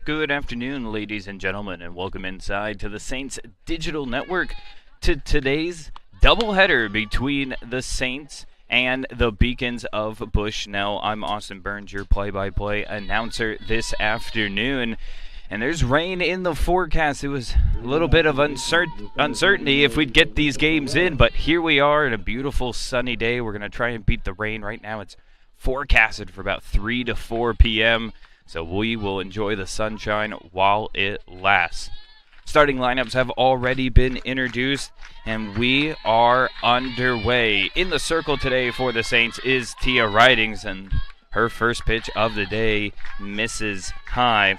Good afternoon, ladies and gentlemen, and welcome inside to the Saints Digital Network to today's doubleheader between the Saints and the Beacons of Bushnell. I'm Austin Burns, your play-by-play announcer this afternoon. And there's rain in the forecast. It was a little bit of uncertainty if we'd get these games in, but here we are in a beautiful sunny day. We're going to try and beat the rain. Right now it's forecasted for about 3 to 4 p.m., so we will enjoy the sunshine while it lasts. Starting lineups have already been introduced, and we are underway. In the circle today for the Saints is Tia Ridings, and her first pitch of the day misses high.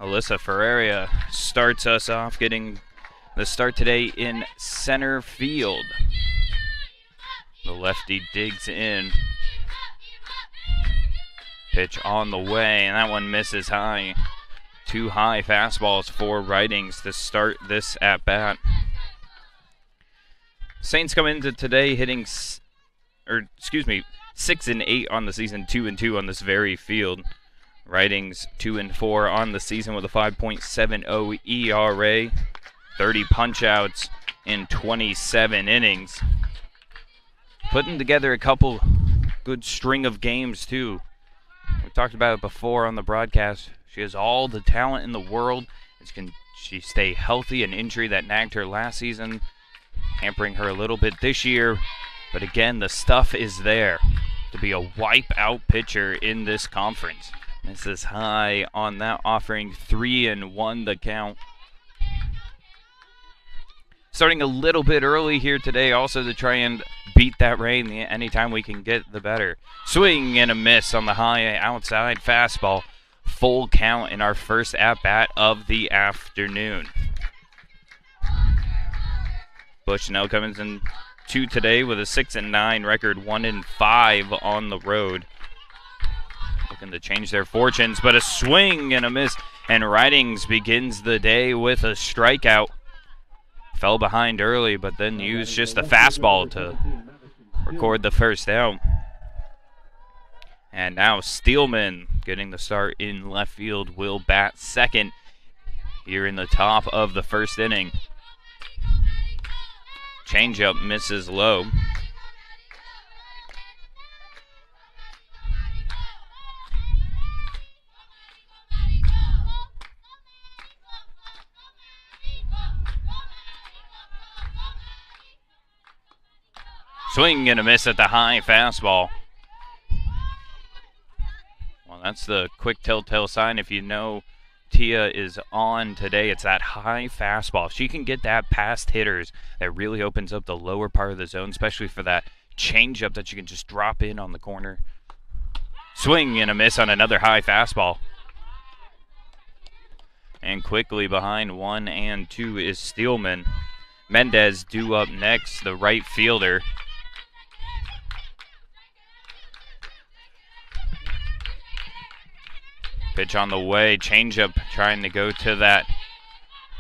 Alyssa Ferreira starts us off, getting the start today in center field. The lefty digs in. Pitch on the way, and that one misses high. Two high fastballs for Ridings to start this at-bat. Saints come into today hitting, 6 and 8 on the season, 2 and 2 on this very field. Ridings 2 and 4 on the season with a 5.70 ERA, 30 punch-outs in 27 innings. Putting together a couple good string of games too. We talked about it before on the broadcast. She has all the talent in the world. Can she stay healthy? An injury that nagged her last season, hampering her a little bit this year. But again, the stuff is there to be a wipeout pitcher in this conference. Misses high on that, offering 3-1 the count. Starting a little bit early here today, also to try and beat that rain. Anytime we can get, the better. Swing and a miss on the high outside fastball. Full count in our first at-bat of the afternoon. Bushnell comes in today with a 6-9 record, 1-5 on the road. Looking to change their fortunes, but a swing and a miss, and Ridings begins the day with a strikeout. Fell behind early, but then used just a fastball to record the first out. And now Steelman getting the start in left field will bat second here in the top of the first inning. Changeup misses low. Swing and a miss at the high fastball. Well, that's the quick telltale sign. If you know Tia is on today, it's that high fastball. If she can get that past hitters, that really opens up the lower part of the zone, especially for that changeup that you can just drop in on the corner. Swing and a miss on another high fastball. And quickly behind 1 and 2 is Steelman. Mendez due up next, the right fielder. Pitch on the way, changeup trying to go to that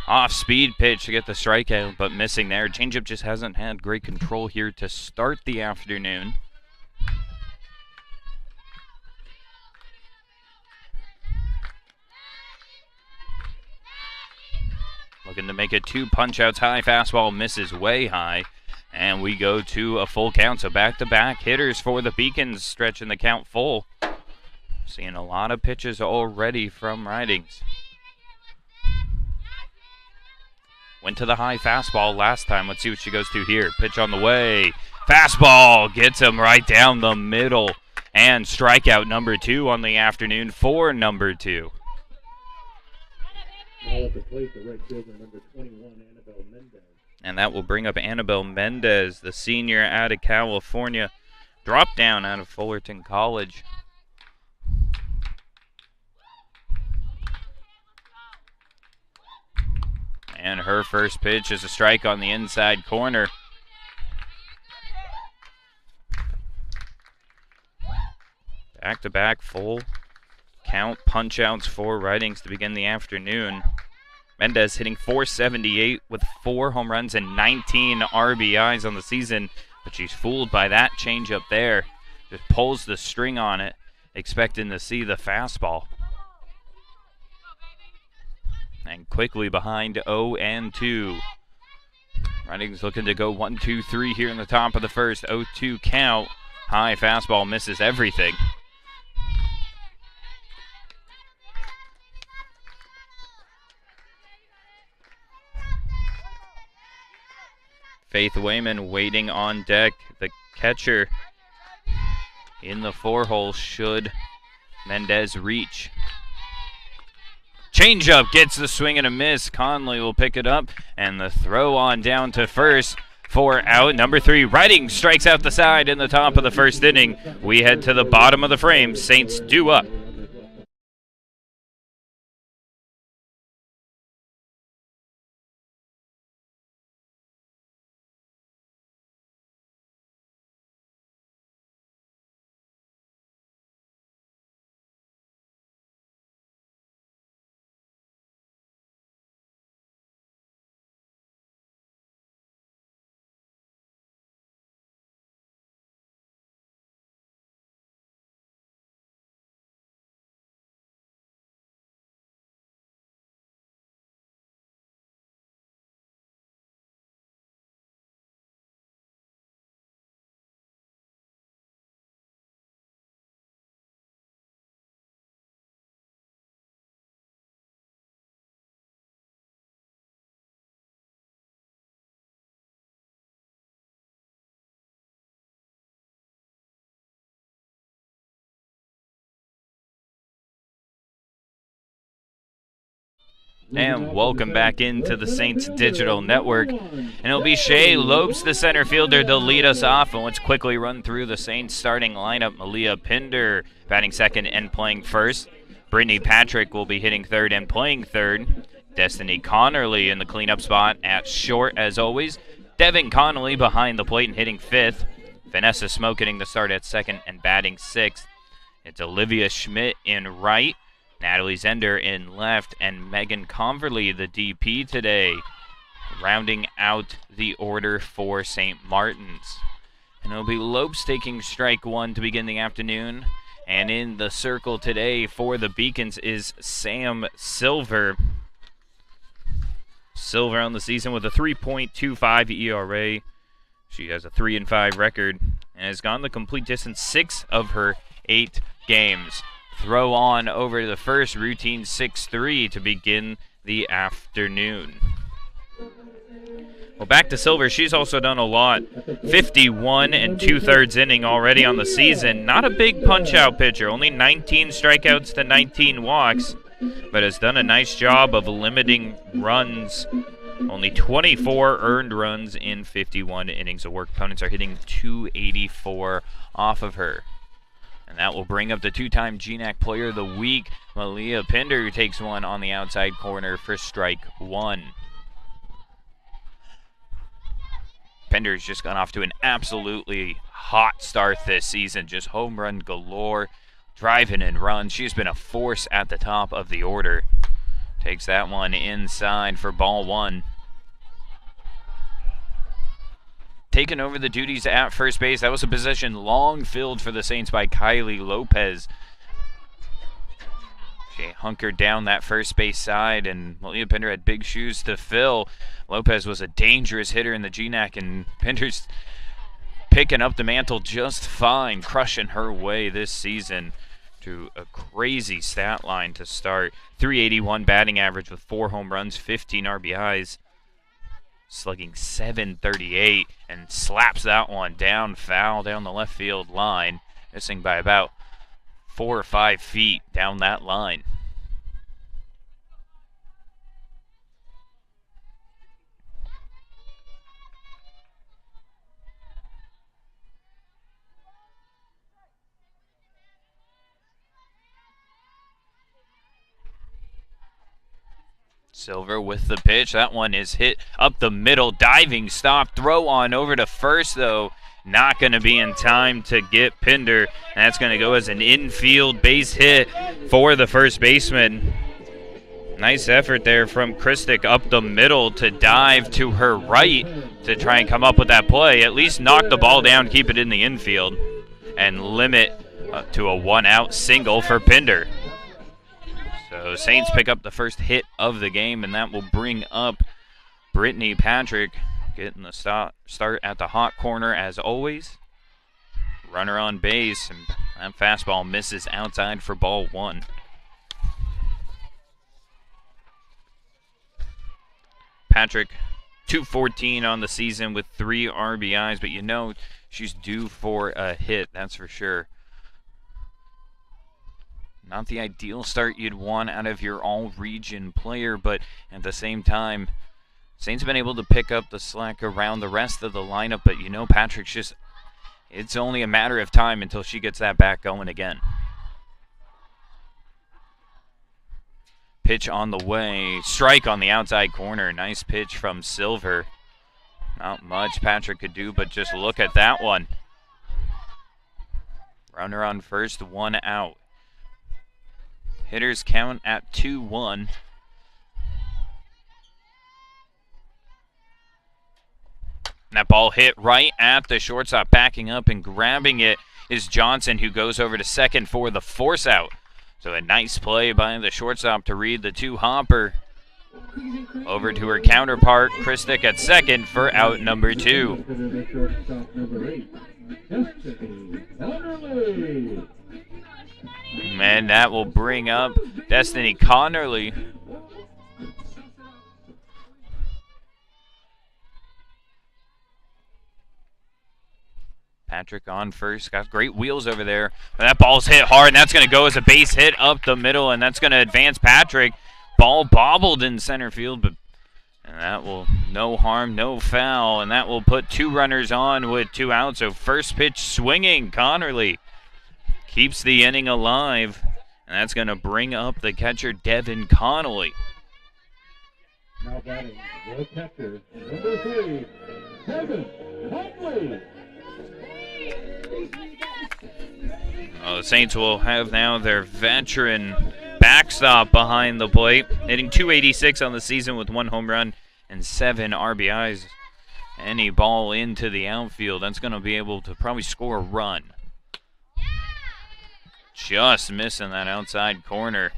off-speed pitch to get the strikeout, but missing there. Changeup just hasn't had great control here to start the afternoon. Looking to make it 2 punch-outs, high fastball misses way high, and we go to a full count. So back-to-back hitters for the Beacons, stretching the count full. Seeing a lot of pitches already from Ridings. Went to the high fastball last time. Let's see what she goes to here. Pitch on the way. Fastball gets him right down the middle. And strikeout number 2 on the afternoon for number 2. Now at the plate, the right fielder, number 21, Annabelle Mendez. And that will bring up Annabelle Mendez, the senior out of California. Dropped down out of Fullerton College. And her first pitch is a strike on the inside corner. Back-to-back full count punch-outs for Ridings to begin the afternoon. Mendez hitting .478 with 4 home runs and 19 RBIs on the season, but she's fooled by that changeup there. Just pulls the string on it expecting to see the fastball. And quickly behind 0-2. Reading's looking to go 1-2-3 here in the top of the first. 0-2 count. High fastball misses everything. Faith Wayman waiting on deck. The catcher in the 4-hole should Mendez reach. Changeup gets the swing and a miss. Conley will pick it up, and the throw on down to first for out number 3. Reading strikes out the side in the top of the first inning. We head to the bottom of the frame. Saints due up. And welcome back into the Saints Digital Network. And it'll be Shea Lopes, the center fielder, to lead us off. And let's quickly run through the Saints starting lineup. Malia Pinder batting second and playing first. Brittany Patrick will be hitting third and playing third. Destiny Connerly in the cleanup spot at short as always. Devin Connolly behind the plate and hitting fifth. Vanessa Smoke getting the start at second and batting sixth. It's Olivia Schmidt in right. Natalie Zender in left, and Megan Converly, the DP today, rounding out the order for St. Martin's. And it'll be Lopes taking strike one to begin the afternoon. And in the circle today for the Beacons is Sam Silver. Silver on the season with a 3.25 ERA. She has a 3-5 record and has gone the complete distance 6 of her 8 games. Throw on over to the first, routine 6-3 to begin the afternoon. Well, back to Silver. She's also done a lot. 51 2/3 inning already on the season. Not a big punch-out pitcher. Only 19 strikeouts to 19 walks, but has done a nice job of limiting runs. Only 24 earned runs in 51 innings of work. Opponents are hitting 284 off of her. And that will bring up the two-time GNAC Player of the Week, Malia Pinder, who takes one on the outside corner for strike one. Pinder's just gone off to an absolutely hot start this season. Just home run galore, driving and runs. She's been a force at the top of the order. Takes that one inside for ball one. Taking over the duties at first base. That was a position long filled for the Saints by Kylie Lopez. She hunkered down that first base side, and Malia Pinder had big shoes to fill. Lopez was a dangerous hitter in the GNAC, and Pinder's picking up the mantle just fine, crushing her way this season to a crazy stat line to start. 381 batting average with 4 home runs, 15 RBIs. Slugging .738 and slaps that one down foul down the left field line, missing by about 4 or 5 feet down that line. Silver with the pitch. That one is hit up the middle. Diving stop. Throw on over to first, though. Not going to be in time to get Pinder. That's going to go as an infield base hit for the first baseman. Nice effort there from Christic up the middle to dive to her right to try and come up with that play. At least knock the ball down, keep it in the infield, and limit to a one-out single for Pinder. So Saints pick up the first hit of the game, and that will bring up Brittany Patrick getting the start at the hot corner as always. Runner on base, and that fastball misses outside for ball one. Patrick, 214 on the season with 3 RBIs, but you know she's due for a hit, that's for sure. Not the ideal start you'd want out of your all-region player, but at the same time, Saints have been able to pick up the slack around the rest of the lineup, but you know Patrick's just, it's only a matter of time until she gets that back going again. Pitch on the way, strike on the outside corner, nice pitch from Silver. Not much Patrick could do, but just look at that one. Runner on first, 1 out. Hitters count at 2-1. That ball hit right at the shortstop. Backing up and grabbing it is Johnson, who goes over to second for the force out. So a nice play by the shortstop to read the 2-hopper. Over to her counterpart, Christic at second for out number 2. And that will bring up Destiny Connerly. Patrick on first, got great wheels over there. That ball's hit hard, and that's going to go as a base hit up the middle, and that's going to advance Patrick. Ball bobbled in center field, but and that will, no harm, no foul, and that will put 2 runners on with 2 outs. So first pitch swinging, Connerly keeps the inning alive, and that's going to bring up the catcher, Devin Connolly. Now batting, the catcher, number 3, Devin Connolly. The Saints will have now their veteran backstop behind the plate, hitting .286 on the season with 1 home run and 7 RBIs. Any ball into the outfield, that's going to be able to probably score a run. Just missing that outside corner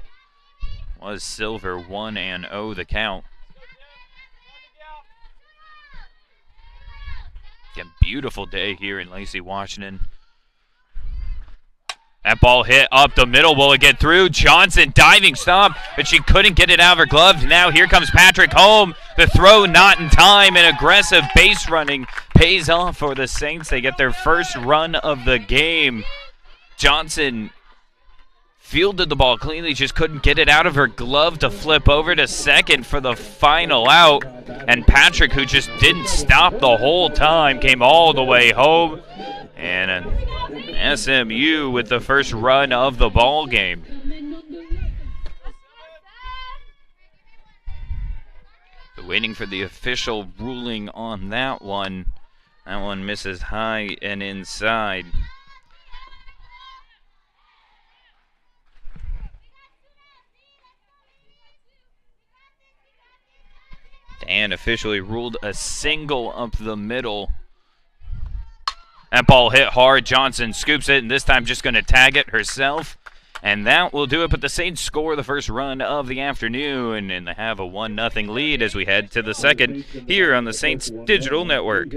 was Silver, 1-0 the count. A beautiful day here in Lacey, Washington. That ball hit up the middle. Will it get through? Johnson diving stop, but she couldn't get it out of her glove. Now here comes Patrick home. The throw not in time, and aggressive base running pays off for the Saints. They get their first run of the game. Johnson fielded the ball cleanly, just couldn't get it out of her glove to flip over to second for the final out. And Patrick, who just didn't stop the whole time, came all the way home. And an SMU with the first run of the ball game. So waiting for the official ruling on that one. That one misses high and inside. And officially ruled a single up the middle. That ball hit hard. Johnson scoops it, and this time just going to tag it herself. And that will do it, but the Saints score the first run of the afternoon, and they have a 1-0 lead as we head to the second here on the Saints Digital Network.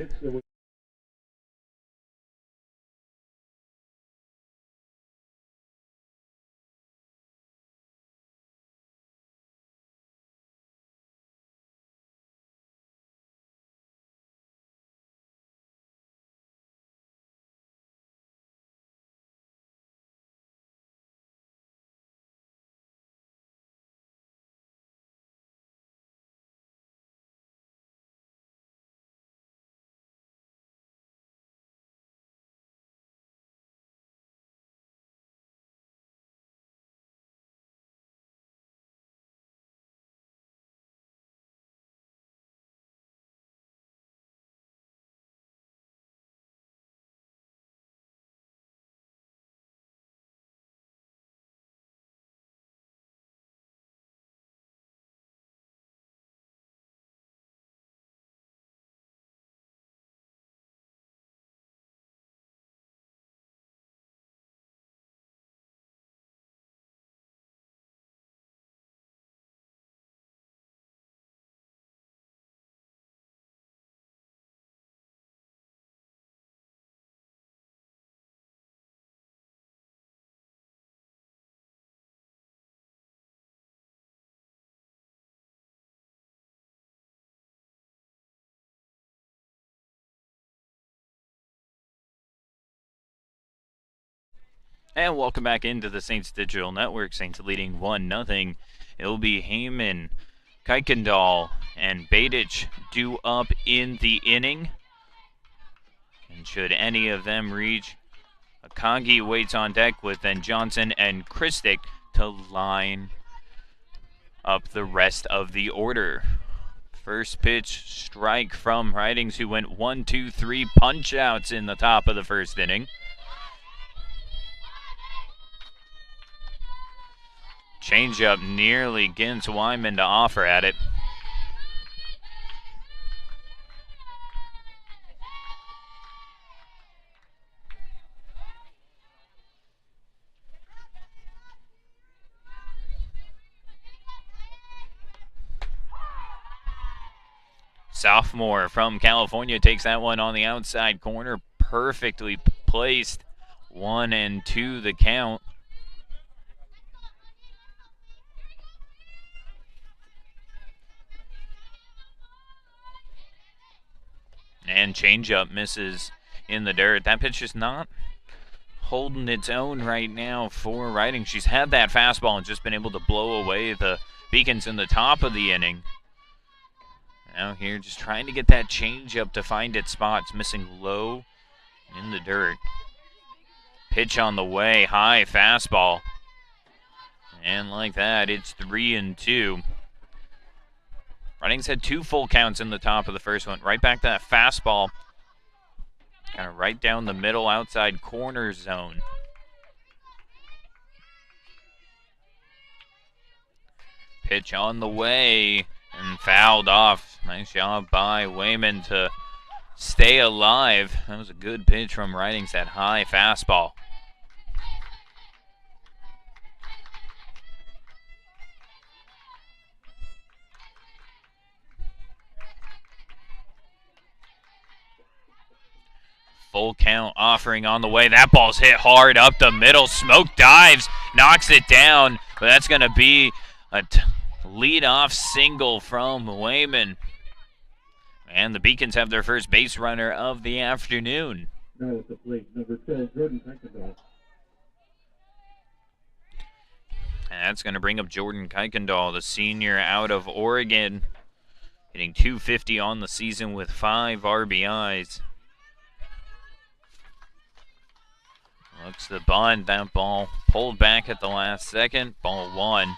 And welcome back into the Saints Digital Network. Saints leading 1-0. It'll be Heyman, Kuykendall, and Badic due up in the inning. And should any of them reach, Akangi waits on deck with then Johnson and Christic to line up the rest of the order. First pitch strike from Ridings, who went 1, 2, 3 punch outs in the top of the first inning. Changeup nearly gets Wyman to offer at it. Sophomore from California takes that one on the outside corner. Perfectly placed. 1-2 the count. And changeup misses in the dirt. That pitch is not holding its own right now for Riding. She's had that fastball and just been able to blow away the Beacons in the top of the inning. Now here just trying to get that changeup to find its spot. It's missing low in the dirt. Pitch on the way, high fastball. And like that, it's 3-2. Runnings had 2 full counts in the top of the first one. Right back to that fastball. Kind of right down the middle outside corner zone. Pitch on the way and fouled off. Nice job by Wayman to stay alive. That was a good pitch from Ridings, that high fastball. Full count offering on the way. That ball's hit hard up the middle. Smoke dives, knocks it down. But that's going to be a lead-off single from Wayman. And the Beacons have their first base runner of the afternoon. Now at the plate, number 12, Jordan Kuykendall. And that's going to bring up Jordan Kuykendall, the senior out of Oregon, hitting .250 on the season with 5 RBIs. Looks the bunt. That ball pulled back at the last second. Ball 1.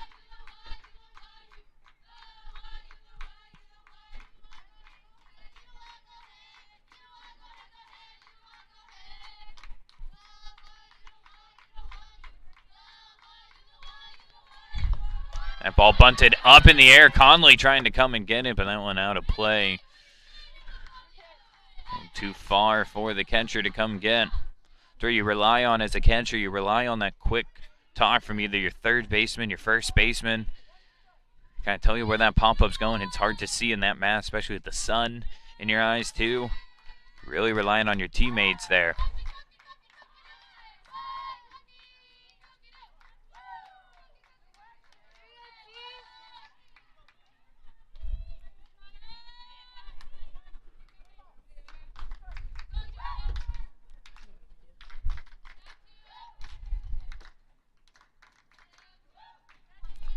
That ball bunted up in the air. Conley trying to come and get it, but that one out of play. Too far for the catcher to come get. Where you rely on as a catcher, you rely on that quick talk from either your third baseman, your first baseman. Kind of tell you where that pop-up's going. It's hard to see in that mask, especially with the sun in your eyes too. Really relying on your teammates there.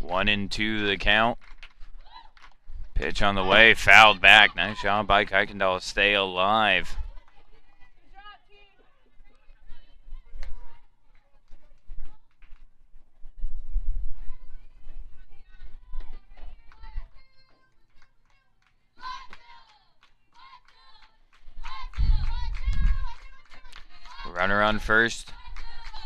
One and two the count. Pitch on the way, fouled back. Nice job by Kuykendall to stay alive. Runner on first.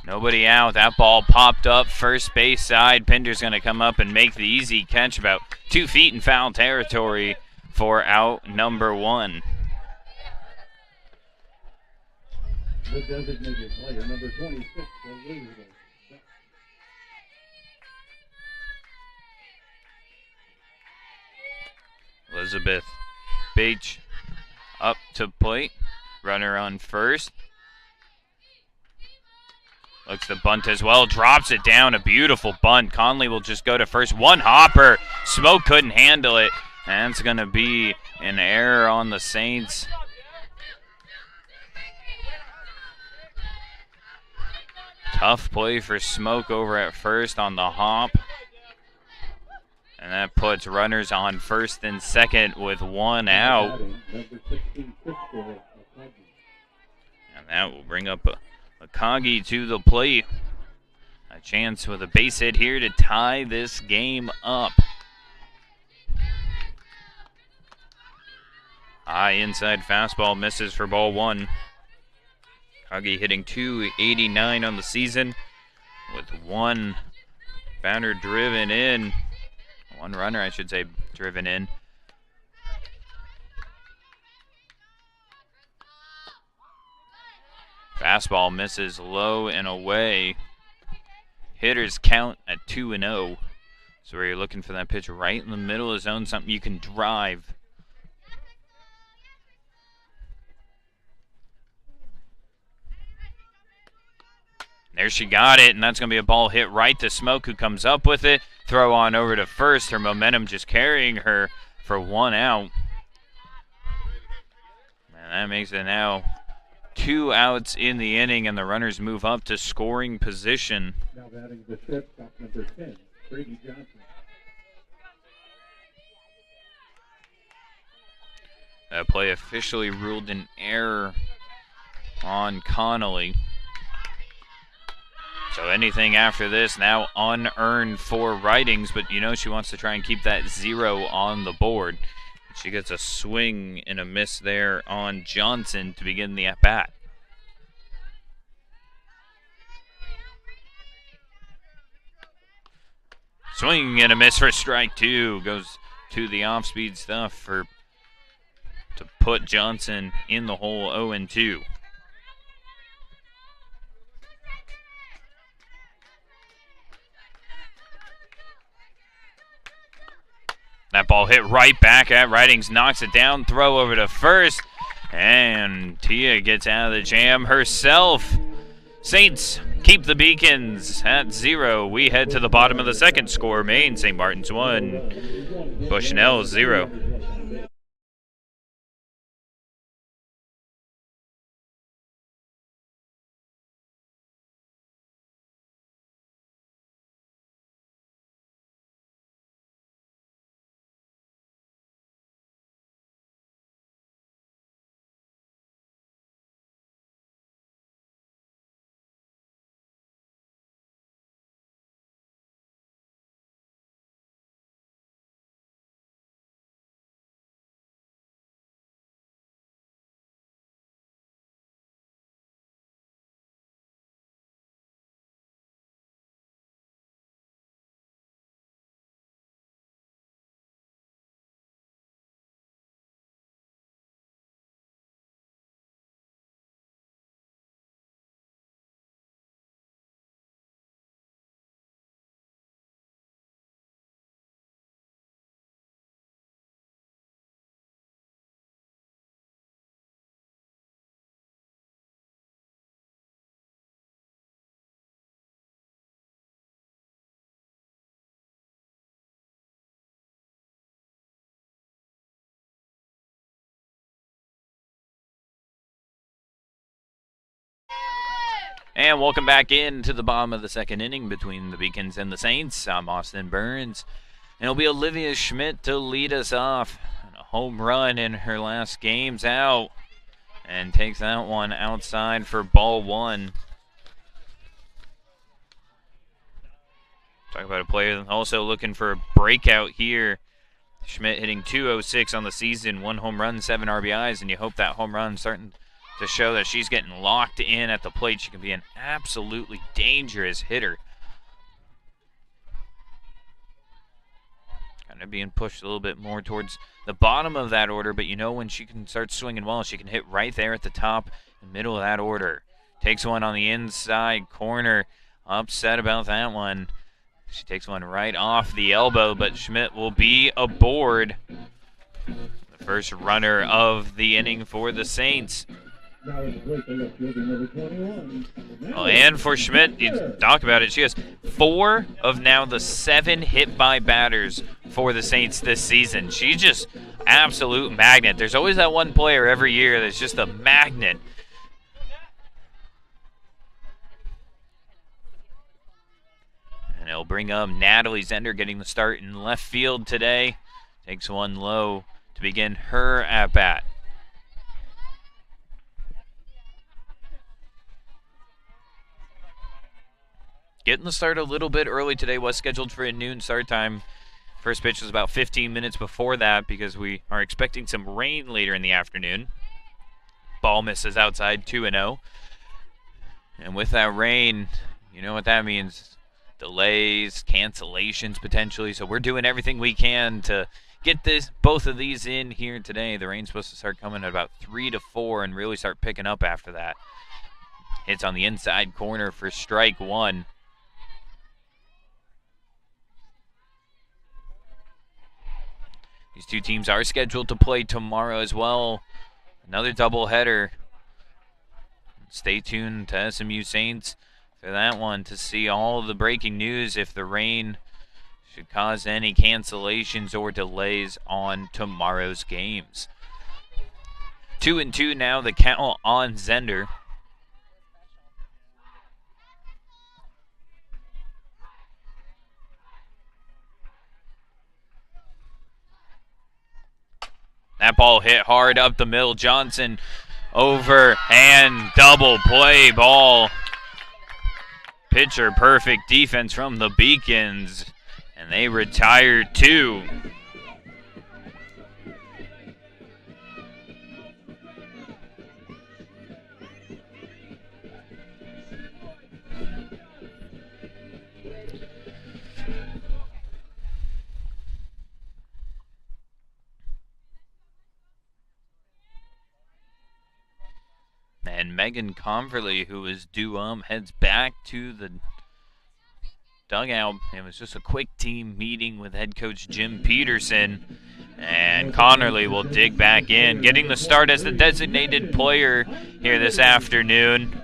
Nobody out. That ball popped up first base side. Pinder's going to come up and make the easy catch about 2 feet in foul territory for out number 1. The designated player, number 26, Elizabeth. Elizabeth Beach up to plate. Runner on first. Looks the bunt as well, drops it down, a beautiful bunt. Conley will just go to first. One hopper, Smoke couldn't handle it. And it's going to be an error on the Saints. Tough play for Smoke over at first on the hop. And that puts runners on first and second with one out. And that will bring up Akagi to the plate. A chance with a base hit here to tie this game up. High inside fastball misses for ball one. Akagi hitting .289 on the season with one batter driven in. One runner, I should say, driven in. Fastball misses low and away. Hitters count at 2-0. So where you're looking for that pitch right in the middle of the zone, something you can drive. There she got it, and that's going to be a ball hit right to Smoke, who comes up with it. Throw on over to first. Her momentum just carrying her for one out. And that makes it now 2 outs in the inning, and the runners move up to scoring position. Now batting the shortstop, number 10, Brady Johnson. That play officially ruled an error on Connolly. So anything after this now unearned for Ridings, but you know she wants to try and keep that 0 on the board. She gets a swing and a miss there on Johnson to begin the at-bat. Swing and a miss for strike two. Goes to the off-speed stuff to put Johnson in the hole 0-2. That ball hit right back at Ridings, knocks it down, throw over to first, and Tia gets out of the jam herself. Saints keep the Beacons at 0. We head to the bottom of the second. Score Maine, St. Martin's 1, Bushnell 0. And welcome back into the bottom of the second inning between the Beacons and the Saints. I'm Austin Burns. And it'll be Olivia Schmidt to lead us off. And a home run in her last games out. And takes that one outside for ball one. Talk about a player also looking for a breakout here. Schmidt hitting .206 on the season, 1 home run, 7 RBIs, and you hope that home run starting to show that she's getting locked in at the plate. She can be an absolutely dangerous hitter. Kind of being pushed a little bit more towards the bottom of that order, but you know when she can start swinging well, she can hit right there at the top and middle of that order. Takes one on the inside corner. Upset about that one. She takes one right off the elbow, but Schmidt will be aboard. The first runner of the inning for the Saints. Oh, and for Schmidt, you talk about it, she has 4 of now the 7 hit by batters for the Saints this season. She's just absolute magnet. There's always that one player every year that's just a magnet. They'll bring up Natalie Zender, getting the start in left field today. Takes one low to begin her at-bat. Getting the start a little bit early today. Was scheduled for a noon start time. First pitch was about 15 minutes before that because we are expecting some rain later in the afternoon. Ball misses outside, 2-0. And with that rain, you know what that means. Delays, cancellations potentially. So we're doing everything we can to get both of these in here today. The rain's supposed to start coming at about 3 to 4 and really start picking up after that. Hits on the inside corner for strike one. These two teams are scheduled to play tomorrow as well. Another doubleheader. Stay tuned to SMU Saints for that one to see all the breaking news if the rain should cause any cancellations or delays on tomorrow's games. 2-2 now, the count on Zender. That ball hit hard up the middle. Johnson over and double play ball. Pitcher perfect defense from the Beacons. And they retire two. And Megan Converley, who is due heads back to the dugout. It was just a quick team meeting with head coach Jim Peterson. And Connerly will dig back in, getting the start as the designated player here this afternoon.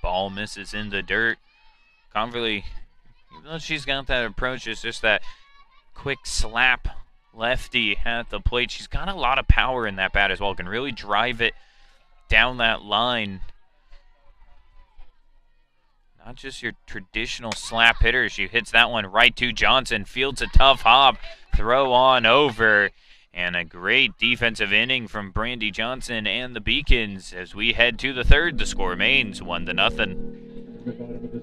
Ball misses in the dirt. Converley, even though she's got that approach, it's just that quick slap lefty at the plate. She's got a lot of power in that bat as well. Can really drive it down that line. Not just your traditional slap hitter. She hits that one right to Johnson. Fields a tough hop. Throw on over. And a great defensive inning from Brandy Johnson and the Beacons as we head to the third. The score remains 1-0.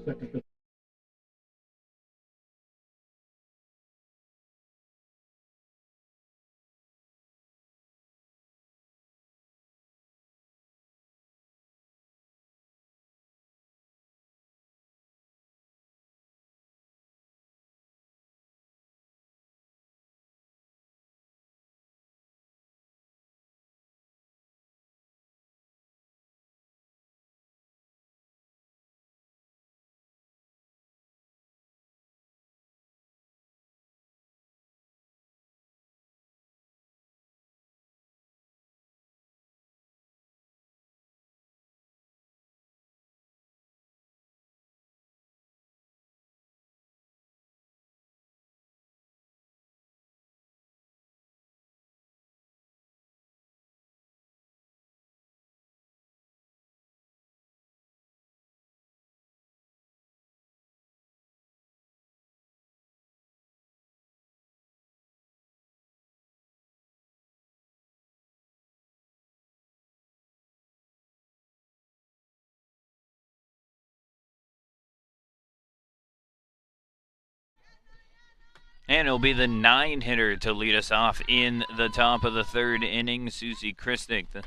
And it'll be the 9-hitter to lead us off in the top of the third inning. Susie Christick, the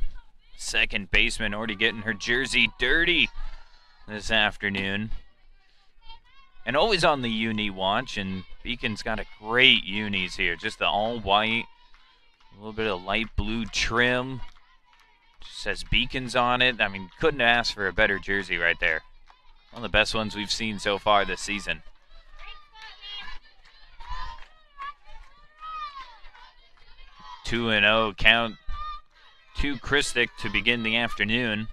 second baseman, already getting her jersey dirty this afternoon. And always on the uni watch, and Beacon's got a great unis here. Just the all white, a little bit of light blue trim. Just says Beacons on it. I mean, couldn't ask for a better jersey right there. One of the best ones we've seen so far this season. 2-0 count to Christick to begin the afternoon.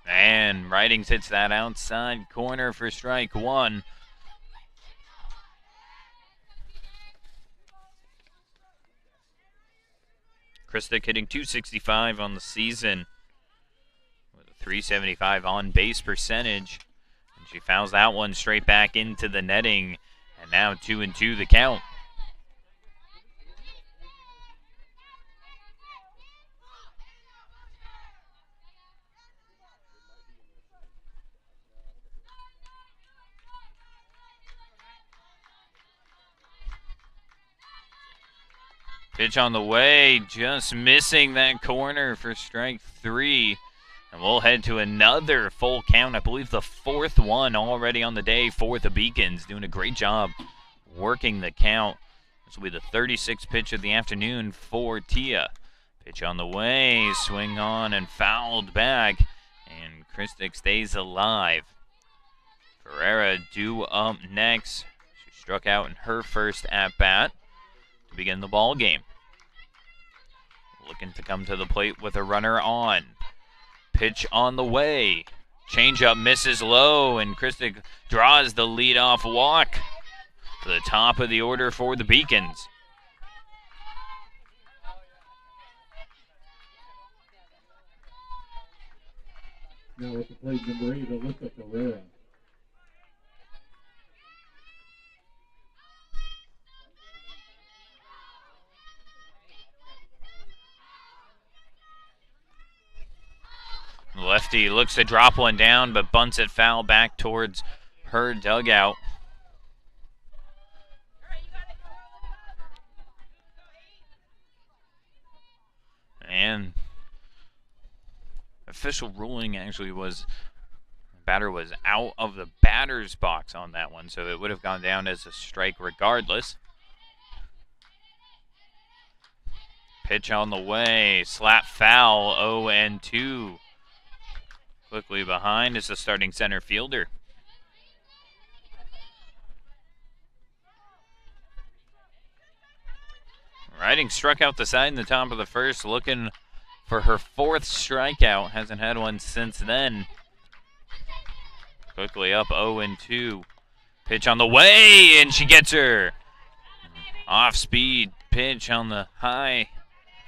And and Ridings hits that outside corner for strike one. Christic hitting .265 on the season with a .375 on base percentage. And she fouls that one straight back into the netting. And now 2-2 the count. Pitch on the way, just missing that corner for strike three. And we'll head to another full count. I believe the fourth one already on the day for the Beacons. Doing a great job working the count. This will be the 36th pitch of the afternoon for Tia. Pitch on the way, swing on and fouled back. And Christic stays alive. Ferreira due up next. She struck out in her first at-bat to begin the ball game. Looking to come to the plate with a runner on. Pitch on the way. Changeup misses low, and Christic draws the leadoff walk to the top of the order for the Beacons. Now at the plate, number 8, Alyssa Ferreira. Lefty looks to drop one down, but bunts it foul back towards her dugout. And official ruling actually was the batter was out of the batter's box on that one, so it would have gone down as a strike regardless. Pitch on the way, slap foul, 0-2. Quickly behind is the starting center fielder. Riding struck out the side in the top of the first, looking for her fourth strikeout. Hasn't had one since then. Quickly up 0-2. Pitch on the way, and she gets her. Off-speed pitch on the high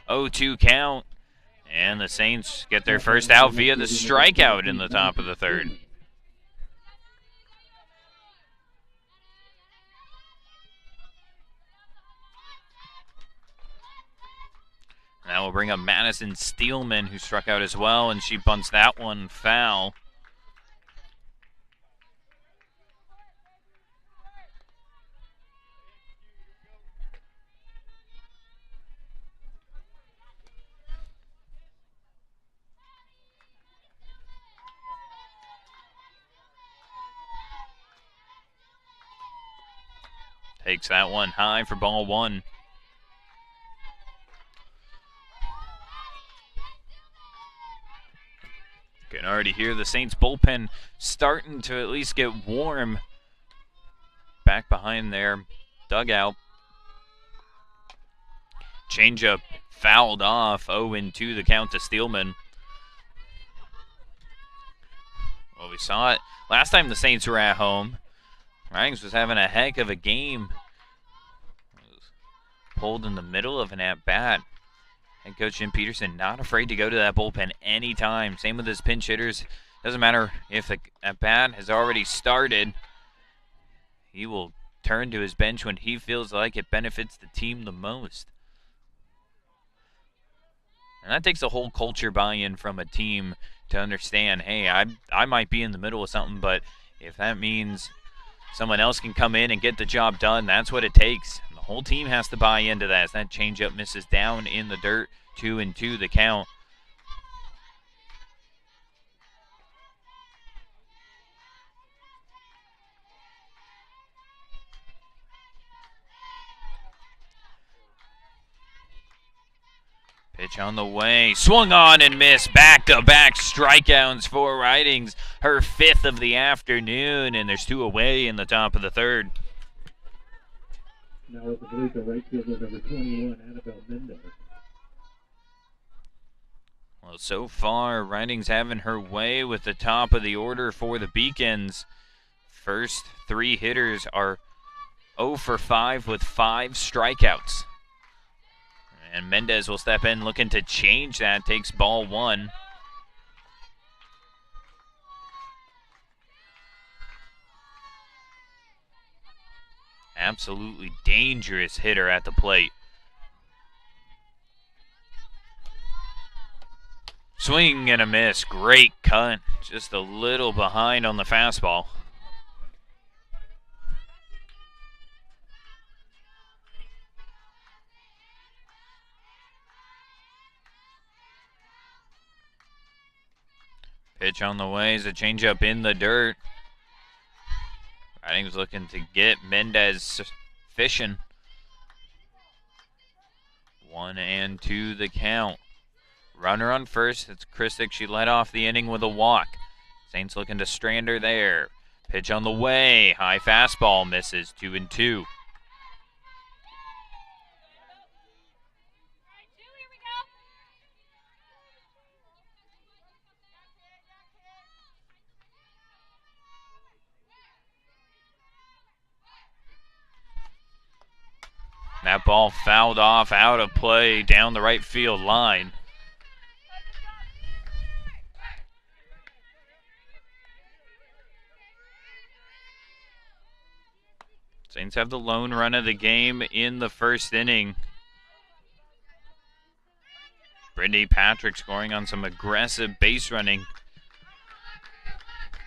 0-2 count. And the Saints get their first out via the strikeout in the top of the third. Now we'll bring up Madison Steelman, who struck out as well, and she bunts that one foul. Takes that one high for ball one. Can already hear the Saints bullpen starting to at least get warm back behind their dugout. Changeup fouled off, 0-2 the count to Steelman. Well, we saw it last time the Saints were at home. Ridings was having a heck of a game. Pulled in the middle of an at-bat. Head coach Jim Peterson not afraid to go to that bullpen anytime. Same with his pinch hitters. Doesn't matter if the at-bat has already started. He will turn to his bench when he feels like it benefits the team the most. And that takes a whole culture buy-in from a team to understand, hey, I might be in the middle of something, but if that means someone else can come in and get the job done, that's what it takes. And the whole team has to buy into that. As that changeup misses down in the dirt, 2-2 the count. Pitch on the way, swung on and missed. Back-to-back strikeouts for Ridings, her fifth of the afternoon, and there's two away in the top of the third. Now at the plate, the right fielder, number 21, Annabelle Mendez. Well, so far, Riding's having her way with the top of the order for the Beacons. First three hitters are 0 for 5 with 5 strikeouts. And Mendez will step in looking to change that, takes ball 1. Absolutely dangerous hitter at the plate. Swing and a miss. Great cut. Just a little behind on the fastball. Pitch on the way is a changeup in the dirt. Riding's looking to get Mendez fishing. 1-2 the count. Runner on first. It's Christic. She led off the inning with a walk. Saints looking to strand her there. Pitch on the way. High fastball misses. 2-2. That ball fouled off out of play down the right field line. Saints have the lone run of the game in the first inning. Brittany Patrick scoring on some aggressive base running.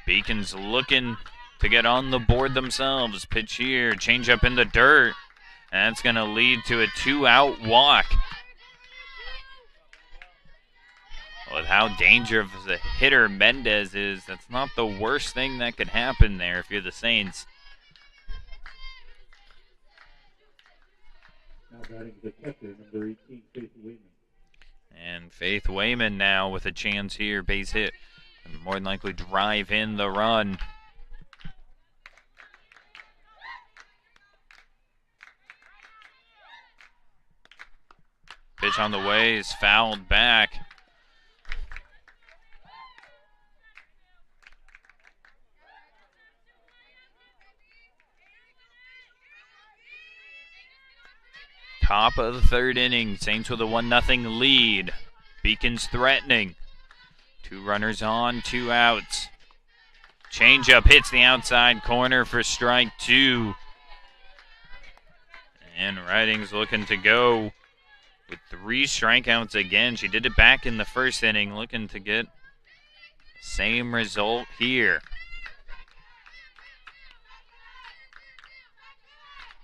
Beacons looking to get on the board themselves. Pitch here, change up in the dirt. That's going to lead to a 2-out walk. With how dangerous the hitter Mendez is, that's not the worst thing that could happen there if you're the Saints. Now batting the catcher, number 18, Faith Wayman. And Faith Wayman now with a chance here, base hit. And more than likely drive in the run. Pitch on the way is fouled back. Top of the third inning, Saints with a 1-0 lead. Beacons threatening. 2 runners on, 2 outs. Changeup hits the outside corner for strike 2. And Riding's looking to go with 3 strikeouts again. She did it back in the first inning, looking to get the same result here.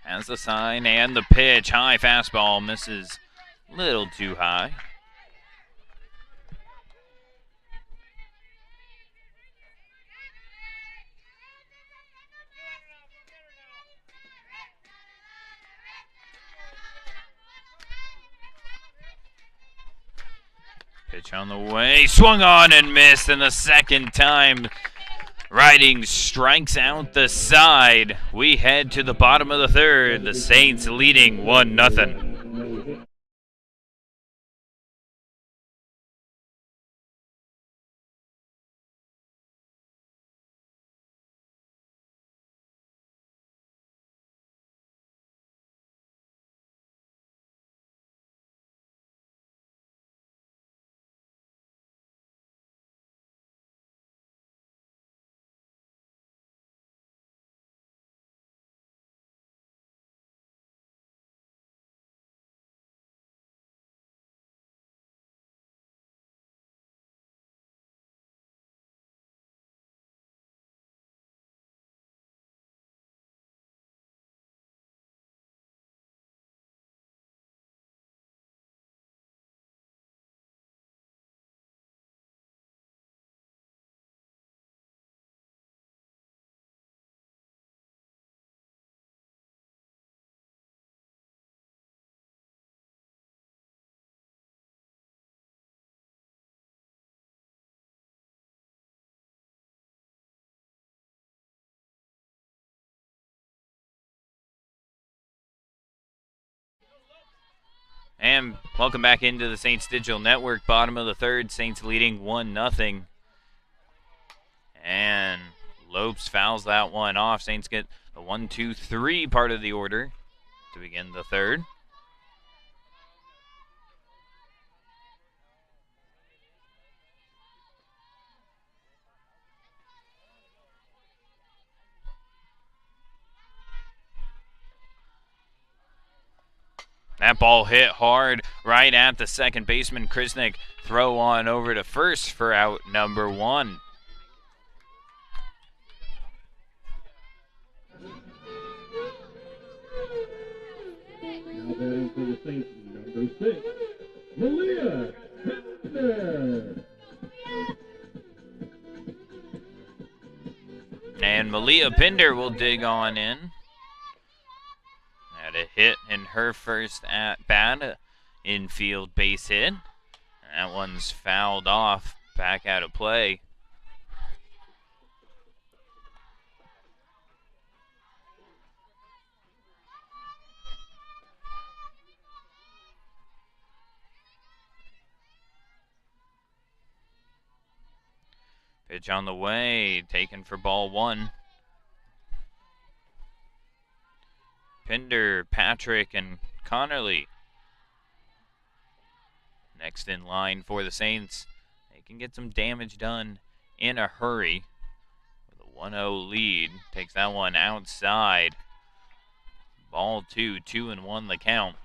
Has the sign and the pitch. High fastball misses a little too high. Pitch on the way, swung on and missed, and the second time Riding strikes out the side. We head to the bottom of the third. The Saints leading 1-0. And welcome back into the Saints Digital Network. Bottom of the third, Saints leading 1-0. And Lopes fouls that one off. Saints get the 1-2-3 part of the order to begin the third. That ball hit hard right at the second baseman. Krisnick throw on over to first for out number 1. Now batting for the Saints, number 6, Malia Pinder. And Malia Pinder will dig on in. Had a hit in her first at bat, infield base hit. That one's fouled off, back out of play. Pitch on the way, taken for ball 1. Pinder, Patrick, and Connerly next in line for the Saints. They can get some damage done in a hurry. With a 1-0 lead, takes that one outside. Ball 2, 2-1 the count.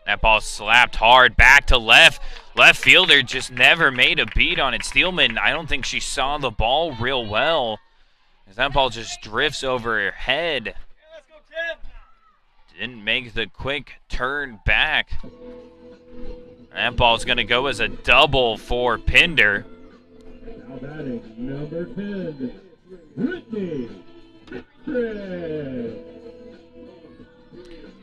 That ball slapped hard back to left. Left fielder just never made a beat on it. Steelman, I don't think she saw the ball real well, as that ball just drifts over her head. Didn't make the quick turn back. That ball's going to go as a double for Pinder. Now batting, number 10, Brittany Patrick.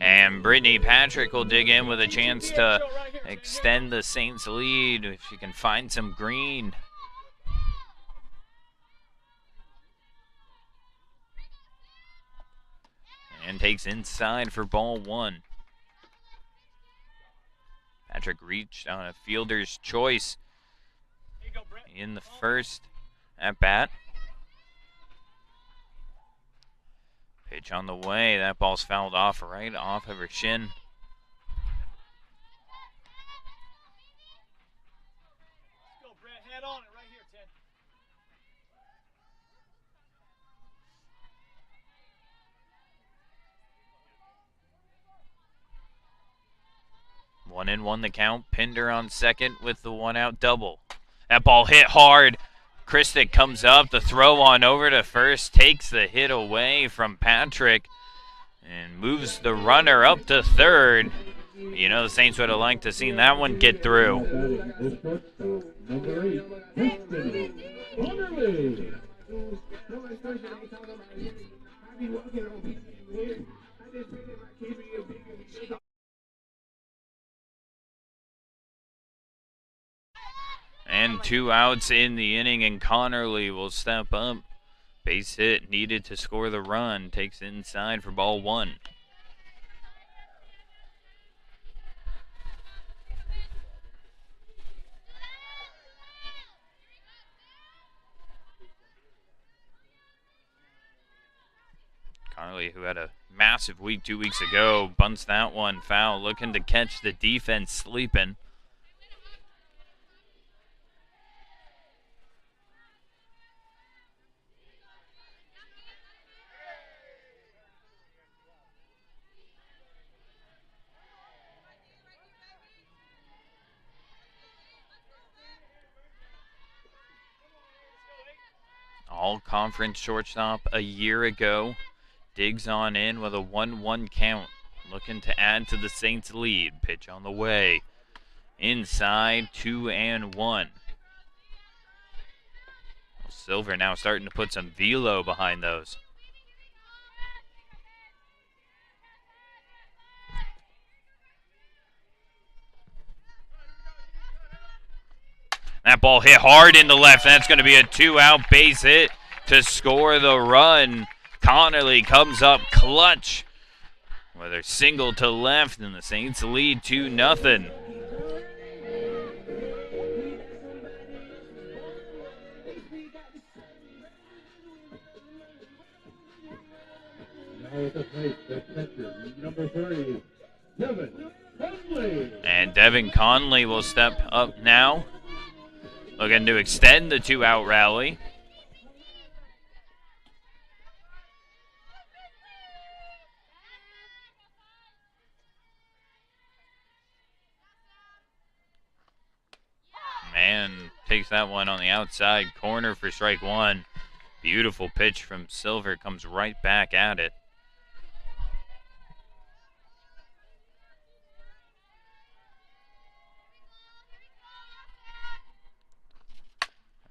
And Brittany Patrick will dig in with a chance to extend the Saints' lead if she can find some green. And takes inside for ball 1. Patrick reached on a fielder's choice in the first at bat. Pitch on the way. That ball's fouled off right off of her shin. Let's go, Brett. Head on it right here, 10. 1-1 the count. Pinder on second with the 1-out double. That ball hit hard. Krisnick comes up, the throw on over to first, takes the hit away from Patrick, and moves the runner up to third. You know, the Saints would have liked to have seen that one get through. Number 8, Destiny Connerly. And 2 outs in the inning, and Connerly will step up. Base hit needed to score the run. Takes inside for ball 1. Connerly, who had a massive week 2 weeks ago, bunts that one foul, looking to catch the defense sleeping. All-conference shortstop a year ago. Digs on in with a 1-1 count. Looking to add to the Saints' lead. Pitch on the way. Inside, 2-1. Silver now starting to put some velo behind those. That ball hit hard in the left. That's going to be a 2-out base hit to score the run. Connolly comes up clutch with a single to left, and the Saints lead 2-0. Now with the plate, the catcher, number 30, Devin Conley. And Devin Conley will step up now, looking to extend the 2-out rally. Man takes that one on the outside corner for strike one. Beautiful pitch from Silver, comes right back at it.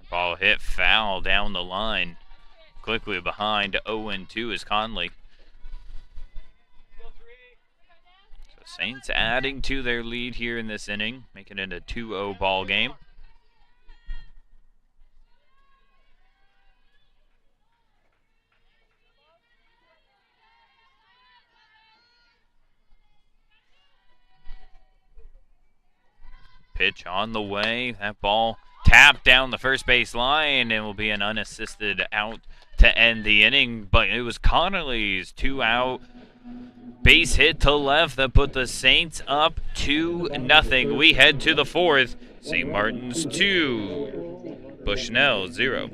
Ball hit foul down the line. Quickly behind 0-2 is Conley. So Saints adding to their lead here in this inning, making it a 2-0 ball game. Pitch on the way. That ball tapped down the first base line and will be an unassisted out to end the inning. But it was Connolly's 2-out base hit to left that put the Saints up 2-0. We head to the fourth. St. Martin's 2, Bushnell 0.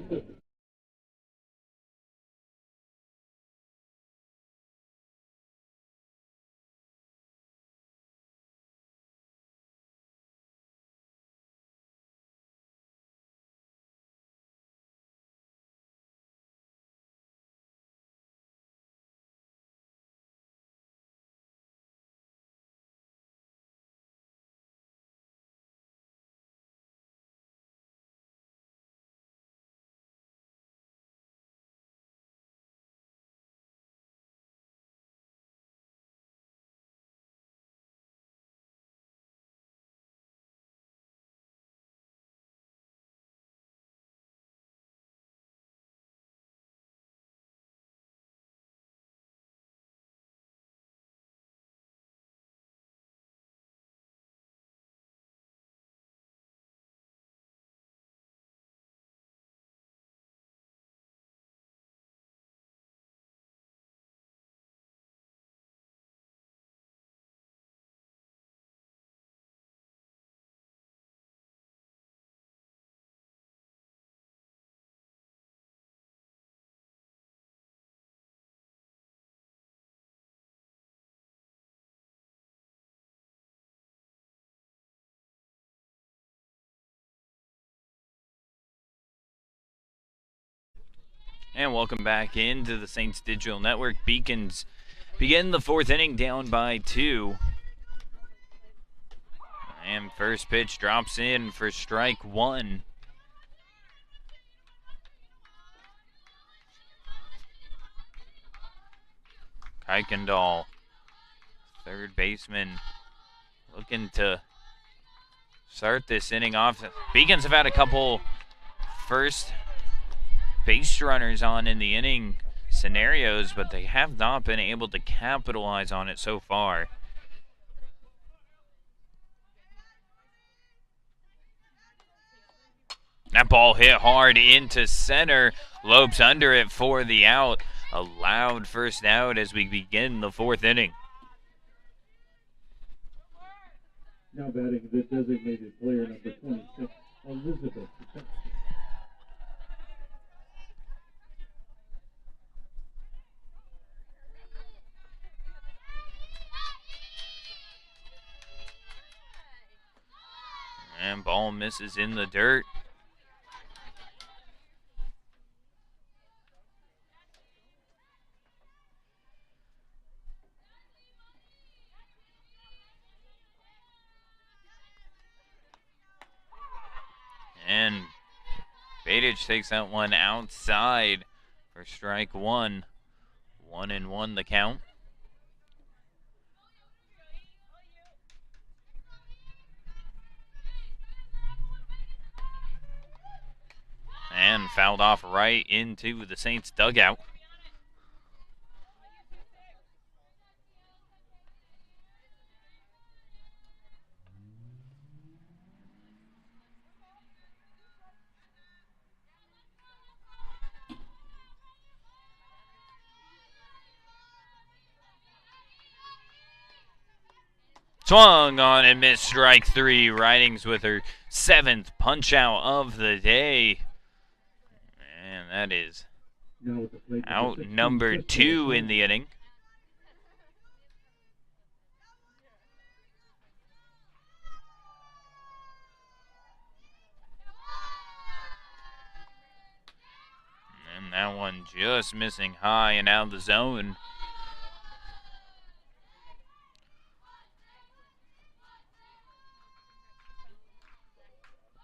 And welcome back into the Saints Digital Network. Beacons begin the fourth inning down by 2. And first pitch drops in for strike 1. Kuykendall, third baseman, looking to start this inning off. Beacons have had a couple first base runners on in the inning scenarios, but they have not been able to capitalize on it so far. That ball hit hard into center. Lopes under it for the out. A loud first out as we begin the fourth inning. Now batting the designated player number 26, Elizabeth. And ball misses in the dirt. And Badich takes that one outside for strike 1. 1-1 the count. and fouled off right into the Saints dugout. Swung on and missed strike 3. Ridings with her 7th punch out of the day. And that is out number 2 in the inning. And that one just missing high and out of the zone.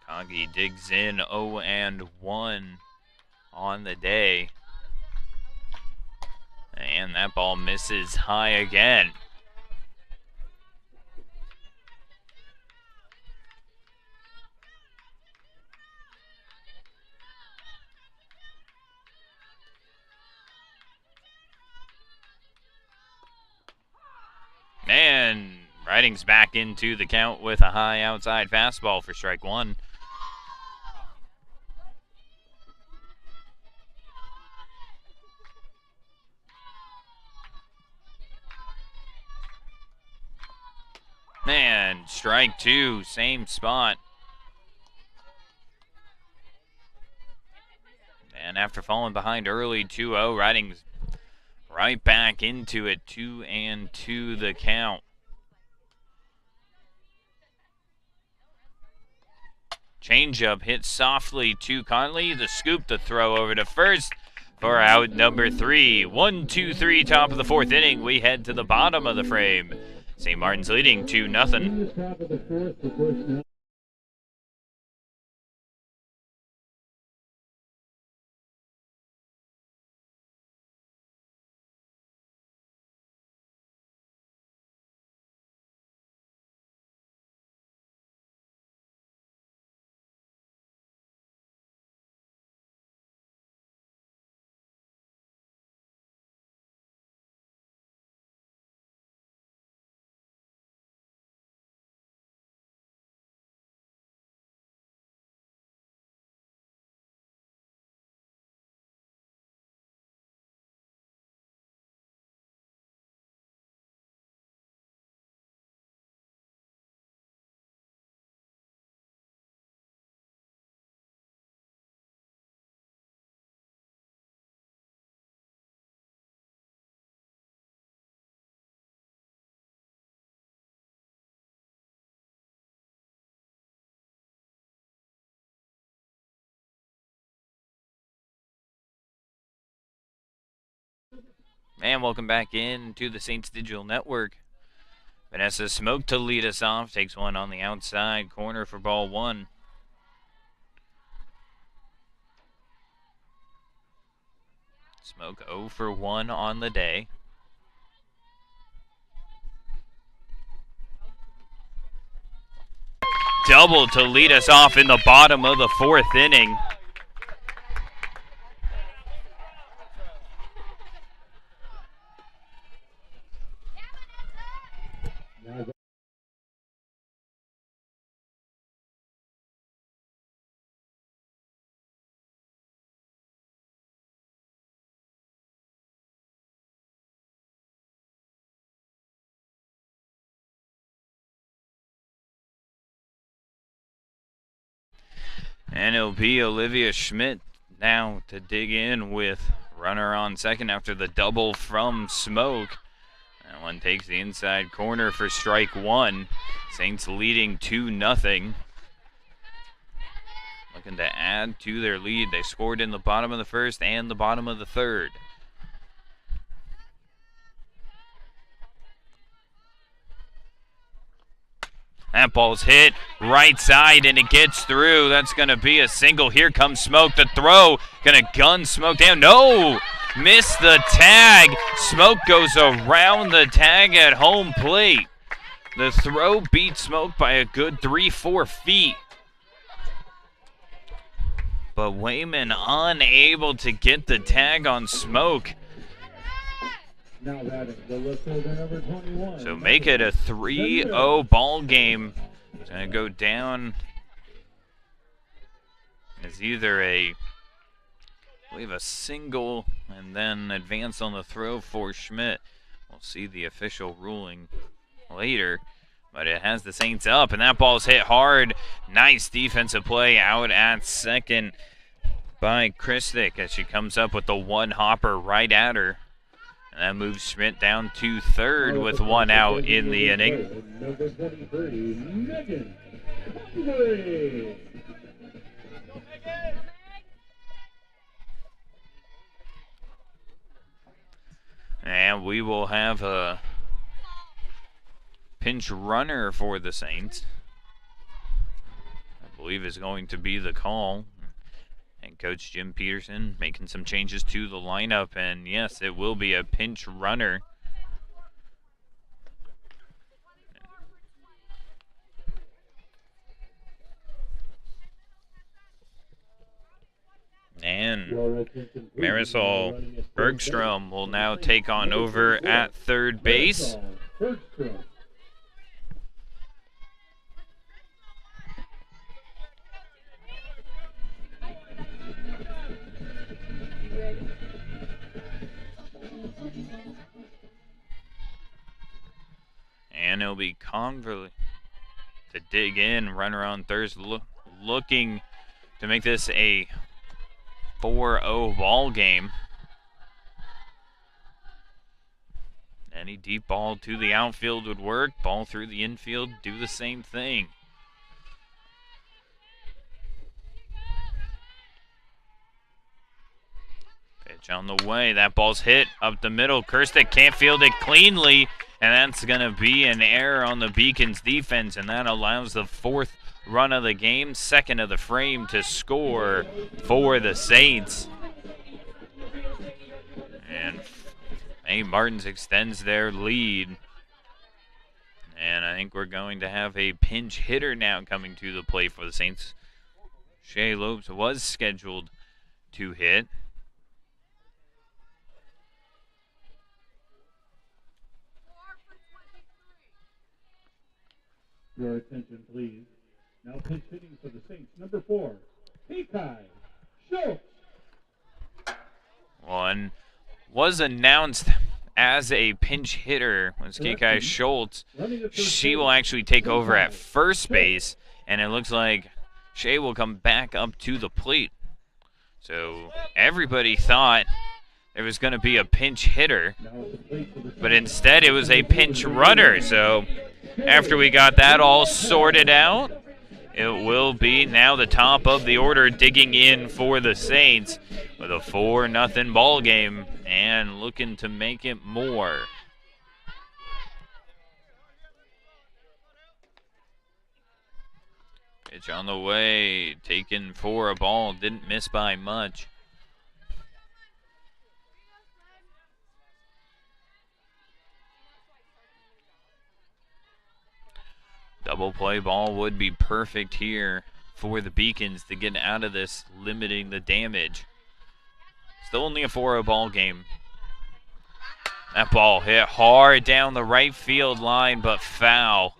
Kagi digs in 0-1 on the day. And that ball misses high again. And Ridings back into the count with a high outside fastball for strike 1. And strike 2, same spot. And after falling behind early 2-0, Ridings right back into it, 2-2 the count. Changeup hit softly to Conley. The scoop, the throw over to first for out number 3. 1-2-3, top of the 4th inning. We head to the bottom of the frame. St. Martin's leading 2-0. And welcome back in to the Saints Digital Network. Vanessa Smoke to lead us off. Takes one on the outside corner for ball 1. Smoke 0 for 1 on the day. Double to lead us off in the bottom of the 4th inning. And it'll be Olivia Schmidt now to dig in with runner on second after the double from Smoke. That one takes the inside corner for strike 1. Saints leading 2-0. Looking to add to their lead. They scored in the bottom of the 1st and the bottom of the 3rd. That ball's hit right side and it gets through. That's going to be a single. Here comes Smoke. The throw. Going to gun Smoke down. No! Missed the tag. Smoke goes around the tag at home plate. The throw beat Smoke by a good 3-4 feet. but Wayman unable to get the tag on Smoke. Now batting the left fielder, number 21. So make it a 3-0 ball game. It's going to go down as either I believe a single and then advance on the throw for Schmidt. We'll see the official ruling later, but it has the Saints up, and that ball's hit hard. Nice defensive play out at second by Christic as she comes up with the one hopper right at her. And that moves Schmidt down to third with one out in the inning. Number 23, Megan Conway. And we will have a pinch runner for the Saints. I believe is going to be the call. And Coach Jim Peterson making some changes to the lineup. And yes, it will be a pinch runner. And Marisol Bergstrom will now take on over at third base. And it'll be Converly to dig in, runner on third, looking to make this a 4-0 ball game. Any deep ball to the outfield would work. Ball through the infield, do the same thing. Pitch on the way. That ball's hit up the middle. Kirstic can't field it cleanly, and that's going to be an error on the Beacons defense, and that allows the fourth run of the game, second of the frame, to score for the Saints. And May Martins extends their lead. And I think we're going to have a pinch hitter now coming to the plate for the Saints. Shay Lopes was scheduled to hit. Your attention, please. Now pinch hitting for the Saints, number 4, Kekai Schultz. One was announced as a pinch hitter was Kekai Schultz. She will actually take over at first base, and it looks like Shay will come back up to the plate. So everybody thought there was going to be a pinch hitter, but instead it was a pinch runner. So after we got that all sorted out, it will be now the top of the order digging in for the Saints with a 4-0 ball game and looking to make it more. Pitch on the way, taken for a ball, didn't miss by much. Double play ball would be perfect here for the Beacons to get out of this, limiting the damage. Still only a 4-0 ball game. That ball hit hard down the right field line, but foul.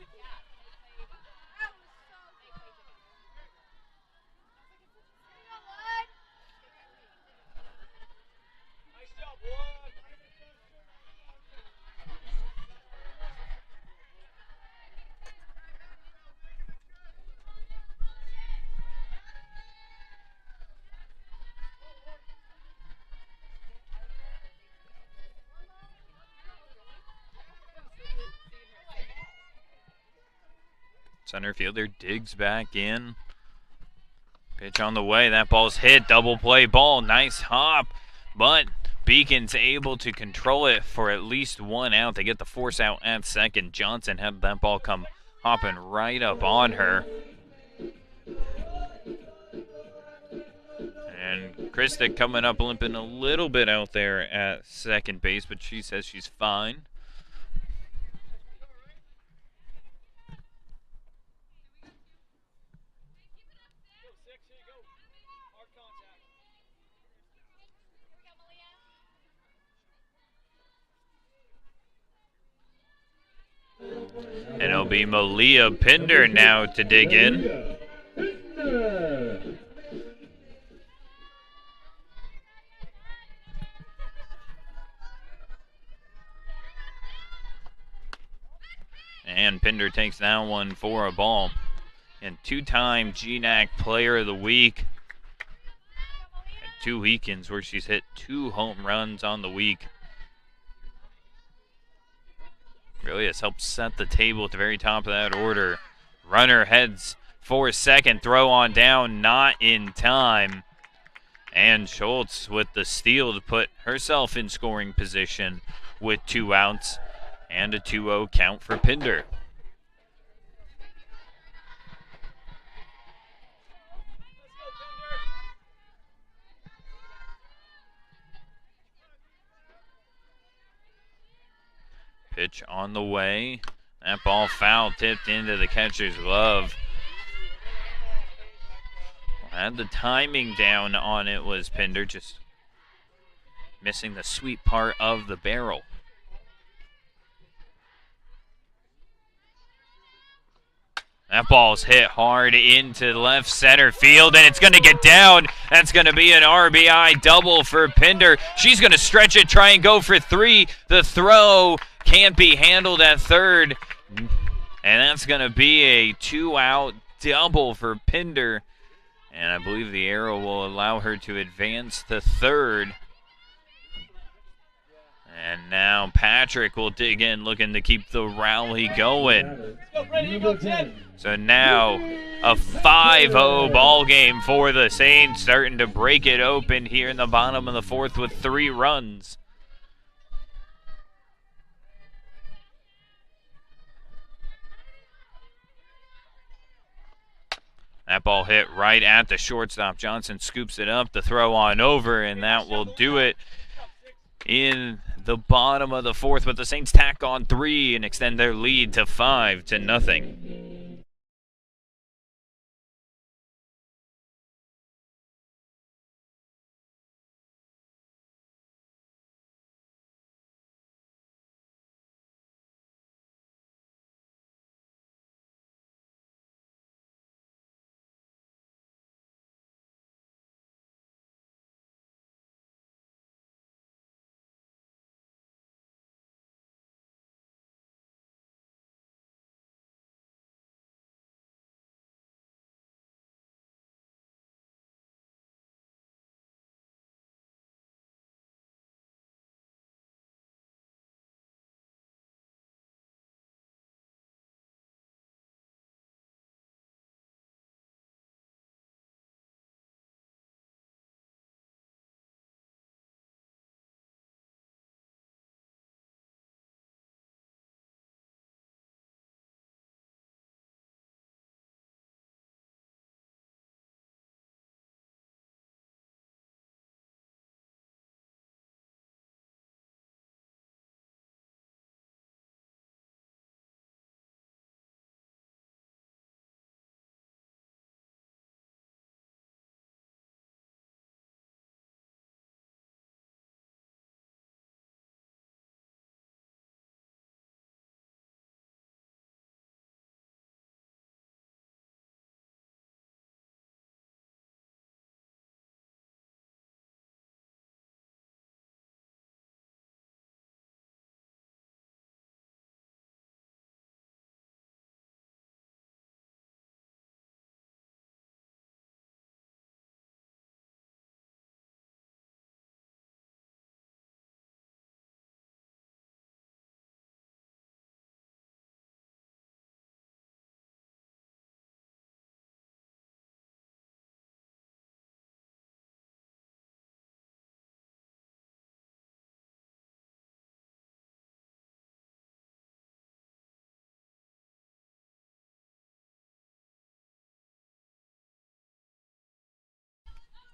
Center fielder digs back in. Pitch on the way. That ball's hit. Double play ball. Nice hop. But Beacon's able to control it for at least one out. They get the force out at second. Johnson had that ball come hopping right up on her. And Krista coming up limping a little bit out there at second base, but she says she's fine. be Malia Pinder now to dig in. And Pinder takes that one for a ball. And two-time GNAC Player of the Week. Had 2 weekends where she's hit 2 home runs on the week. Really has helped set the table at the very top of that order. Runner heads for second, throw on down, not in time. And Schultz with the steal to put herself in scoring position with 2 outs and a 2-0 count for Pinder. Pitch on the way. That ball foul tipped into the catcher's glove. Had the timing down on it was Pinder, just missing the sweet part of the barrel. That ball's hit hard into left center field, and it's going to get down. That's going to be an RBI double for Pinder. She's going to stretch it, try and go for 3. The throw can't be handled at third, and that's going to be a 2-out double for Pinder. And I believe the arrow will allow her to advance to third. And now Patrick will dig in, looking to keep the rally going. So now a 5-0 ball game for the Saints, starting to break it open here in the bottom of the 4th with 3 runs. That ball hit right at the shortstop. Johnson scoops it up, the throw on over, and that will do it in the bottom of the 4th, but the Saints tack on 3 and extend their lead to 5-0.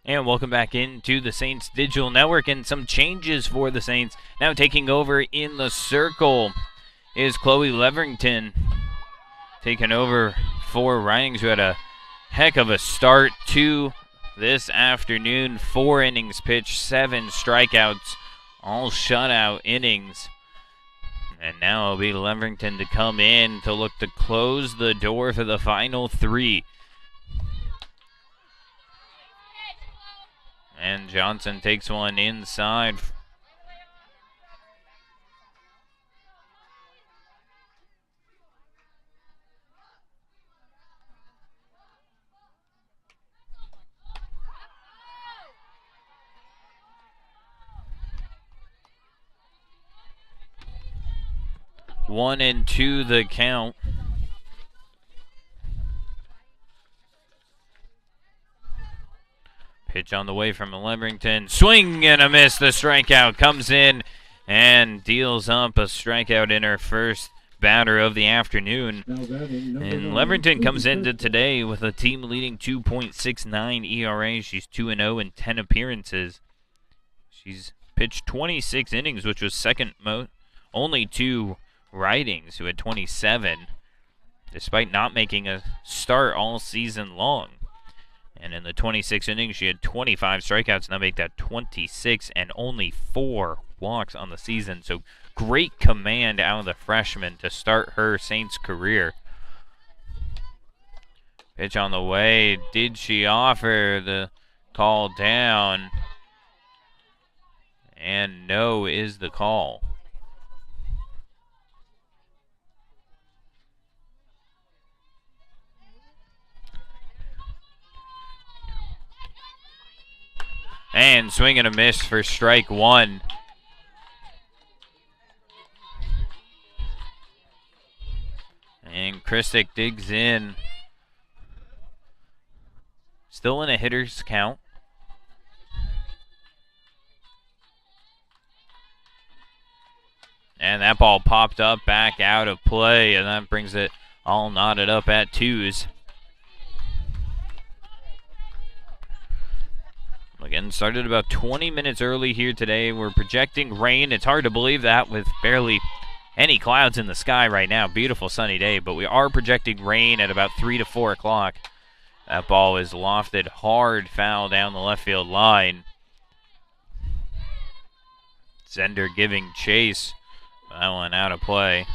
And welcome back into the Saints Digital Network, and some changes for the Saints. Now taking over in the circle is Chloe Leverington, taking over for Ridings, who had a heck of a start to this afternoon. 4 innings pitched, 7 strikeouts, all shutout innings. And now it'll be Leverington to come in to look to close the door for the final 3. And Johnson takes one inside. One and two the count. Pitch on the way from Leverington. Swing and a miss. The strikeout comes in and deals up a strikeout in her first batter of the afternoon. And Leverington comes into today with a team-leading 2.69 ERA. She's 2-0 in 10 appearances. She's pitched 26 innings, which was second most. Only to Ridings, who had 27, despite not making a start all season long. And in the 26 innings, she had 25 strikeouts, and that make that 26 and only 4 walks on the season. So great command out of the freshman to start her Saints career. Pitch on the way. Did she offer the call down? And no is the call. And swing and a miss for strike one. And Christic digs in. Still in a hitter's count. And that ball popped up back out of play, and that brings it all knotted up at 2s. Again, started about 20 minutes early here today. We're projecting rain. It's hard to believe that with barely any clouds in the sky right now. Beautiful sunny day, but we are projecting rain at about 3 to 4 o'clock. That ball is lofted hard foul down the left field line. Zender giving chase. That one out of play.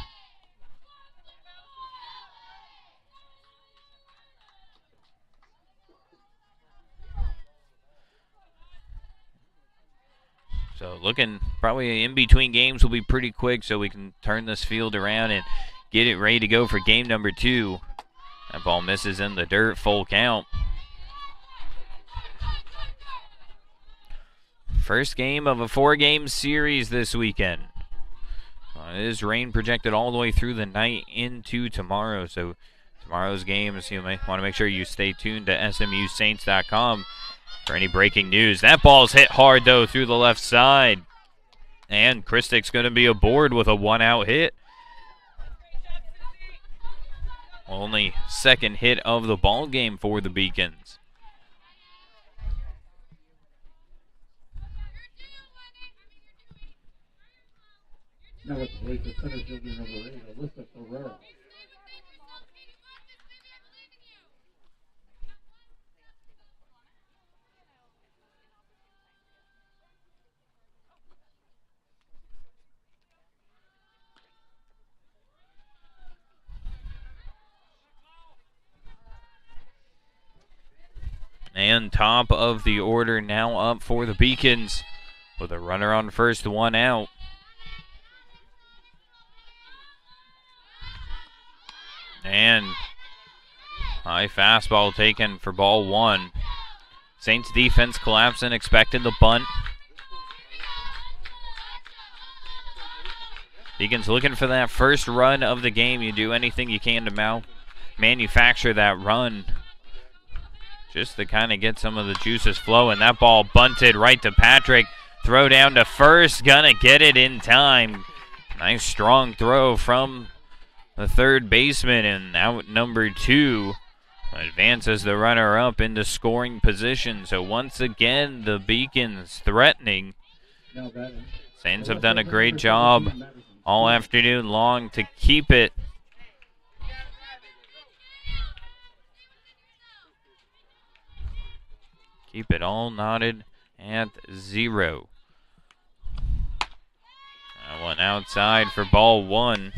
So looking probably in between games will be pretty quick so we can turn this field around and get it ready to go for game number 2. That ball misses in the dirt, full count. First game of a 4-game series this weekend. It is rain projected all the way through the night into tomorrow. So tomorrow's games, you may want to make sure you stay tuned to SMUSaints.com for any breaking news. That ball's hit hard, though, through the left side. And Christic's going to be aboard with a 1-out hit. Only second hit of the ball game for the Beacons. Now at the plate, the center fielder number 8, Alyssa Ferrera. And top of the order now up for the Beacons with a runner on first, 1 out. And high fastball taken for ball 1. Saints defense collapsing, expected the bunt. Beacons looking for that first run of the game. You do anything you can to manufacture that run, just to kind of get some of the juices flowing. That ball bunted right to Patrick. Throw down to first. Gonna get it in time. Nice strong throw from the third baseman, and out number 2 advances the runner up into scoring position. So once again, the Beacons threatening. Saints have done a great job all afternoon long to keep it all knotted at 0. That One outside for ball one.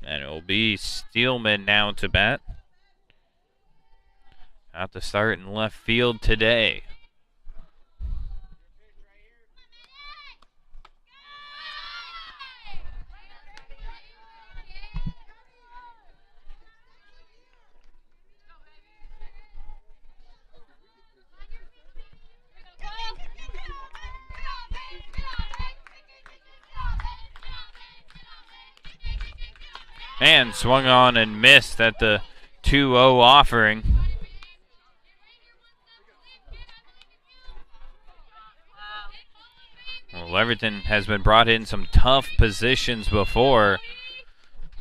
And it will be Steelman now to bat. Out to start in left field today. And swung on and missed at the 2-0 offering. Well, Leverton has been brought in some tough positions before.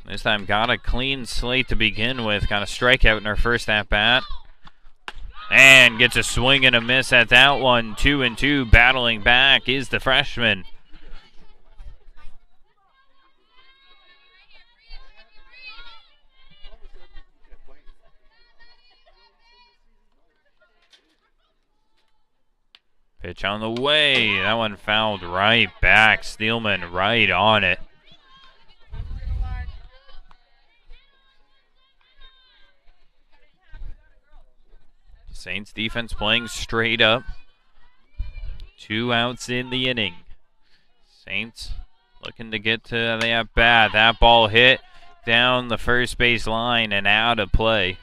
This time got a clean slate to begin with. Got a strikeout in her first at-bat. And gets a swing and a miss at that one. 2-2. Battling back is the freshman. Pitch on the way. That one fouled right back. Steelman right on it. Saints defense playing straight up. 2 outs in the inning. Saints looking to get to the at-bat. That ball hit down the first base line and out of play.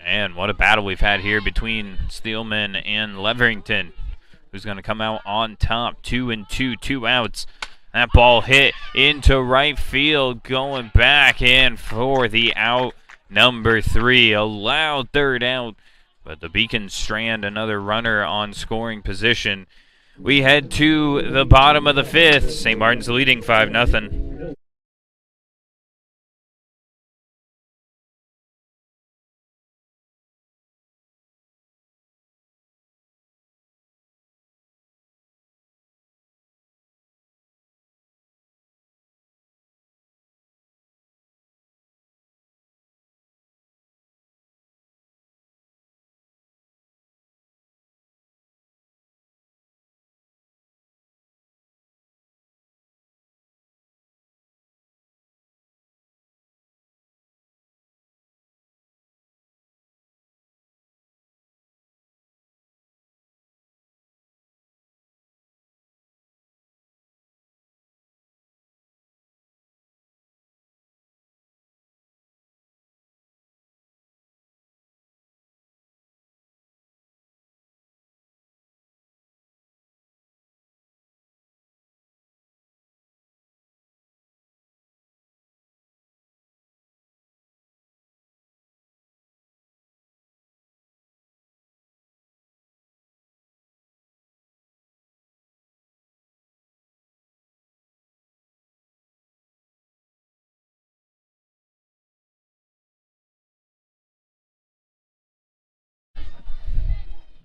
And what a battle we've had here between Steelman and Leverington. Who's going to come out on top? 2-2, 2 outs. That ball hit into right field, going back in for the out number 3. A loud third out, but the Beacons strand another runner on scoring position. We head to the bottom of the 5th. St. Martin's leading 5-0.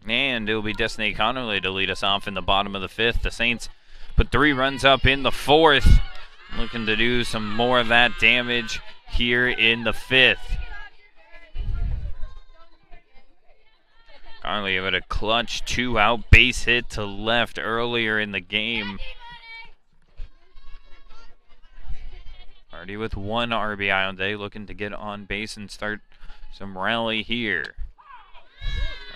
And it will be Destiny Connerly to lead us off in the bottom of the 5th. The Saints put 3 runs up in the 4th. Looking to do some more of that damage here in the 5th. Connerly with a clutch 2-out base hit to left earlier in the game. Already with 1 RBI on day, looking to get on base and start some rally here.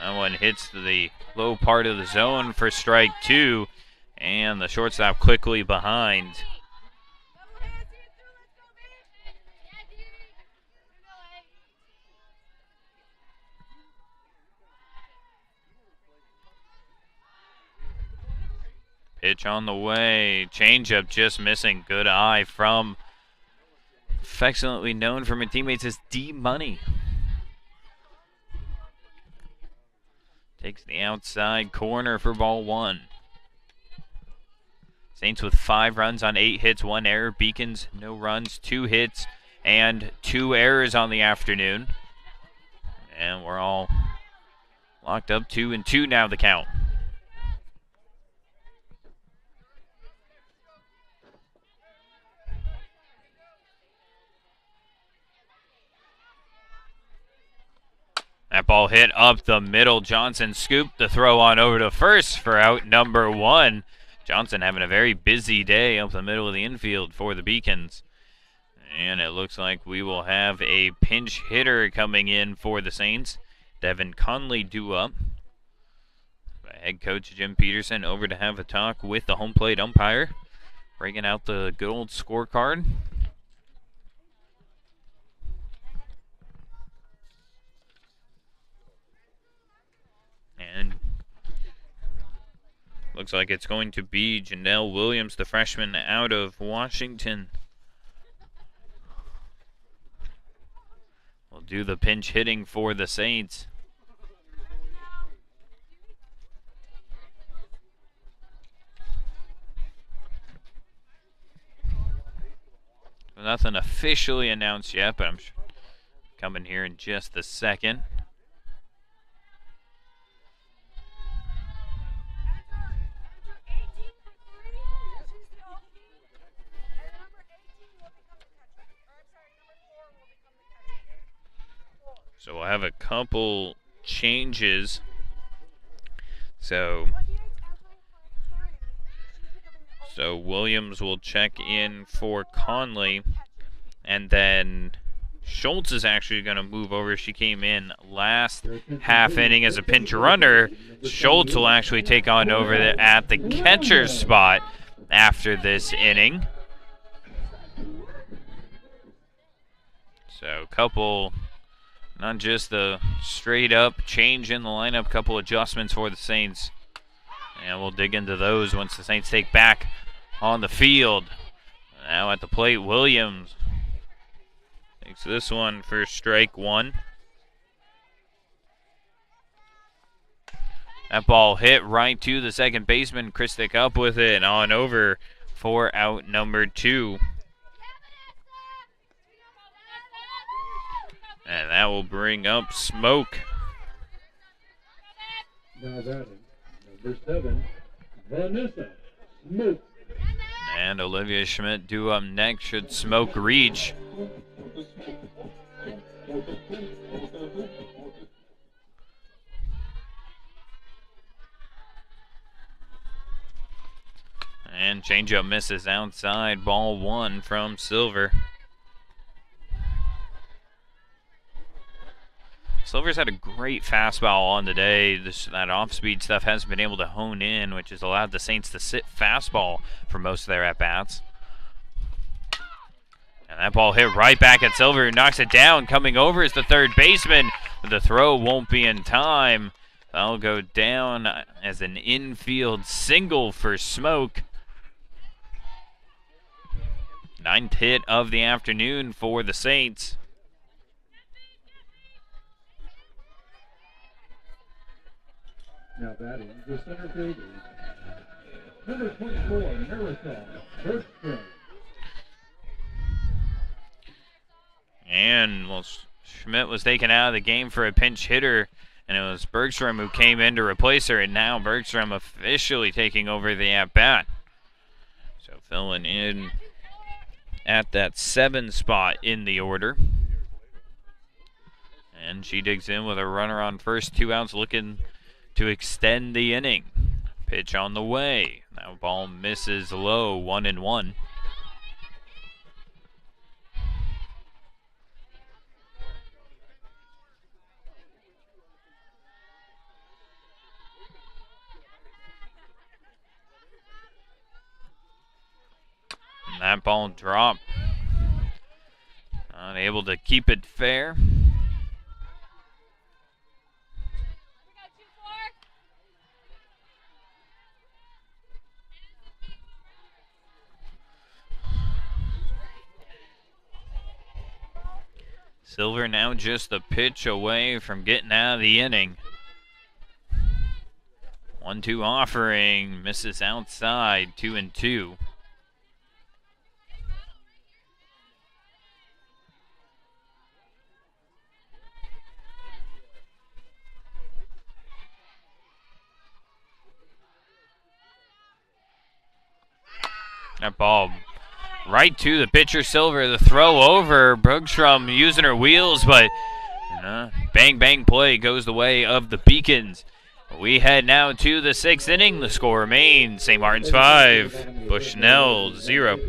That one hits the low part of the zone for strike 2, and the shortstop quickly behind. Pitch on the way. Changeup just missing. Good eye from affectionately known from his teammates as D-Money. Takes the outside corner for ball 1. Saints with 5 runs on 8 hits, 1 error. Beacons, no runs, 2 hits, and 2 errors on the afternoon. And we're all locked up 2-2 now the count. ball hit up the middle. Johnson scooped the throw on over to first for out number 1. Johnson having a very busy day up the middle of the infield for the Beacons. And it looks like we will have a pinch hitter coming in for the Saints. Devin Conley due up. Head coach Jim Peterson over to have a talk with the home plate umpire, bringing out the good old scorecard. And looks like it's going to be Janelle Williams, the freshman out of Washington. Will do the pinch hitting for the Saints. Nothing officially announced yet, but I'm sure coming here in just a second. So we'll have a couple changes. So Williams will check in for Conley, and then Schultz is actually going to move over. She came in last half inning as a pinch runner. Schultz will actually take on over at the catcher's spot after this inning. So couple, not just the straight up change in the lineup, couple adjustments for the Saints. And we'll dig into those once the Saints take back on the field. Now at the plate, Williams takes this one for strike 1. That ball hit right to the second baseman. Christic up with it and on over for out number 2. And that will bring up Smoke. Now batting, number 7, Vanessa Smoke. And Olivia Schmidt due up next. Should Smoke reach? And changeup misses outside. Ball 1 from Silver. Silver's had a great fastball on today. That off-speed stuff hasn't been able to hone in, which has allowed the Saints to sit fastball for most of their at-bats. And that ball hit right back at Silver, who knocks it down. Coming over is the third baseman. The throw won't be in time. That'll go down as an infield single for Smoke. 9th hit of the afternoon for the Saints. Now batting, the center fielder, number 24, Marisol Bergstrom. And well, Schmidt was taken out of the game for a pinch hitter, and it was Bergstrom who came in to replace her, and now Bergstrom officially taking over the at-bat. So filling in at that 7 spot in the order. And she digs in with a runner on first, 2 outs, looking to extend the inning. Pitch on the way. That ball misses low, 1-1. And that ball dropped. Not able to keep it fair. Silver now just a pitch away from getting out of the inning. 1-2 offering, misses outside, 2-2. That ball right to the pitcher, Silver. The throw over. Bergstrom using her wheels, but bang bang play goes the way of the Beacons. We head now to the 6th inning. The score remains St. Martin's 5, Bushnell 0.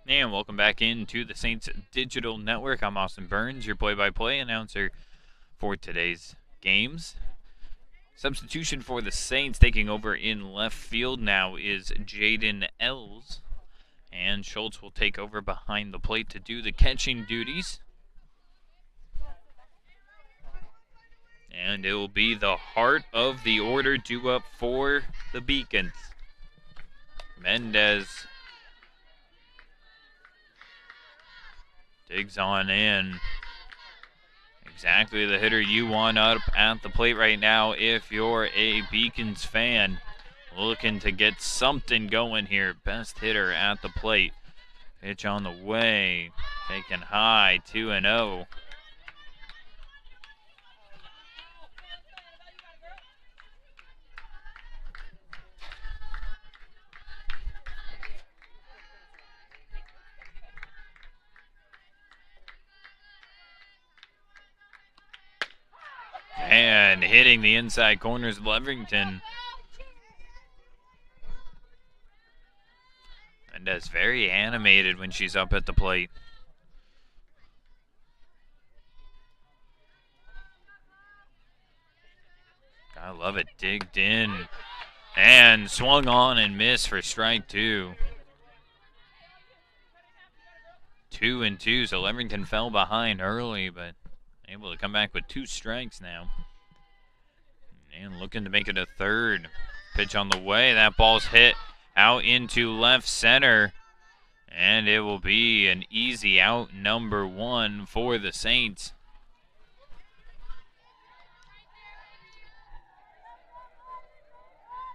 And welcome back into the Saints Digital Network. I'm Austin Burns, your play-by-play announcer for today's games. Substitution for the Saints taking over in left field now is Jaden Ells. And Schultz will take over behind the plate to do the catching duties. And it will be the heart of the order due up for the Beacons. Mendez digs on in. Exactly the hitter you want up at the plate right now if you're a Beacons fan. Looking to get something going here. Best hitter at the plate. Pitch on the way. Taken high, 2-0. And hitting the inside corners of Levington. Mendez very animated when she's up at the plate. I love it. Digged in. And swung on and missed for strike 2. 2-2, so Levington fell behind early, but able to come back with 2 strikes now. And looking to make it a third. Pitch on the way. That ball's hit out into left center. And it will be an easy out, number 1 for the Saints.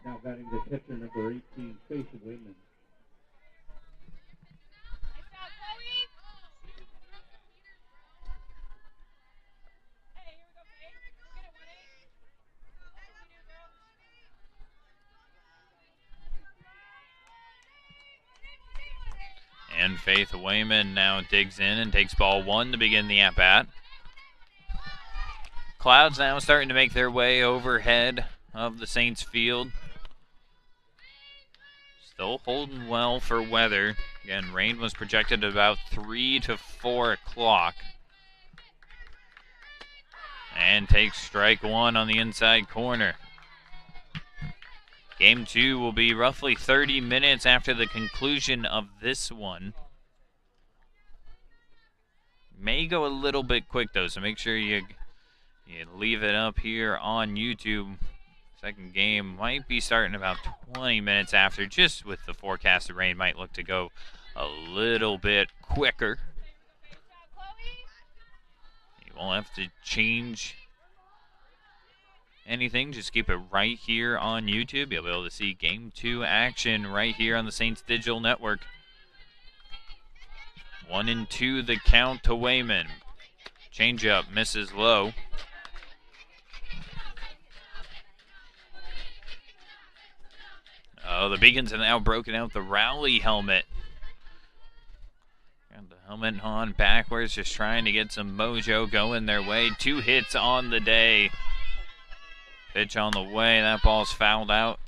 Now batting the pitcher, number 18, Faith Wayman. And Faith Wayman now digs in and takes ball 1 to begin the at-bat. Clouds now starting to make their way overhead of the Saints field. Still holding well for weather. Again, rain was projected at about 3 to 4 o'clock. And takes strike 1 on the inside corner. Game 2 will be roughly 30 minutes after the conclusion of this one. May go a little bit quick though, so make sure you leave it up here on YouTube. Second game might be starting about 20 minutes after, just with the forecasted rain, might look to go a little bit quicker. You won't have to change anything, just keep it right here on YouTube. You'll be able to see Game 2 action right here on the Saints Digital Network. 1-2 the count to Wayman. Changeup misses low. Oh, the Beacons have now broken out the rally helmet. Got the helmet on backwards, just trying to get some mojo going their way. 2 hits on the day. Pitch on the way. That ball's fouled out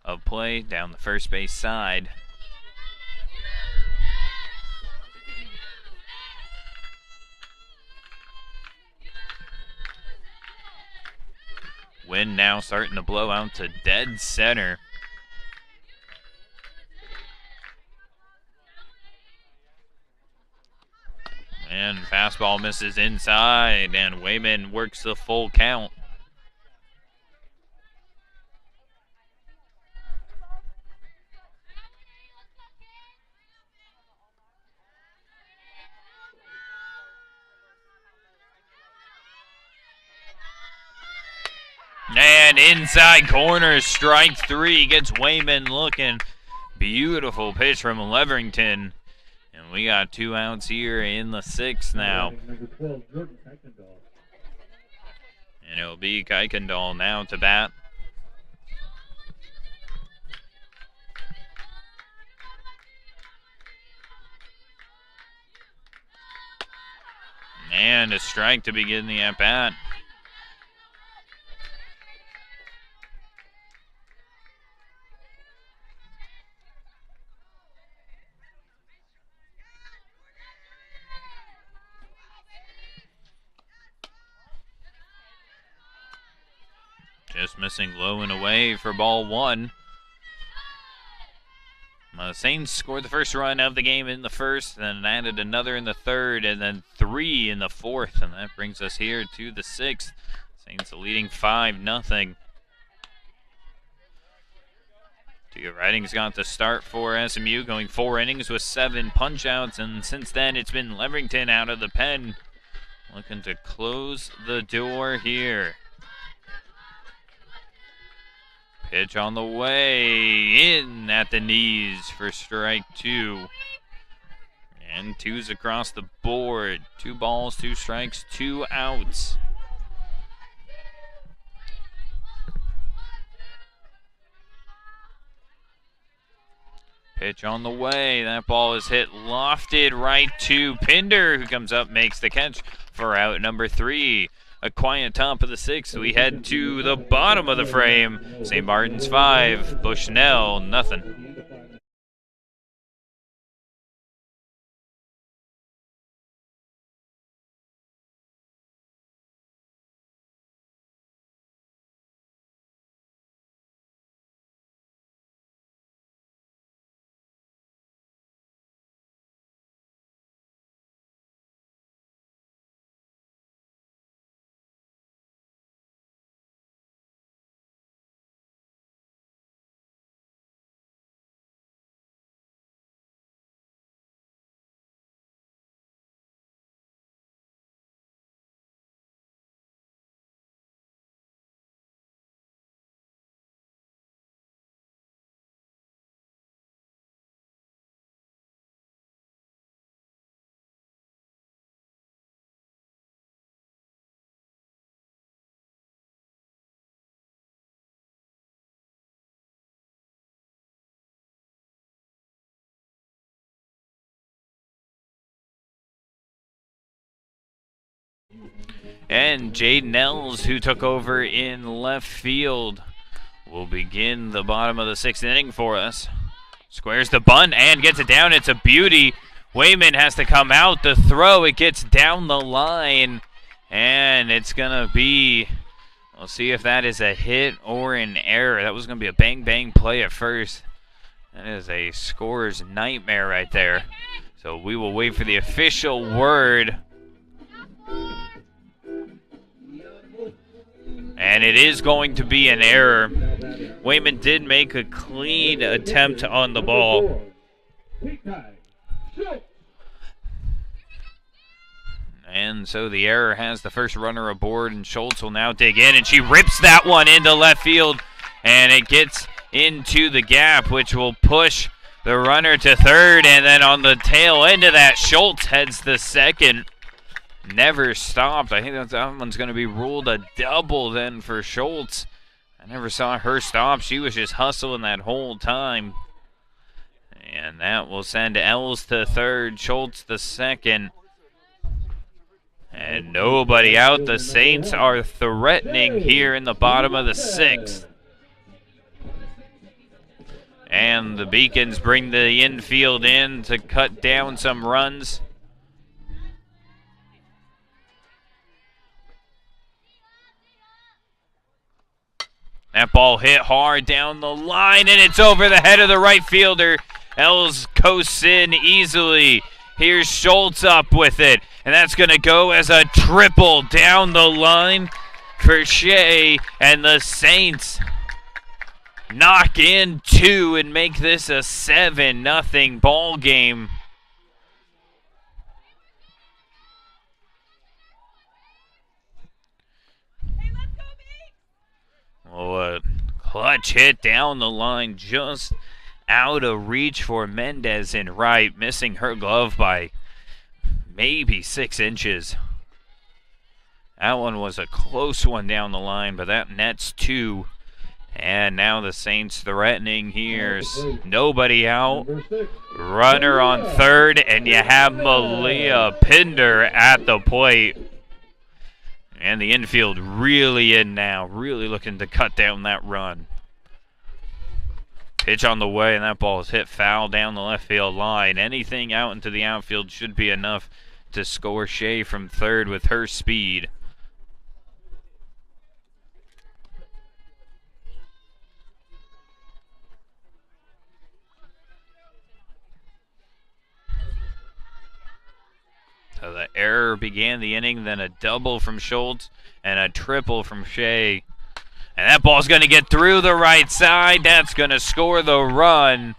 of play down the first base side. Wind now starting to blow out to dead center. And fastball misses inside, and Wayman works the full count. And inside corner, strike 3, gets Wayman looking. Beautiful pitch from Leverington. And we got 2 outs here in the 6th now. And it'll be Kuykendall now to bat. And a strike to begin the at-bat. Just missing low and away for ball 1. The Saints scored the first run of the game in the first, then added another in the 3rd, and then 3 in the 4th. And that brings us here to the 6th. Saints leading 5-0. Tia Writing's got the start for SMU, going 4 innings with 7 punch-outs. And since then, it's been Leverington out of the pen, looking to close the door here. Pitch on the way, in at the knees for strike 2. And 2's across the board. 2 balls, 2 strikes, 2 outs. Pitch on the way. That ball is hit lofted right to Pinder, who comes up, makes the catch for out number 3. A quiet top of the 6th. We head to the bottom of the frame. St. Martin's 5, Bushnell nothing. And Jade Nels, who took over in left field, will begin the bottom of the 6th inning for us. Squares the bunt and gets it down. It's a beauty. Wayman has to come out. The throw, it gets down the line. And it's going to be, we'll see if that is a hit or an error. That was going to be a bang-bang play at first. That is a scorer's nightmare right there. So we will wait for the official word. And it is going to be an error. Wayman did make a clean attempt on the ball. And so the error has the first runner aboard, and Schultz will now dig in, and she rips that one into left field, and it gets into the gap, which will push the runner to third, and then on the tail end of that, Schultz heads the second. Never stopped. I think that one's going to be ruled a double then for Schultz. I never saw her stop. She was just hustling that whole time. And that will send Els to third, Schultz the second. And nobody out. The Saints are threatening here in the bottom of the sixth. And the Beacons bring the infield in to cut down some runs. That ball hit hard down the line, and it's over the head of the right fielder. Els coasts in easily. Here's Schultz up with it, and that's going to go as a triple down the line for Shea, and the Saints knock in two and make this a 7-0 ball game. Oh, a clutch hit down the line, just out of reach for Mendez in right, missing her glove by maybe 6 inches. That one was a close one down the line, but that nets 2. And now the Saints threatening here. Nobody out. Runner on third, and you have Malia Pinder at the plate. And the infield really in now, really looking to cut down that run. Pitch on the way, and that ball is hit foul down the left field line. Anything out into the outfield should be enough to score Shea from third with her speed. So the error began the inning, then a double from Schultz and a triple from Shea. And that ball's going to get through the right side. That's going to score the run.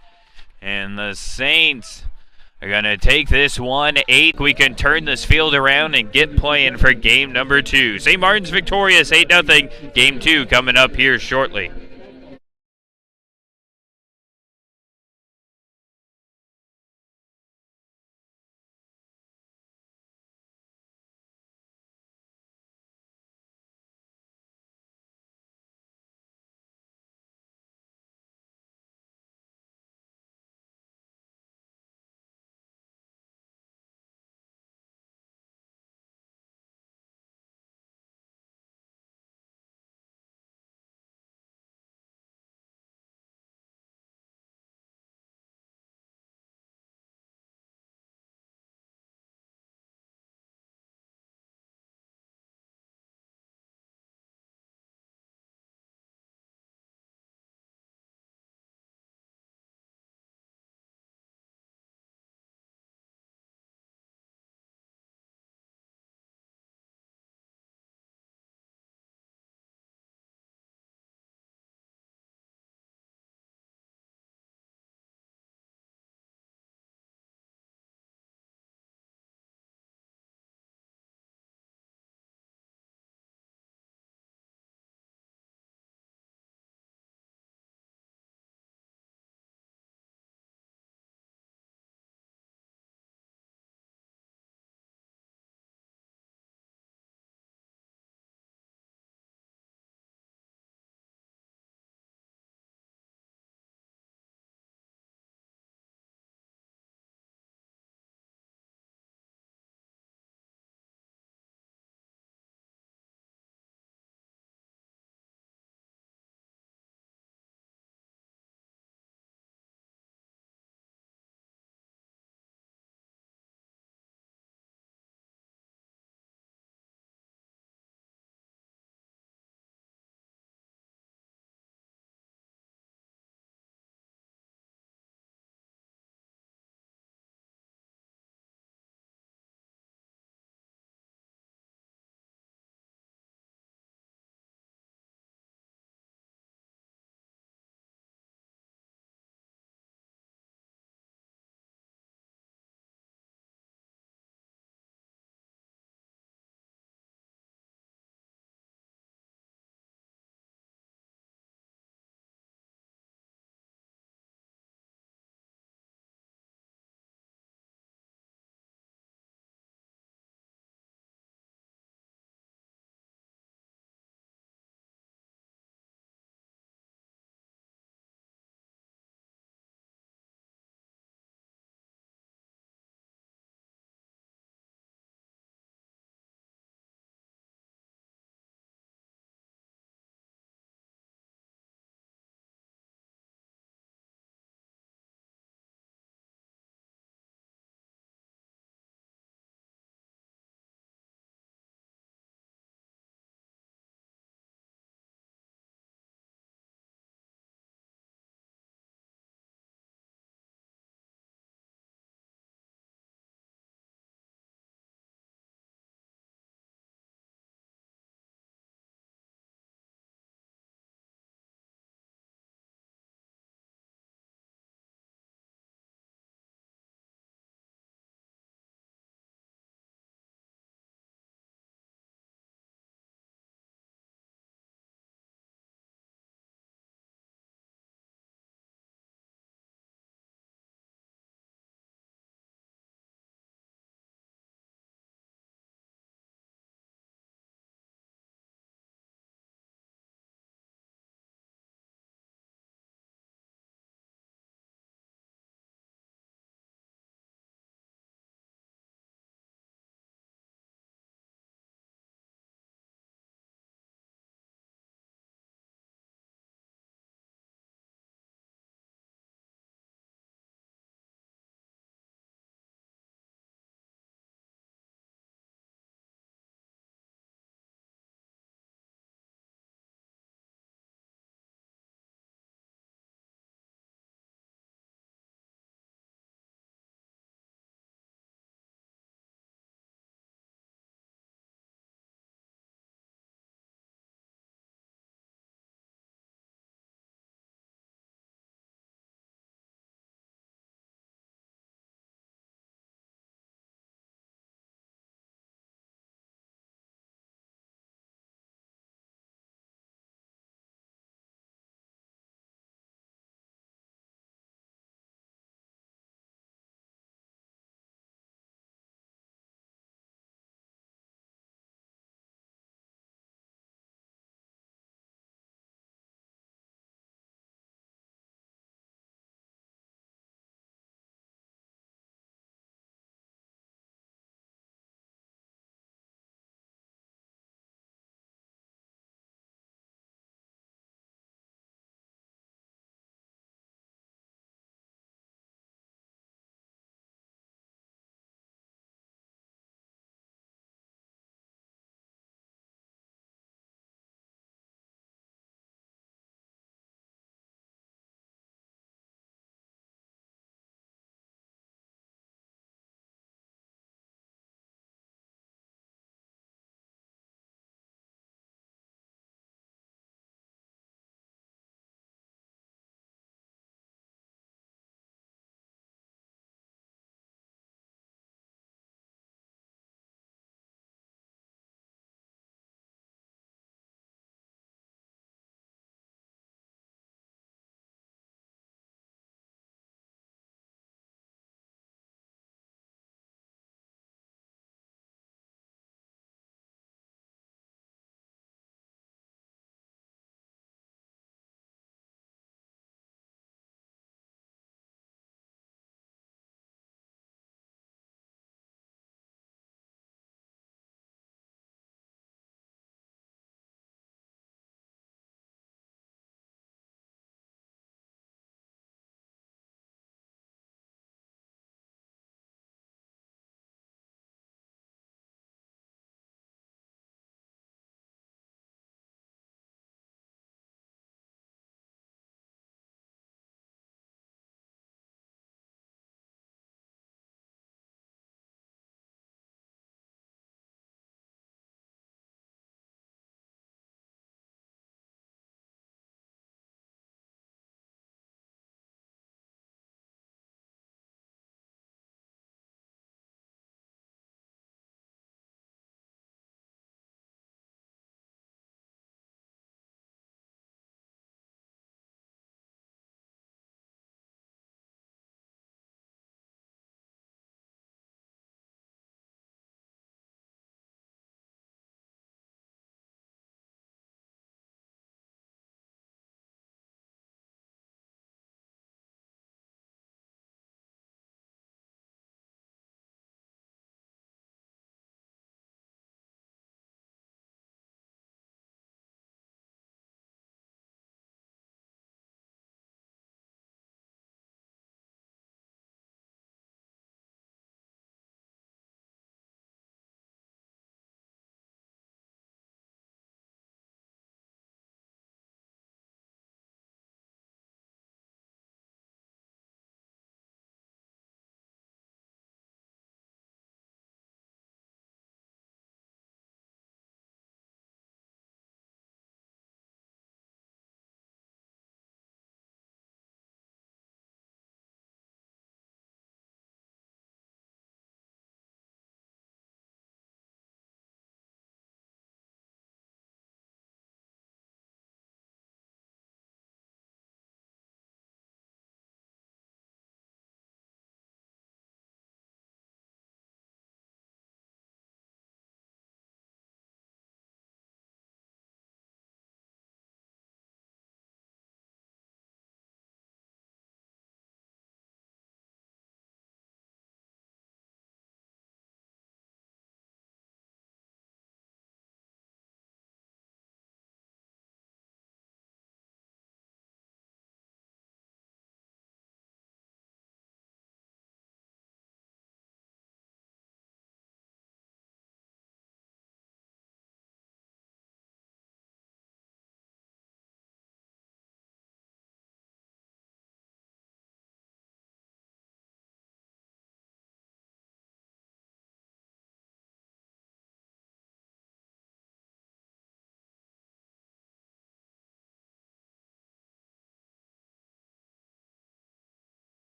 And the Saints are going to take this 1-8. We can turn this field around and get playing for game number 2. St. Martin's victorious 8-0. Game 2 coming up here shortly.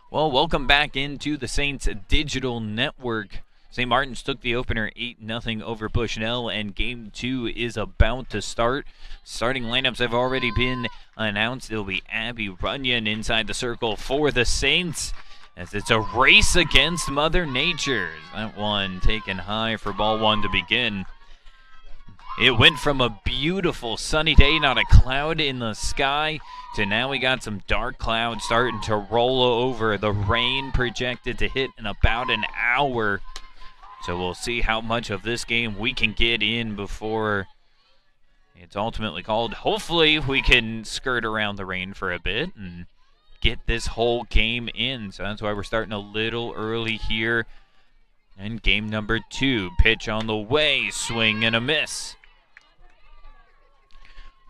Well, welcome back into the Saints Digital Network. St. Martin's took the opener 8-0 over Bushnell, and Game 2 is about to start. Starting lineups have already been announced. It'll be Abby Runyon inside the circle for the Saints, as it's a race against Mother Nature. That one taken high for ball one to begin. It went from a beautiful sunny day, not a cloud in the sky, to now we got some dark clouds starting to roll over. The rain projected to hit in about an hour. So we'll see how much of this game we can get in before it's ultimately called. Hopefully we can skirt around the rain for a bit and get this whole game in. So that's why we're starting a little early here. And game number 2, pitch on the way, swing and a miss.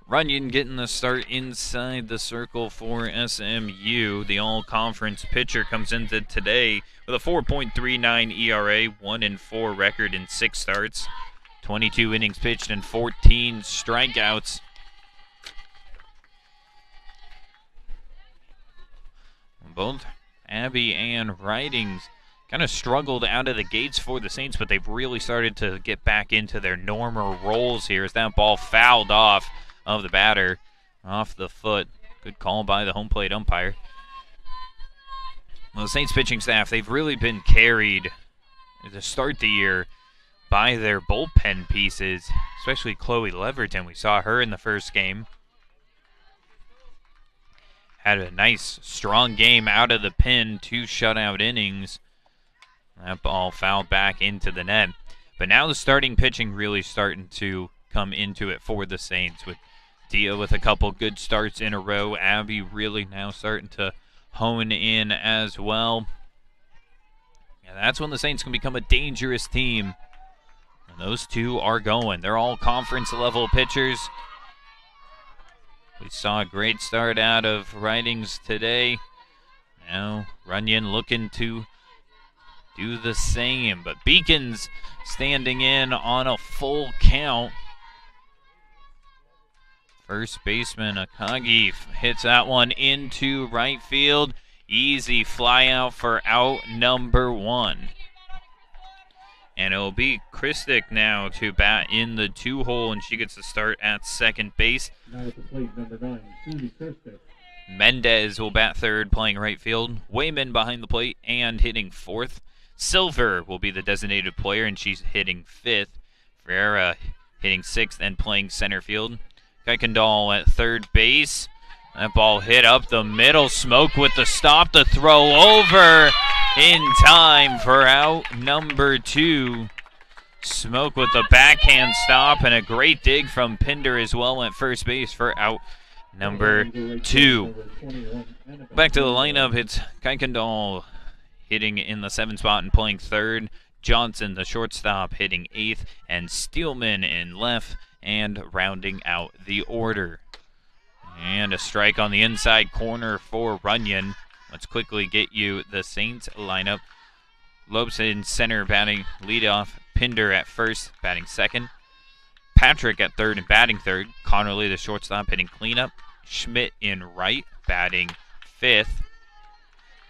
Runyon getting the start inside the circle for SMU. The all-conference pitcher comes into today with a 4.39 ERA, 1-4 record in 6 starts, 22 innings pitched and 14 strikeouts. Both Abby and Ridings kind of struggled out of the gates for the Saints, but they've really started to get back into their normal roles here as that ball fouled off of the batter, off the foot. Good call by the home plate umpire. Well, the Saints pitching staff, they've really been carried to start the year by their bullpen pieces, especially Chloe Leverton. We saw her in the first game. Had a nice, strong game out of the pen, 2 shutout innings. That ball fouled back into the net. But now the starting pitching really starting to come into it for the Saints, with Dia with a couple good starts in a row. Abby really now starting to hone in as well. And that's when the Saints can become a dangerous team. And those two are going. They're all conference level pitchers. We saw a great start out of Ridings today. Now Runyon looking to do the same. But Beacons standing in on a full count. First baseman Akagi hits that one into right field. Easy fly out for out number 1. And it will be Christic now to bat in the 2-hole, and she gets to start at second base. Now at the plate, number 9, Susie Christic. Mendez will bat third, playing right field. Wayman behind the plate and hitting fourth. Silver will be the designated player, and she's hitting fifth. Ferreira hitting sixth and playing center field. Kuykendall at third base. That ball hit up the middle. Smoke with the stop, the throw over in time for out number 2. Smoke with the backhand stop and a great dig from Pinder as well at first base for out number 2. Back to the lineup, it's Kuykendall hitting in the 7th spot and playing third. Johnson, the shortstop, hitting 8th, and Steelman in left, and rounding out the order. And a strike on the inside corner for Runyon. Let's quickly get you the Saints lineup. Lopes in center batting leadoff. Pinder at first, batting second. Patrick at third and batting third. Connerly, the shortstop, hitting cleanup. Schmidt in right, batting fifth.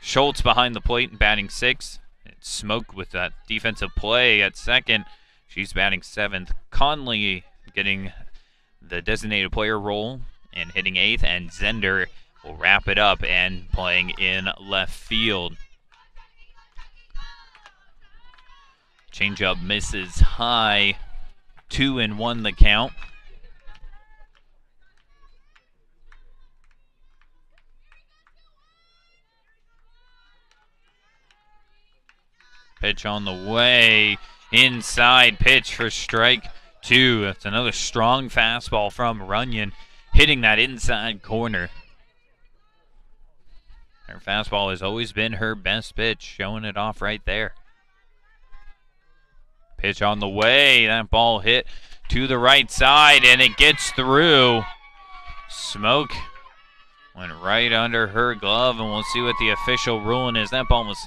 Schultz behind the plate and batting sixth. Smoke with that defensive play at second. She's batting seventh. Conley getting the designated player role and hitting 8th, and Zender will wrap it up and playing in left field. Changeup misses high. 2-1 the count. Pitch on the way. Inside pitch for strike 2. That's another strong fastball from Runyon, hitting that inside corner. Her fastball has always been her best pitch, showing it off right there. Pitch on the way. That ball hit to the right side, and it gets through. Smoke went right under her glove, and we'll see what the official ruling is. That ball was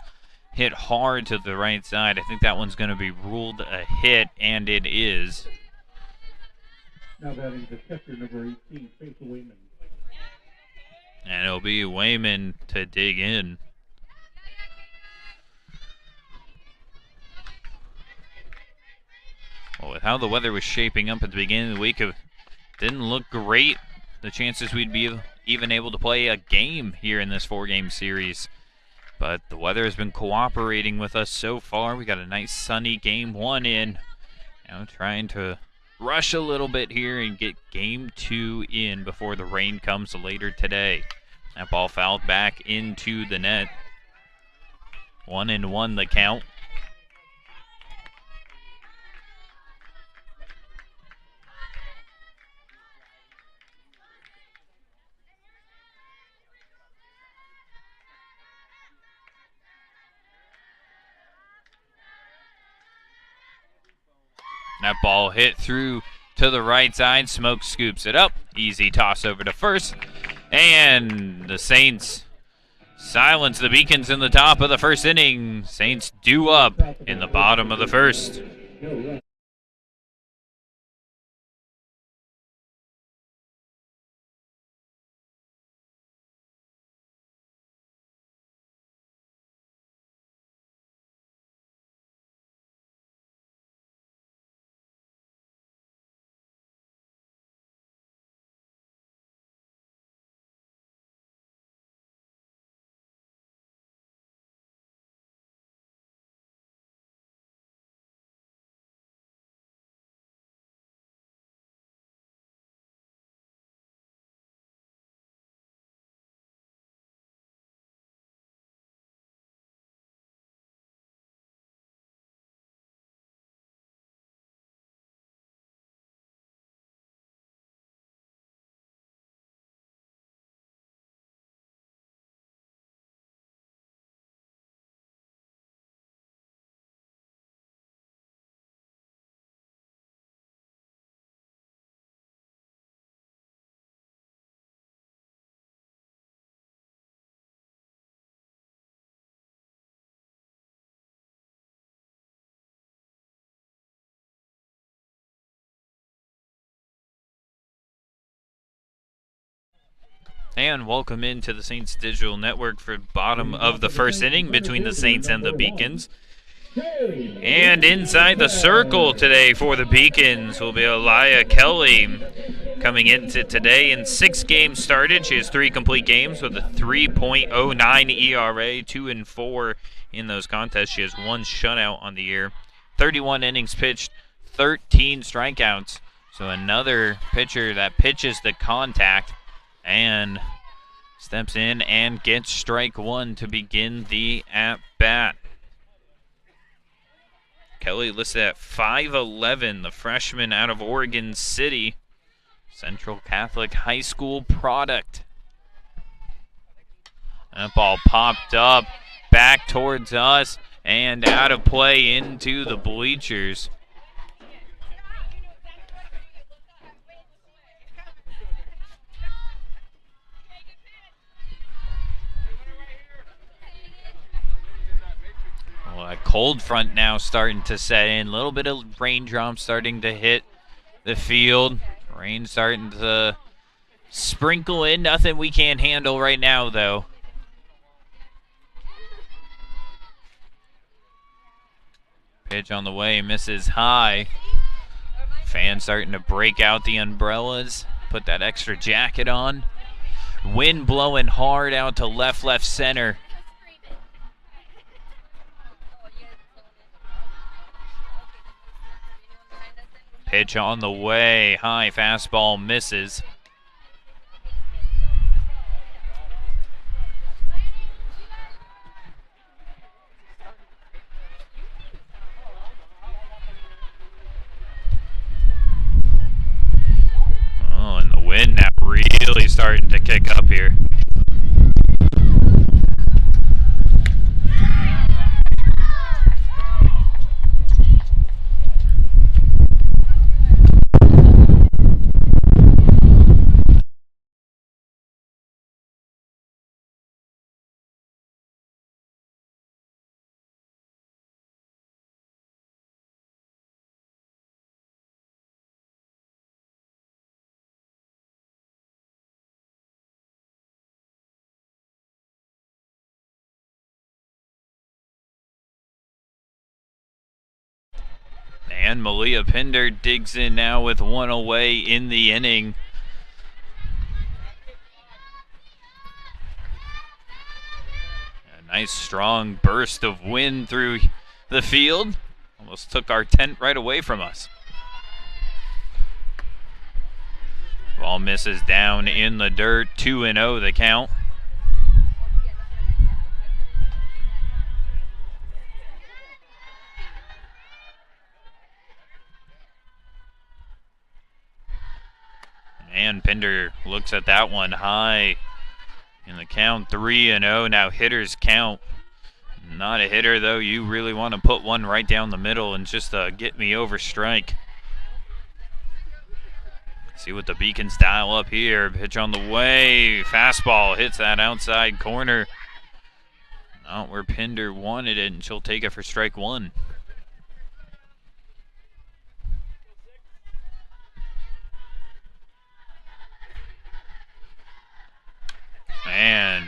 hit hard to the right side. I think that one's going to be ruled a hit, and it is. Now batting the catcher, number 18, Faith Wayman. And it'll be Wayman to dig in. Well, with how the weather was shaping up at the beginning of the week, it didn't look great. The chances we'd be even able to play a game here in this 4-game series. But the weather has been cooperating with us so far. We got a nice sunny game 1 in. Now trying to rush a little bit here and get game 2 in before the rain comes later today. That ball fouled back into the net. 1-1 the count. That ball hit through to the right side. Smoke scoops it up. Easy toss over to first. And the Saints silence the Beacons in the top of the first inning. Saints due up in the bottom of the first. And welcome into the Saints Digital Network for bottom of the first inning between the Saints and the Beacons. And inside the circle today for the Beacons will be Elia Kelly, coming into today in 6 games started. She has 3 complete games with a 3.09 ERA, 2-4 in those contests. She has 1 shutout on the year, 31 innings pitched, 13 strikeouts. So another pitcher that pitches the contact and steps in and gets strike 1 to begin the at-bat. Kelly listed at 5'11", the freshman out of Oregon City, Central Catholic High School product. That ball popped up back towards us and out of play into the bleachers. Well, a cold front now starting to set in. A little bit of raindrops starting to hit the field. Rain starting to sprinkle in. Nothing we can't handle right now, though. Pitch on the way, misses high. Fans starting to break out the umbrellas, put that extra jacket on. Wind blowing hard out to left center. Pitch on the way, high fastball misses. Oh, and the wind now really starting to kick up here. And Malia Pinder digs in now with one away in the inning. A nice strong burst of wind through the field. Almost took our tent right away from us. Ball misses down in the dirt. 2-0 the count. And Pinder looks at that one high in the count. 3-0. Now hitters count. Not a hitter, though. You really want to put one right down the middle and just get me over strike. See what the Beacons dial up here. Pitch on the way. Fastball hits that outside corner. Not where Pinder wanted it, and she'll take it for strike one. And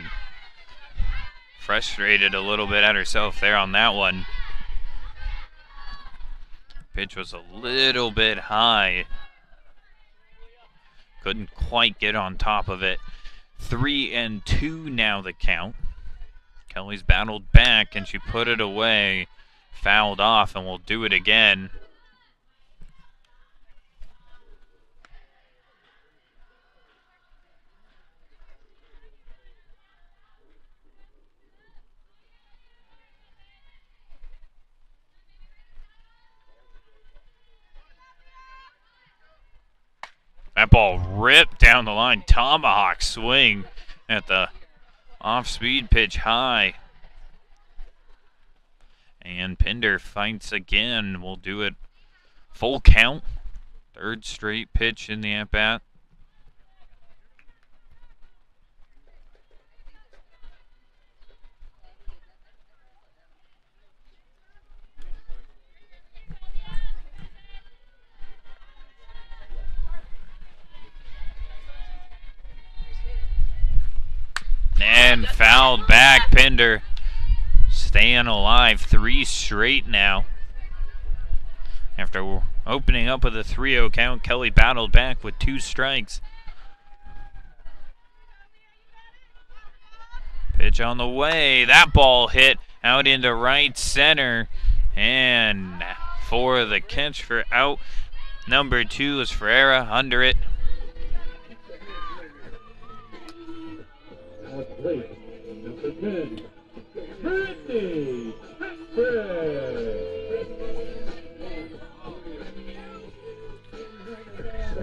frustrated a little bit at herself there on that one. Pitch was a little bit high. Couldn't quite get on top of it. 3-2 now the count. Kelly's battled back and she put it away. Fouled off, and will do it again. That ball ripped down the line. Tomahawk swing at the off-speed pitch high. And Pinder fights again. We'll do it full count. Third straight pitch in the at-bat. And fouled back. Pinder staying alive. 3 straight now. After opening up with a 3-0 count, Kelly battled back with 2 strikes. Pitch on the way. That ball hit out into right center. And for the catch for out number 2 is Ferreira under it. Plate, number 10, Brittany Patrick.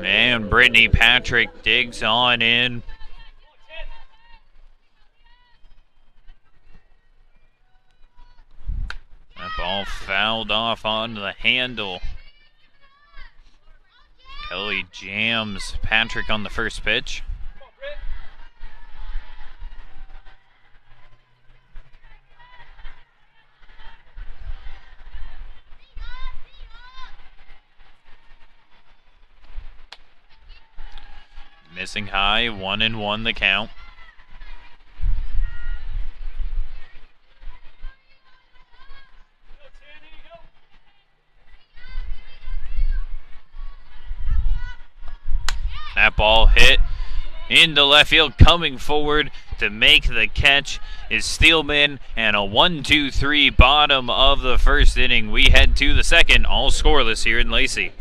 And Brittany Patrick digs on in. That ball fouled off onto the handle. Kelly jams Patrick on the first pitch. Missing high, 1-1 the count. That ball hit into left field. Coming forward to make the catch is Steelman, and a 1-2-3 bottom of the first inning. We head to the second, all scoreless here in Lacey.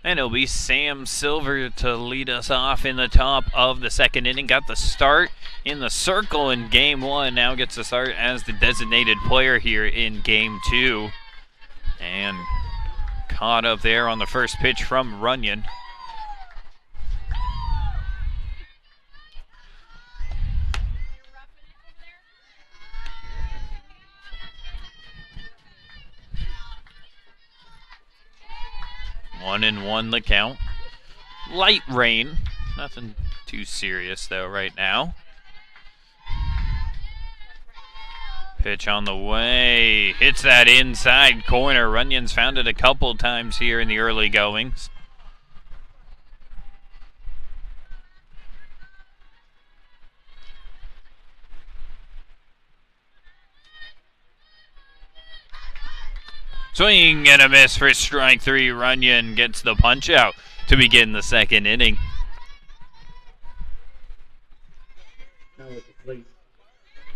And it'll be Sam Silver to lead us off in the top of the second inning. Got the start in the circle in game one. Now gets the start as the designated player here in game two. And caught up there on the first pitch from Runyon. One and one the count. Light rain. Nothing too serious though right now. Pitch on the way. Hits that inside corner. Runyon's found it a couple times here in the early goings. Swing and a miss for strike three. Runyon gets the punch out to begin the second inning. Now at the plate,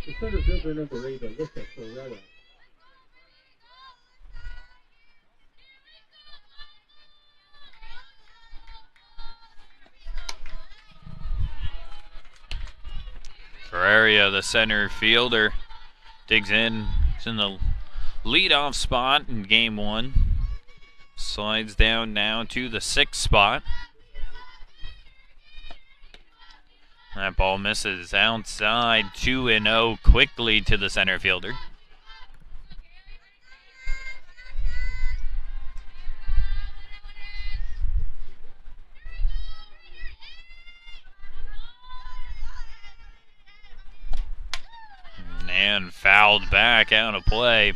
the center fielder number 8, Alyssa Ferreira. Ferreira, the center fielder, digs in. It's in the leadoff spot in game one. Slides down now to the 6th spot. That ball misses outside 2-0 quickly to the center fielder. And fouled back out of play.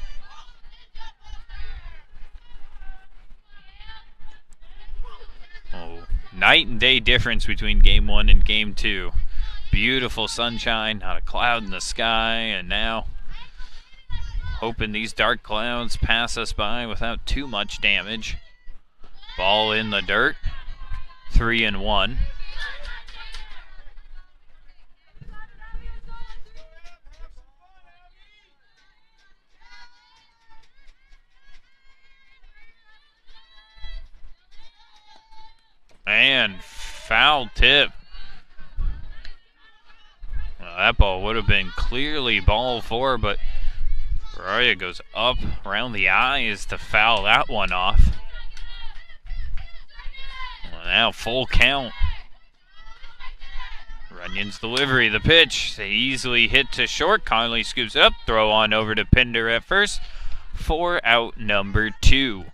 Oh, night and day difference between game one and game two. Beautiful sunshine, not a cloud in the sky, and now hoping these dark clouds pass us by without too much damage. Ball in the dirt, 3-1. And foul tip. Well, that ball would have been clearly ball 4, but Ferreira goes up around the eyes to foul that one off. Well, now full count. Runyon's delivery, the pitch. They easily hit to short. Conley scoops up. Throw on over to Pinder at first. For out number 2.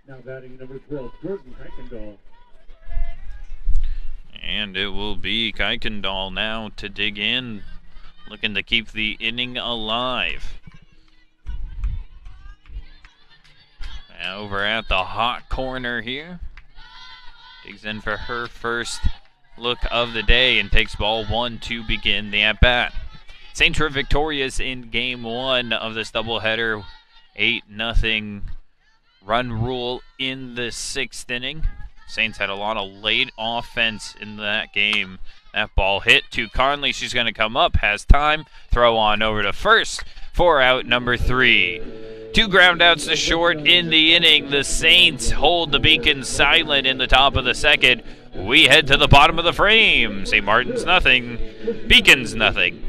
Now batting number 12, Jordan Kuykendall. And it will be Kuykendall now to dig in, looking to keep the inning alive. Now over at the hot corner here. Digs in for her first look of the day and takes ball 1 to begin the at-bat. Saints were victorious in game 1 of this doubleheader. 8-0 run rule in the 6th inning. Saints had a lot of late offense in that game. That ball hit to Conley. She's going to come up, has time. Throw on over to first for out number 3. 2 ground outs to short in the inning. The Saints hold the Beacons silent in the top of the second. We head to the bottom of the frame. St. Martin's nothing, Beacons nothing.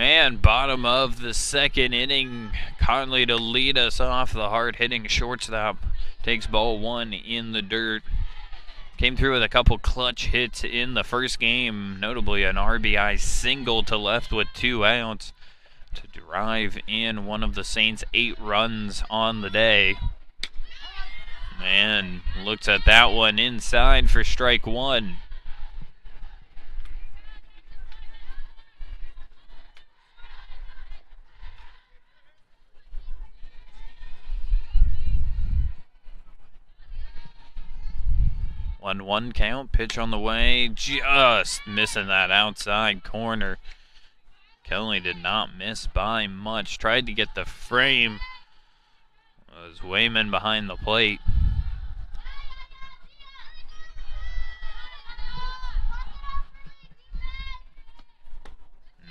And bottom of the second inning, Conley to lead us off. The hard-hitting shortstop takes ball one in the dirt. Came through with a couple clutch hits in the first game, notably an RBI single to left with 2 outs to drive in one of the Saints' 8 runs on the day. And looks at that one inside for strike one. One count, pitch on the way, just missing that outside corner. Kelly did not miss by much. Tried to get the frame. Was Wayman behind the plate.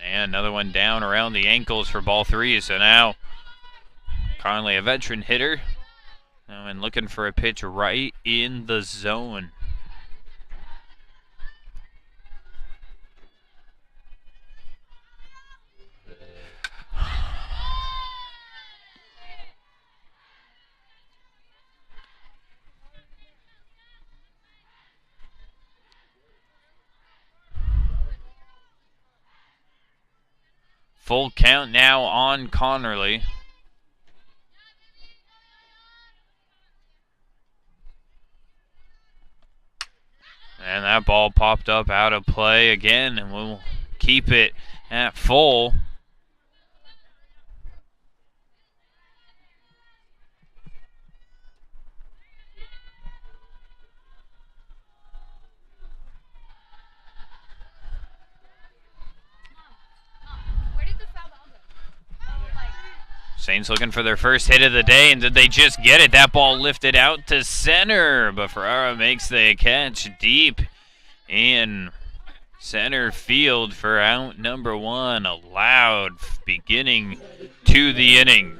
And another one down around the ankles for ball 3. So now Conley, a veteran hitter, and looking for a pitch right in the zone. Full count now on Connerly. And that ball popped up out of play again, and we'll keep it at full. Saints looking for their first hit of the day, and did they just get it? That ball lifted out to center, but Ferrara makes the catch deep in center field for out number 1. A loud beginning to the inning.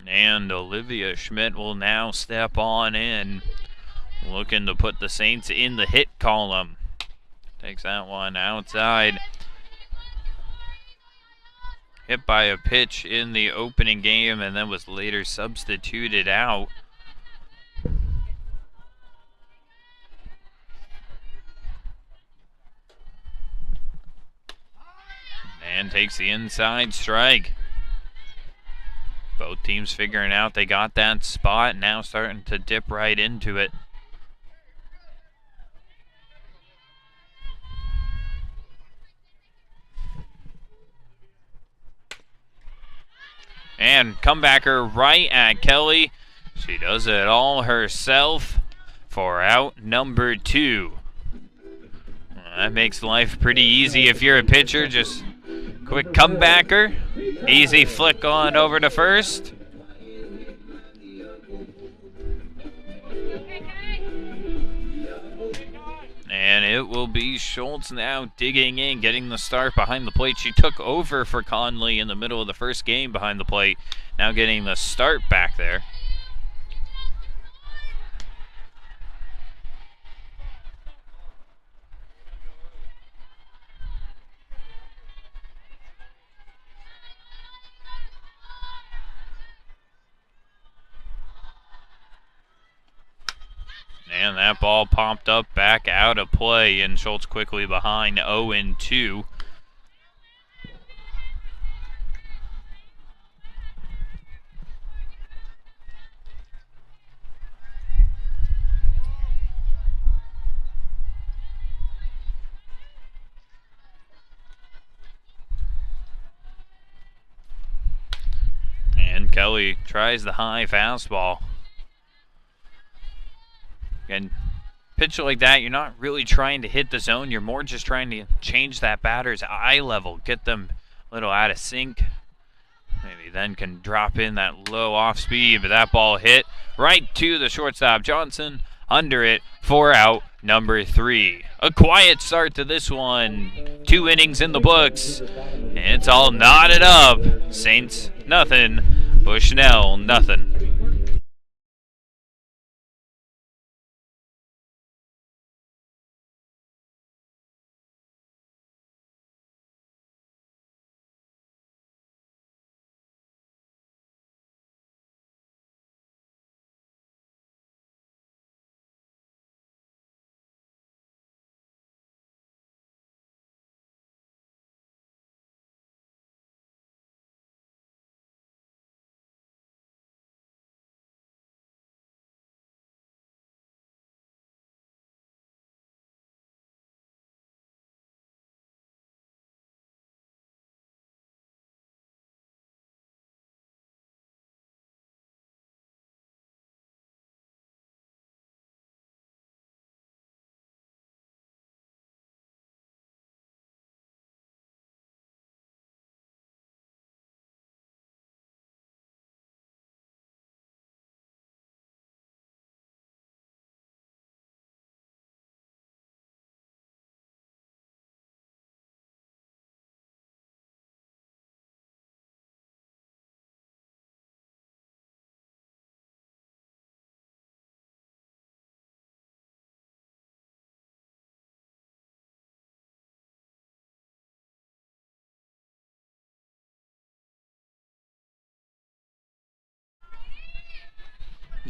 And Olivia Schmidt will now step on in, looking to put the Saints in the hit column. Takes that one outside. Hit by a pitch in the opening game and then was later substituted out. And takes the inside strike. Both teams figuring out they got that spot, now starting to dip right into it. And comebacker right at Kelly. She does it all herself for out number 2. That makes life pretty easy if you're a pitcher. Just quick comebacker. Easy flick on over to first. And it will be Schultz now digging in, getting the start behind the plate. She took over for Conley in the middle of the first game behind the plate. Now getting the start back there. And that ball popped up back out of play, and Schultz quickly behind 0-2. And Kelly tries the high fastball. And pitch like that, you're not really trying to hit the zone. You're more just trying to change that batter's eye level, get them a little out of sync. Maybe then can drop in that low off speed, but that ball hit right to the shortstop Johnson. Under it, 4 out, number 3. A quiet start to this one. 2 innings in the books. And it's all knotted up. Saints, nothing. Bushnell, nothing.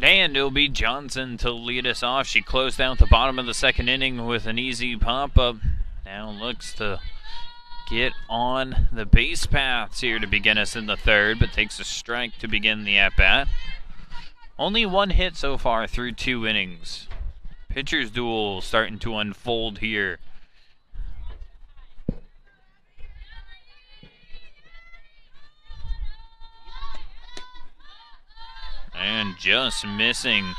And it'll be Johnson to lead us off. She closed out the bottom of the second inning with an easy pop-up. Now looks to get on the base paths here to begin us in the third, but takes a strike to begin the at-bat. Only 1 hit so far through 2 innings. Pitcher's duel starting to unfold here. And just missing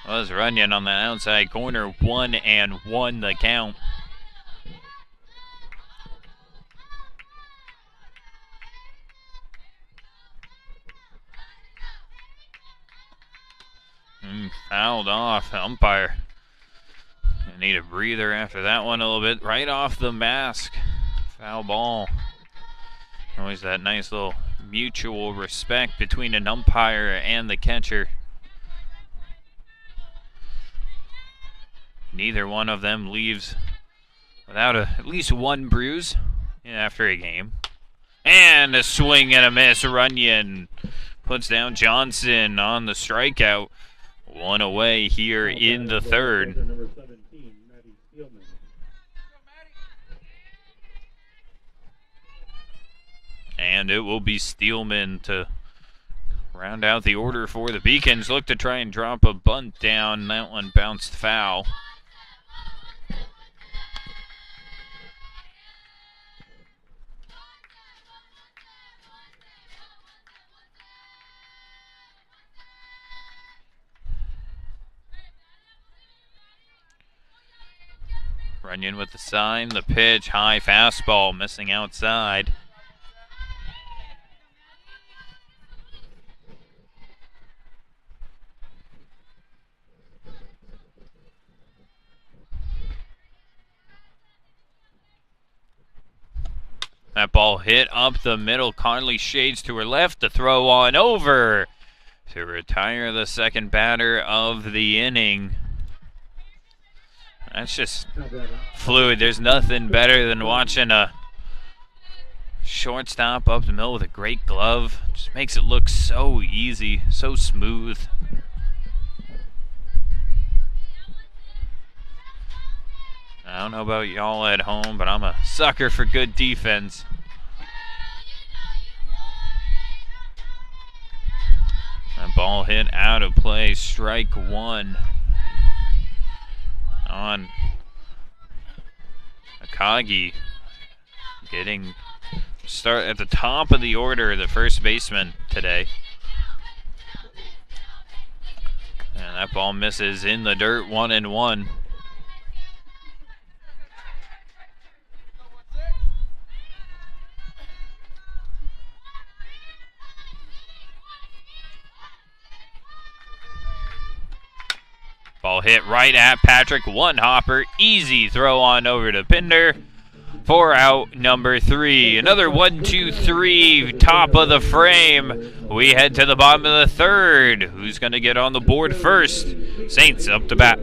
was Runyon on the outside corner. 1-1 the count. Fouled off. Umpire. I need a breather after that one a little bit. Right off the mask. Foul ball. Always that nice little mutual respect between an umpire and the catcher. Neither one of them leaves without at least 1 bruise after a game. And a swing and a miss. Runyon puts down Johnson on the strikeout. 1 away here in the third. Number 17, Maddie Steelman. And it will be Steelman to round out the order for the Beacons. Look to try and drop a bunt down. That one bounced foul. Runyon with the sign, the pitch, high fastball, missing outside. That ball hit up the middle. Conley shades to her left. The throw on over to retire the second batter of the inning. That's just fluid. There's nothing better than watching a shortstop up the middle with a great glove. Just makes it look so easy, so smooth. I don't know about y'all at home, but I'm a sucker for good defense. That ball hit out of play, strike 1 on Akagi, getting start at the top of the order, the first baseman today. And that ball misses in the dirt, 1-1. Ball ball hit right at Patrick. One hopper. Easy throw on over to Pinder. For out number 3. Another 1-2-3, top of the frame. We head to the bottom of the 3rd. Who's going to get on the board first? Saints up to bat.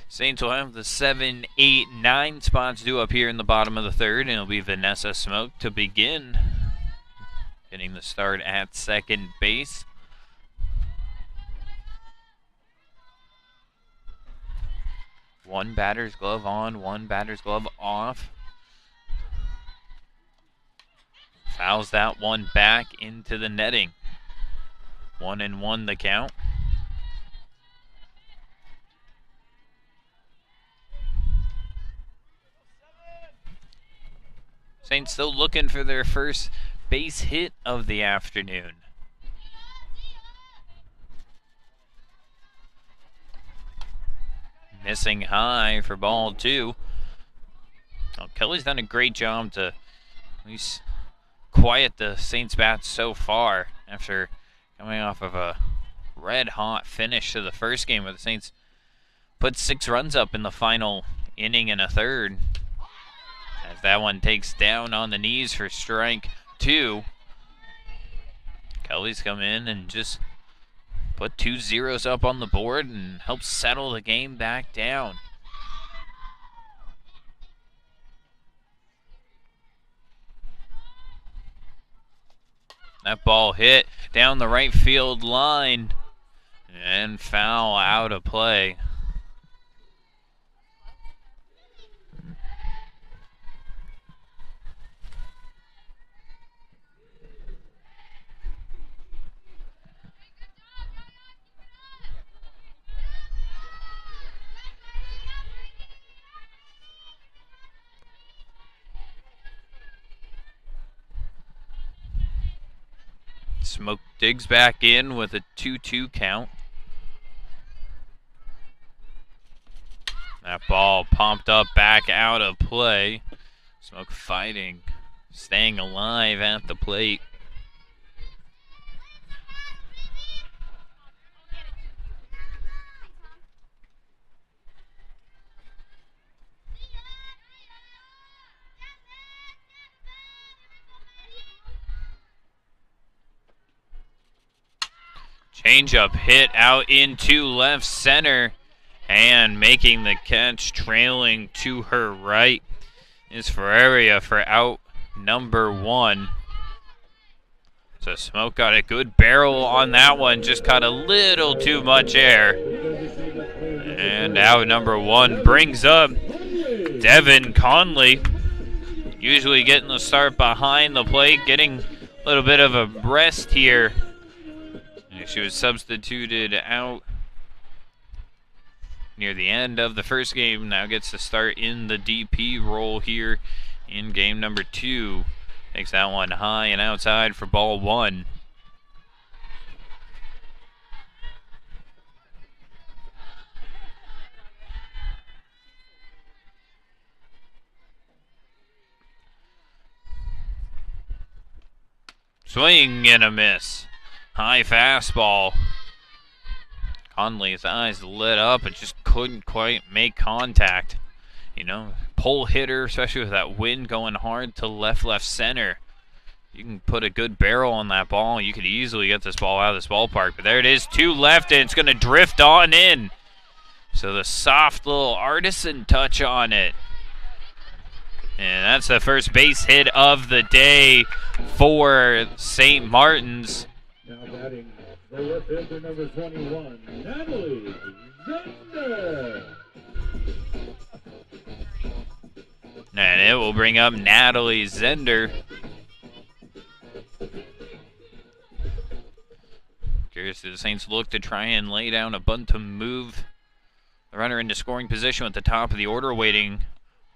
Saints will have the 7, 8, 9 spots due up here in the bottom of the 3rd, and it'll be Vanessa Smoke to begin. Getting the start at second base. One batter's glove on, one batter's glove off. Fouls that one back into the netting. 1-1 the count. Saints still looking for their first base hit of the afternoon. Missing high for ball 2. Well, Kelly's done a great job to at least quiet the Saints bats so far after coming off of a red-hot finish to the first game where the Saints put 6 runs up in the final inning and a third. As that one takes down on the knees for strike 2. Kelly's come in and just put 2 zeros up on the board and help settle the game back down. That ball hit down the right field line and foul out of play. Smoke digs back in with a 2-2 count. That ball pumped up back out of play. Smoke fighting, staying alive at the plate. Changeup hit out into left center, and making the catch, trailing to her right, is Ferreira for out number 1. So Smoke got a good barrel on that one, just caught a little too much air. And out number 1 brings up Devin Conley, usually getting the start behind the plate, getting a little bit of a rest here. She was substituted out near the end of the first game. Now gets to start in the DP role here in game number 2. Takes that one high and outside for ball 1. Swing and a miss. High fastball. Conley's eyes lit up and just couldn't quite make contact. You know, pole hitter, especially with that wind going hard to left center. You can put a good barrel on that ball. You could easily get this ball out of this ballpark. But there it is, to left, and it's going to drift on in. So the soft little artisan touch on it. And that's the first base hit of the day for St. Martin's. Now batting the left fielder, number 21, Natalie Zender. And it will bring up Natalie Zender. Curious if the Saints look to try and lay down a bunt to move the runner into scoring position at the top of the order waiting.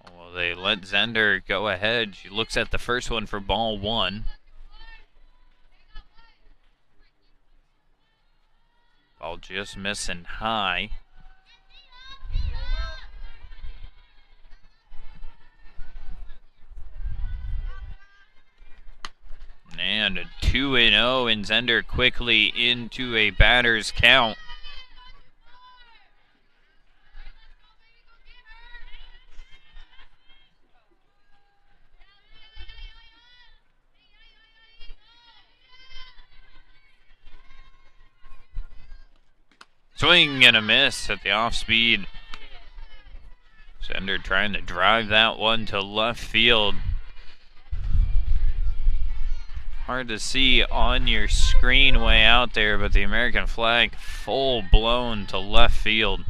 Well, they let Zender go ahead. She looks at the first one for ball one. Ball just missing high. And a 2-0, and Zender quickly into a batter's count. Swing and a miss at the off speed. Zender trying to drive that one to left field. Hard to see on your screen way out there, but the American flag full blown to left field.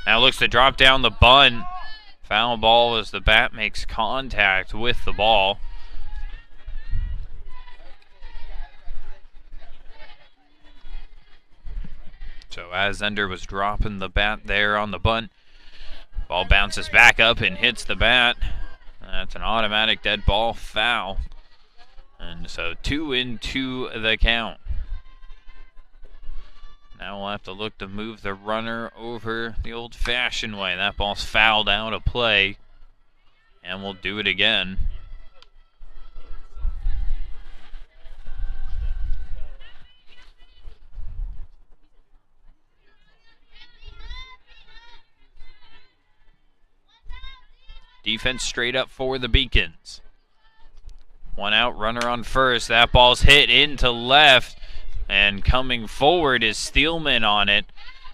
Now looks to drop down the bunt. Foul ball as the bat makes contact with the ball. So as Zender was dropping the bat there on the bunt, ball bounces back up and hits the bat. That's an automatic dead ball foul. And so 2-2 the count. Now we'll have to look to move the runner over the old-fashioned way. That ball's fouled out of play. And we'll do it again. Defense straight up for the Beacons. One out, runner on first. That ball's hit into left. And coming forward is Steelman on it.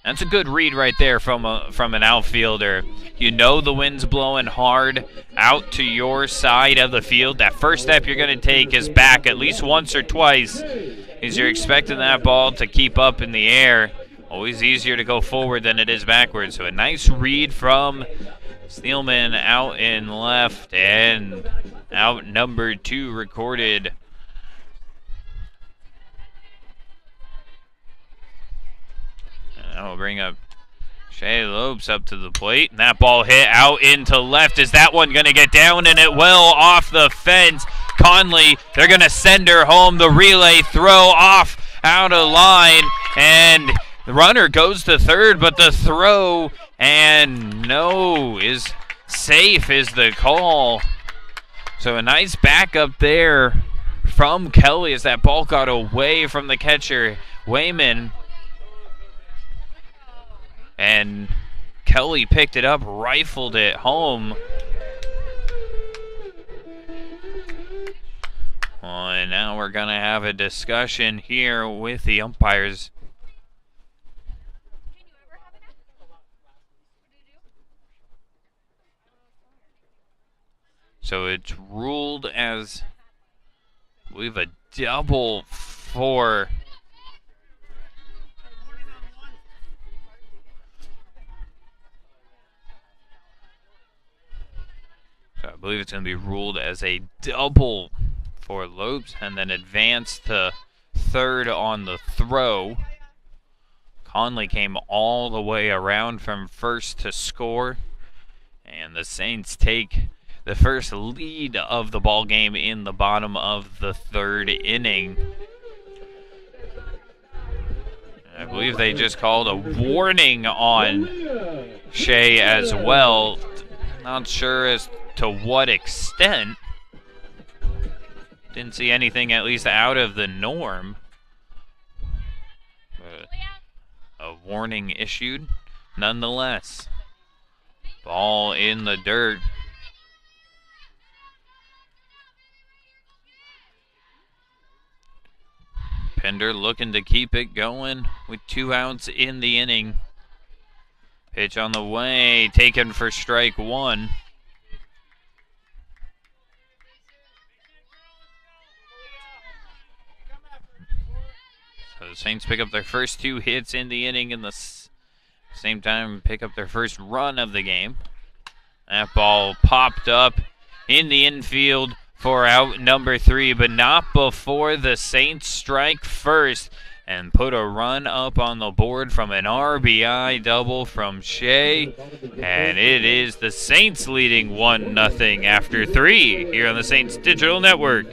That's a good read right there from an outfielder. You know the wind's blowing hard out to your side of the field. That first step you're going to take is back at least once or twice, as you're expecting that ball to keep up in the air. Always easier to go forward than it is backwards. So a nice read from Steelman out in left, and out number 2 recorded. And that will bring up Shea Lopes up to the plate. And that ball hit out into left. Is that one going to get down? And it will, off the fence. Conley, they're going to send her home. The relay throw off out of line. And the runner goes to third, but the throw and no is safe is the call. So a nice backup there from Kelly as that ball got away from the catcher, Wayman. And Kelly picked it up, rifled it home. Well, and now we're going to have a discussion here with the umpires. So it's ruled as, I believe, a double for I believe it's going to be ruled as a double for Lopes, and then advance to third on the throw. Conley came all the way around from first to score, and the Saints take the first lead of the ball game in the bottom of the third inning. I believe they just called a warning on Shea as well. Not sure as to what extent. Didn't see anything at least out of the norm. a warning issued. Nonetheless, ball in the dirt. Pender looking to keep it going with 2 outs in the inning. Pitch on the way, taken for strike 1. So the Saints pick up their first 2 hits in the inning, and the same time pick up their first run of the game. That ball popped up in the infield for out number 3, but not before the Saints strike first and put a run up on the board from an RBI double from Shea. And it is the Saints leading 1-0 after 3 here on the Saints Digital Network.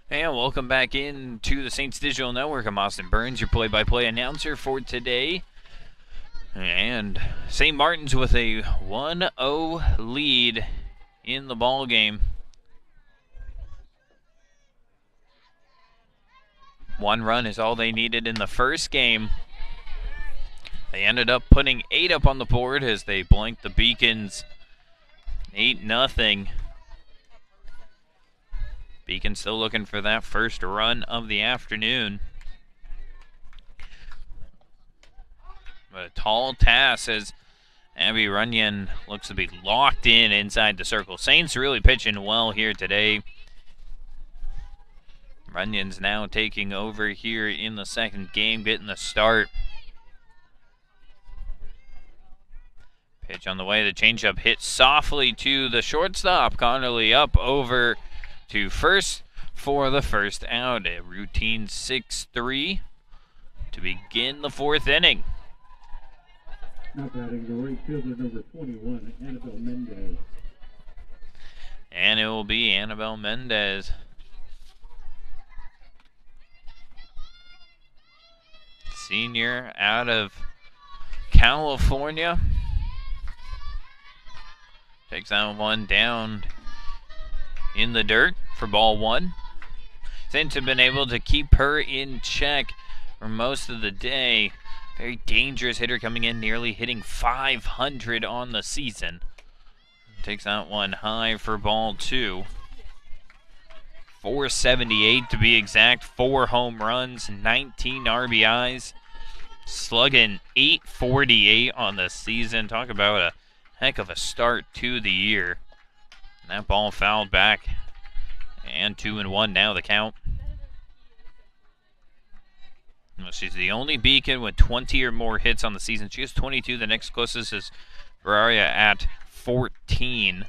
And welcome back in to the Saints Digital Network. I'm Austin Burns, your play-by-play announcer for today. And St. Martin's with a 1-0 lead in the ball game. 1 run is all they needed in the first game. They ended up putting 8 up on the board as they blanked the Beacons 8-0. Beacon still looking for that first run of the afternoon. But a tall task as Abby Runyon looks to be locked in inside the circle. Saints really pitching well here today. Runyon's now taking over here in the second game, getting the start. Pitch on the way, the changeup hit softly to the shortstop. Connerly up over to first for the first out. A routine 6-3 to begin the 4th inning. Now batting the right fielder number 21, Annabelle Mendez. And it will be Annabelle Mendez. Senior out of California. Takes that one down in the dirt for ball 1. Saints have been able to keep her in check for most of the day. Very dangerous hitter coming in, nearly hitting 500 on the season. Takes that one high for ball 2. 478 to be exact, 4 home runs, 19 RBIs, slugging .848 on the season. Talk about a heck of a start to the year. And that ball fouled back, and 2-1 now the count. Well, she's the only Beacon with 20 or more hits on the season. She has 22. The next closest is Ferraria at 14.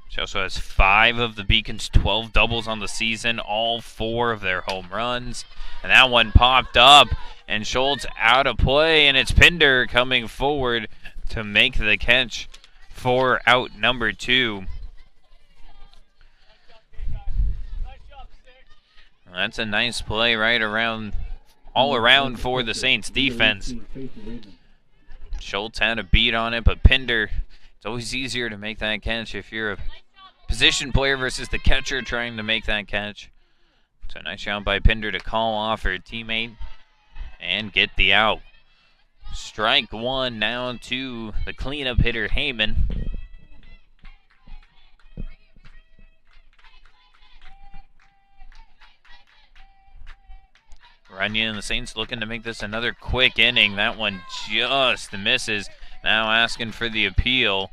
She also has 5 of the Beacon's 12 doubles on the season, all 4 of their home runs. And that one popped up, and Schultz out of play, and it's Pinder coming forward to make the catch for out number 2. That's a nice play right around, all around for the Saints defense. Schultz had a beat on it, but Pinder, it's always easier to make that catch if you're a position player versus the catcher trying to make that catch. So nice job by Pinder to call off her teammate and get the out. Strike one now to the cleanup hitter, Heyman. Runyon and the Saints looking to make this another quick inning. That one just misses. Now asking for the appeal.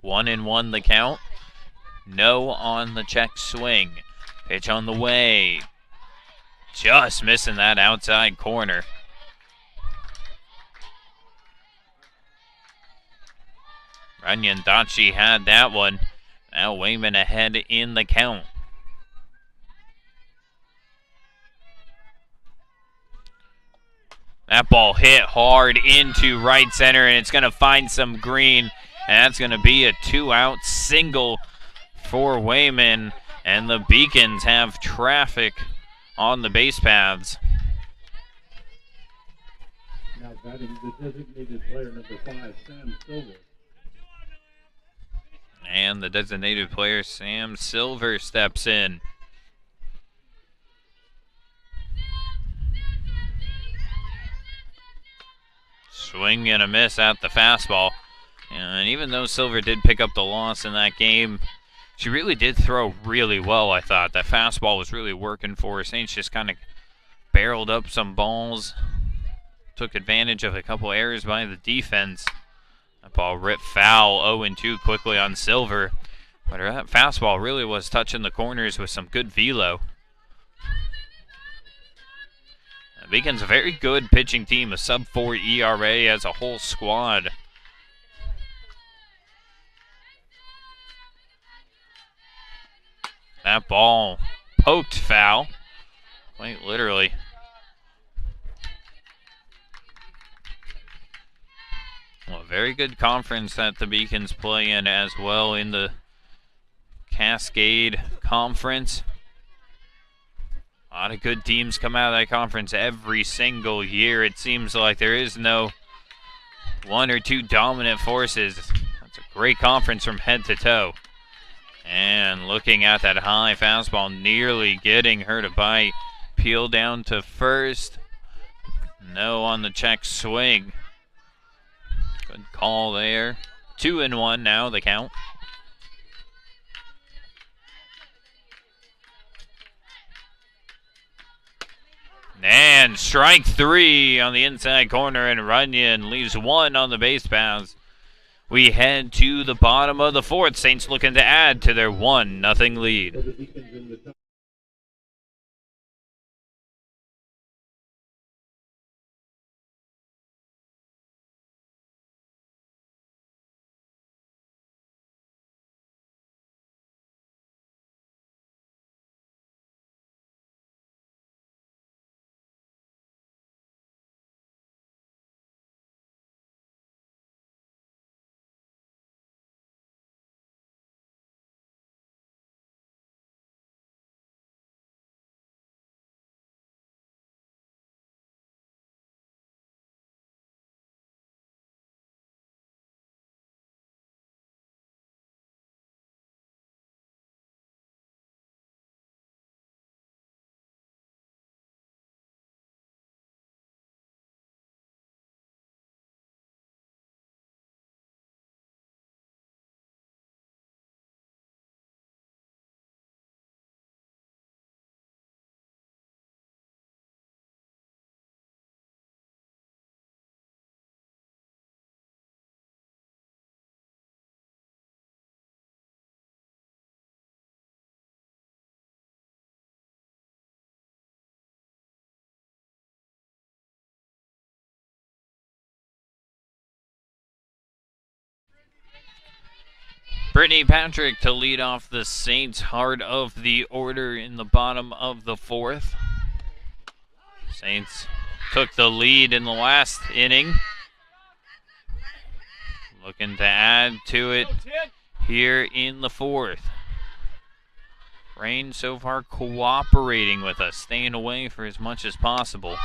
One and one the count. No on the check swing. Pitch on the way. Just missing that outside corner. Runyon thought she had that one. Now Wayman ahead in the count. That ball hit hard into right center, and it's going to find some green. And that's going to be a 2-out single for Wayman. And the Beacons have traffic on the base paths. Now batting the designated player number 5, Sam Silver. And the designated player, Sam Silver, steps in. Swing and a miss at the fastball. And even though Silver did pick up the loss in that game, she really did throw really well, I thought. That fastball was really working for her. Saints just kind of barreled up some balls. Took advantage of a couple errors by the defense. That ball ripped foul, 0-2 quickly on Silver. But that fastball really was touching the corners with some good velo. The Beacons a very good pitching team, a sub-4 ERA as a whole squad. That ball poked foul, quite literally. Well, a very good conference that the Beacons play in as well in the Cascade Conference. A lot of good teams come out of that conference every single year. It seems like there is no one or two dominant forces. That's a great conference from head to toe. And looking at that high fastball, nearly getting her to bite. Peel down to first. No on the check swing. Good call there. 2-1 now, the count. And strike three on the inside corner, and Runyon leaves one on the base paths. We head to the bottom of the fourth. Saints looking to add to their 1-0 lead. Brittany Patrick to lead off the Saints' heart of the order in the bottom of the fourth. Saints took the lead in the last inning. Looking to add to it here in the fourth. Rain so far cooperating with us, staying away for as much as possible.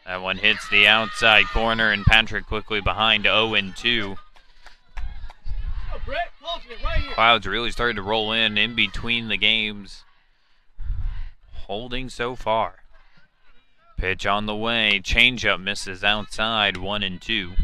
That one hits the outside corner, and Patrick quickly behind 0-2. Clouds really started to roll in between the games. Holding so far. Pitch on the way. Changeup misses outside, 1-2.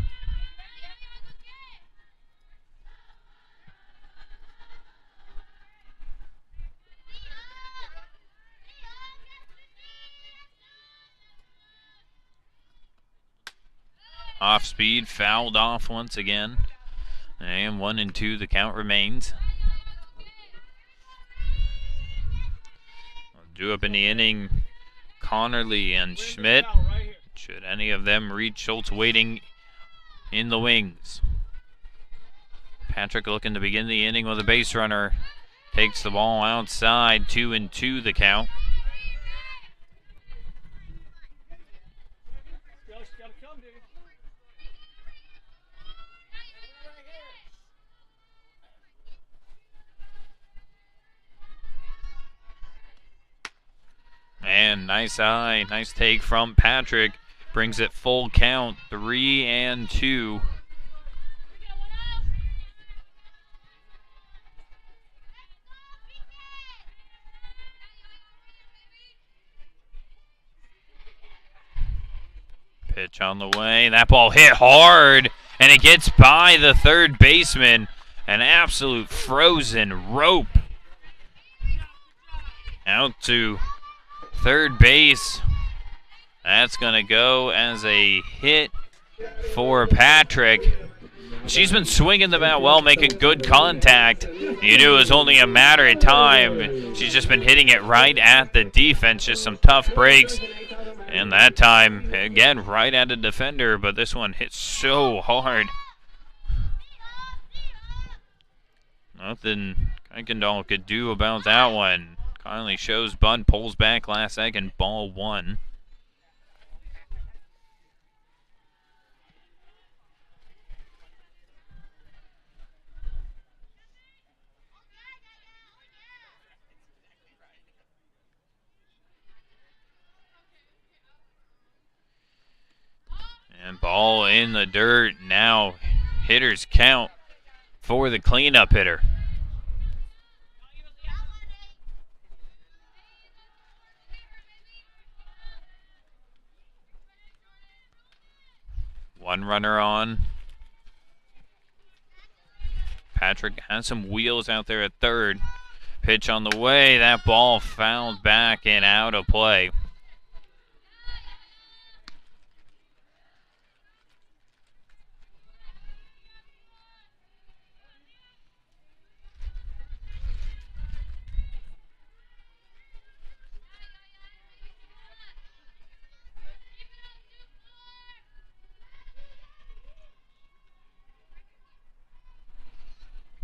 Off speed, fouled off once again. And 1-2 the count remains. Due up in the inning, Connerly and Schmidt. Should any of them reach Schultz waiting in the wings. Patrick looking to begin the inning with a base runner. Takes the ball outside, 2-2 the count. And nice eye, nice take from Patrick. Brings it full count, 3-2. Pitch on the way. That ball hit hard, and it gets by the third baseman. An absolute frozen rope. Out to third base. That's going to go as a hit for Patrick. She's been swinging the bat well, making good contact. You knew it was only a matter of time. She's just been hitting it right at the defense. Just some tough breaks. And that time, again, right at a defender. But this one hit so hard. Nothing Kuykendall could do about that one. Finally shows bunt, pulls back last second, ball 1. And ball in the dirt. Now hitters count for the cleanup hitter. One runner on. Patrick has some wheels out there at third. Pitch on the way. That ball fouled back and out of play.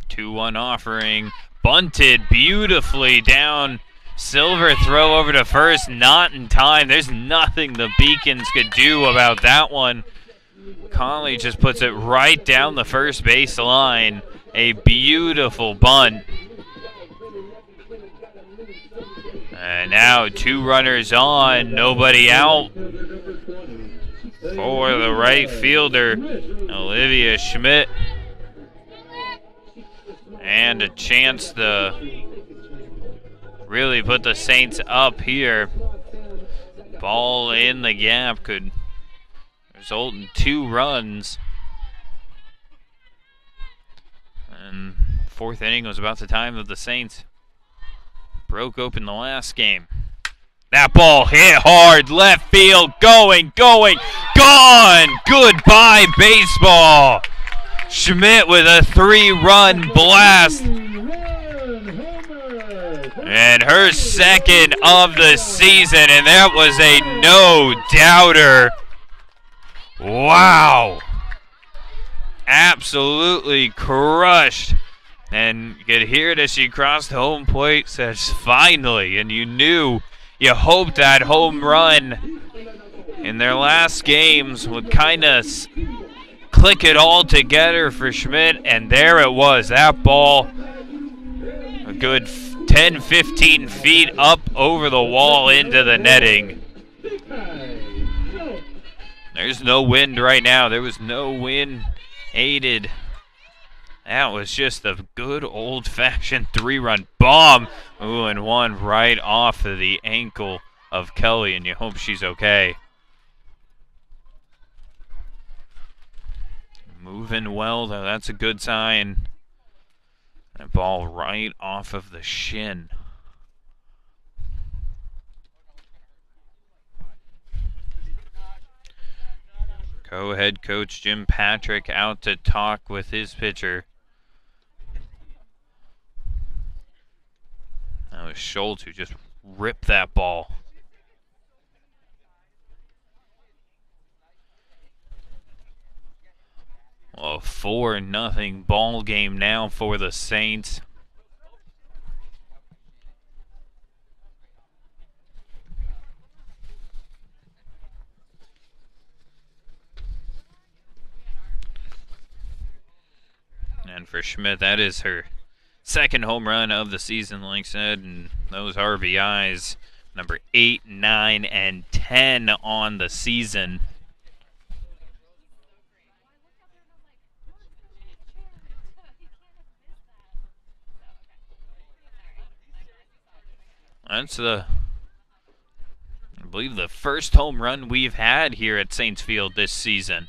Two-one offering, bunted beautifully down. Silver throw over to first, not in time. There's nothing the Beacons could do about that one. Conley just puts it right down the first base line. A beautiful bunt. And now 2 runners on, nobody out for the right fielder, Olivia Schmidt. And a chance to really put the Saints up here. Ball in the gap could result in 2 runs. And 4th inning was about the time that the Saints broke open the last game. That ball hit hard, left field, going, gone! Goodbye, baseball! Schmidt with a 3-run blast. And her second of the season, and that was a no-doubter. Wow. Absolutely crushed. And you could hear it as she crossed home plate, says finally, and you knew, you hoped that home run in their last games would kind of click it all together for Schmidt, and there it was. That ball, a good 10, 15 feet up over the wall into the netting. There's no wind right now. There was no wind aided. That was just a good old-fashioned 3-run bomb. Ooh, and one right off of the ankle of Kelly, and you hope she's okay. Moving well, though. That's a good sign. That ball right off of the shin. Co-head coach Jim Patrick out to talk with his pitcher. That was Schultz who just ripped that ball. A 4-0 ball game now for the Saints. And for Schmidt, that is her second home run of the season, like I said, and those RBIs, number 8, 9, and 10 on the season. That's I believe the first home run we've had here at Saints Field this season.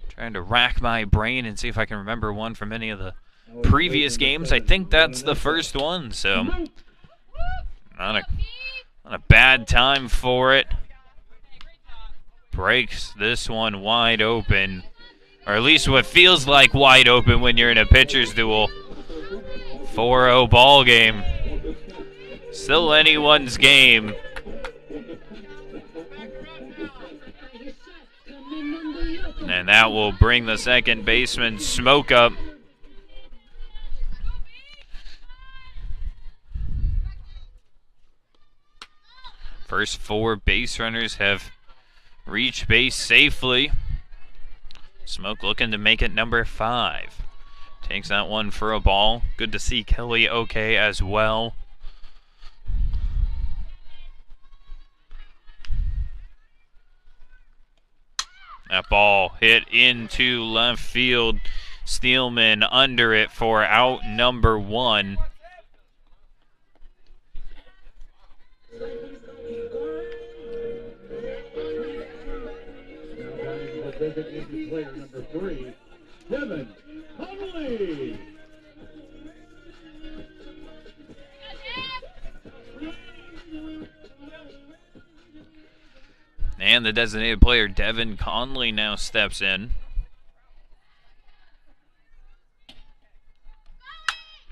Trying to rack my brain and see if I can remember one from any of the previous games. I think that's the first one, so not a bad time for it. Breaks this one wide open, or at least what feels like wide open when you're in a pitcher's duel. 4-0 ball game. Still anyone's game. And that will bring the second baseman Smoke up. First 4 base runners have reached base safely. Smoke looking to make it number 5. Takes that one for a ball. Good to see Kelly okay as well. That ball hit into left field. Steelman under it for out number 1. Designated player number 3, Devin Connolly. And the designated player, Devin Conley, now steps in.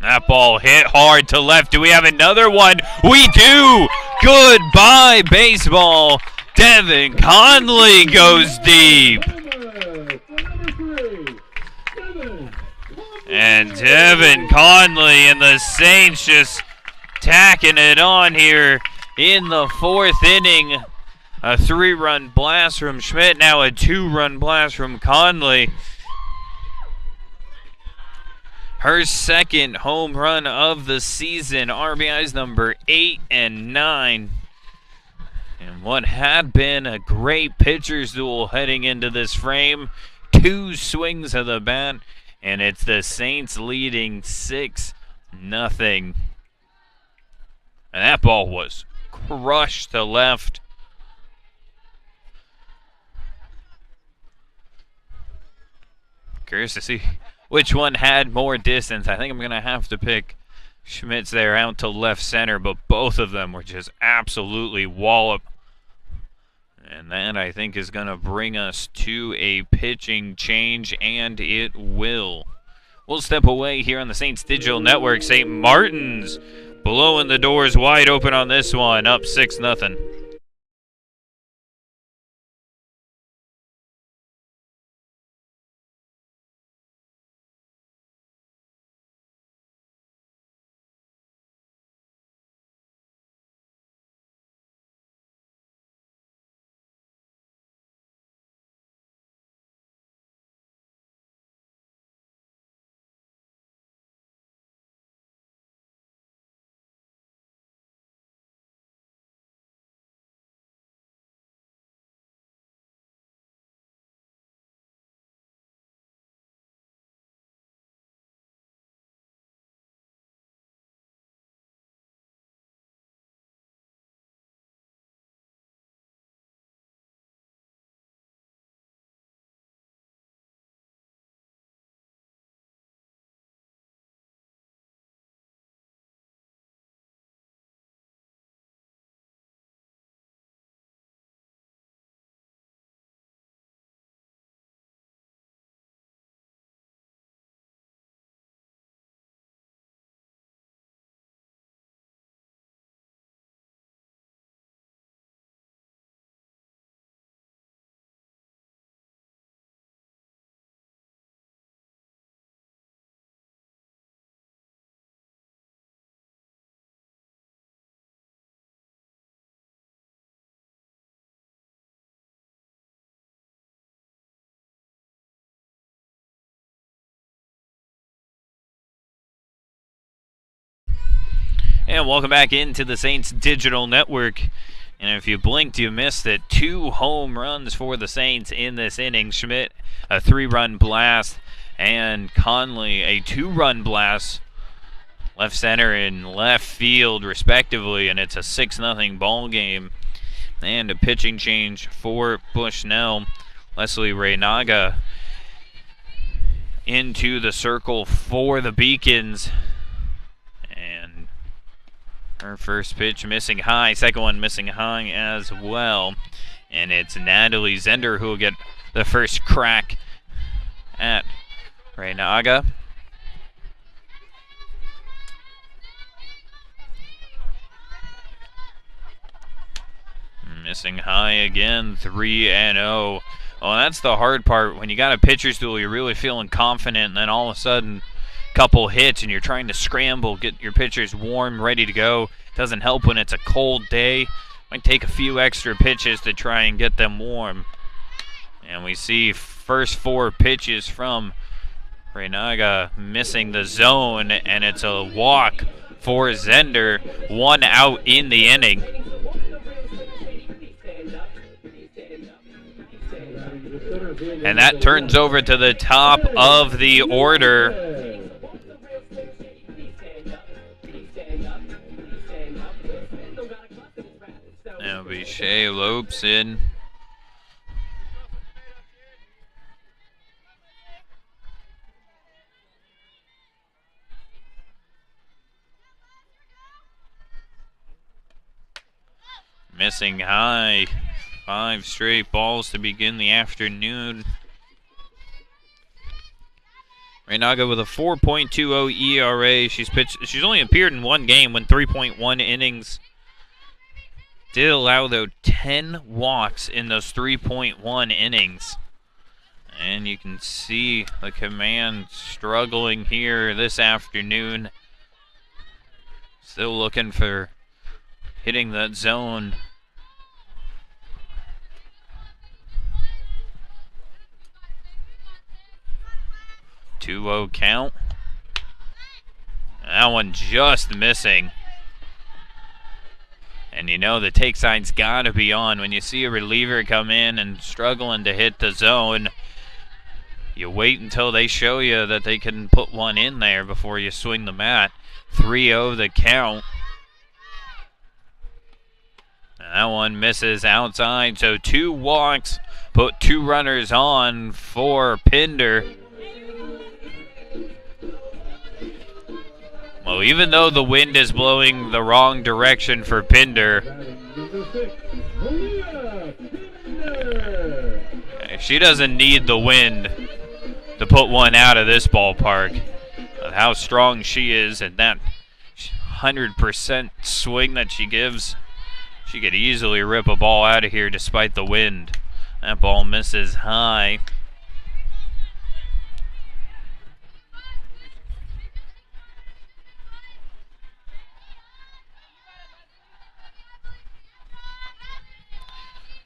That ball hit hard to left. Do we have another one? We do! Goodbye, baseball. Devin Conley goes deep. And Devin Conley and the Saints just tacking it on here in the 4th inning. A 3-run blast from Schmidt, now a 2-run blast from Conley. Her second home run of the season, RBIs number 8 and 9. And what had been a great pitcher's duel heading into this frame. 2 swings of the bat, and it's the Saints leading 6-0. And that ball was crushed to left. Curious to see which one had more distance. I think I'm going to have to pick Schmitz there out to left center, but both of them were just absolutely wallop. And that, I think, is going to bring us to a pitching change, and it will. We'll step away here on the Saints Digital Network. St. Martin's blowing the doors wide open on this one, up 6-0. And welcome back into the Saints Digital Network. And if you blinked, you missed it. 2 home runs for the Saints in this inning. Schmidt, a 3-run blast, and Conley, a 2-run blast. Left center and left field, respectively, and it's a 6-0 ball game. And a pitching change for Bushnell. Leslie Reynaga into the circle for the Beacons. And her first pitch missing high, second one missing high as well. And it's Natalie Zender who will get the first crack at Reynaga. Missing high again, 3-0. Well, that's the hard part. When you got a pitcher's duel, you're really feeling confident, and then all of a sudden, couple hits, and you're trying to scramble, get your pitchers warm, ready to go. Doesn't help when it's a cold day. Might take a few extra pitches to try and get them warm. And we see first 4 pitches from Reynaga missing the zone, and it's a walk for Zender. 1 out in the inning. And that turns over to the top of the order. That'll be Shea Lopes in. Missing high. 5 straight balls to begin the afternoon. Reynaga with a 4.20 ERA. She's only appeared in 1 game, went 3.1 innings. Did allow, though, 10 walks in those 3.1 innings. And you can see the command struggling here this afternoon. Still looking for hitting that zone. 2-0 count. That one just missing. And you know the take sign's got to be on. When you see a reliever come in and struggling to hit the zone, you wait until they show you that they can put one in there before you swing the bat. 3-0 the count. And that one misses outside, so 2 walks, put 2 runners on for Pinder. Well, even though the wind is blowing the wrong direction for Pinder, she doesn't need the wind to put one out of this ballpark. How strong she is and that 100% swing that she gives, she could easily rip a ball out of here despite the wind. That ball misses high.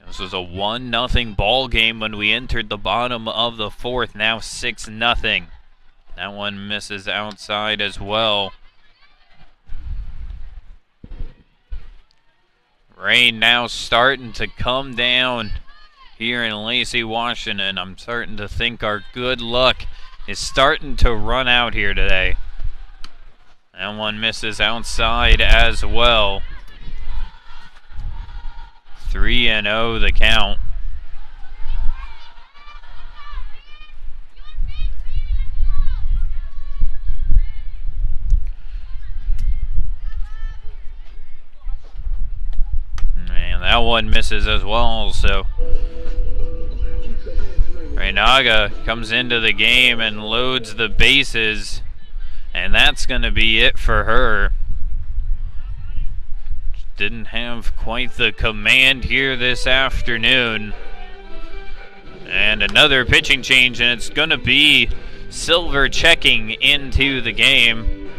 This was a 1-0 ball game when we entered the bottom of the 4th. Now 6-0. That one misses outside as well. Rain now starting to come down here in Lacey, Washington. I'm starting to think our good luck is starting to run out here today. That one misses outside as well. 3-0 the count. And that one misses as well, so Reynaga comes into the game and loads the bases, and that's going to be it for her. Didn't have quite the command here this afternoon. And another pitching change, and it's going to be Silver checking into the game.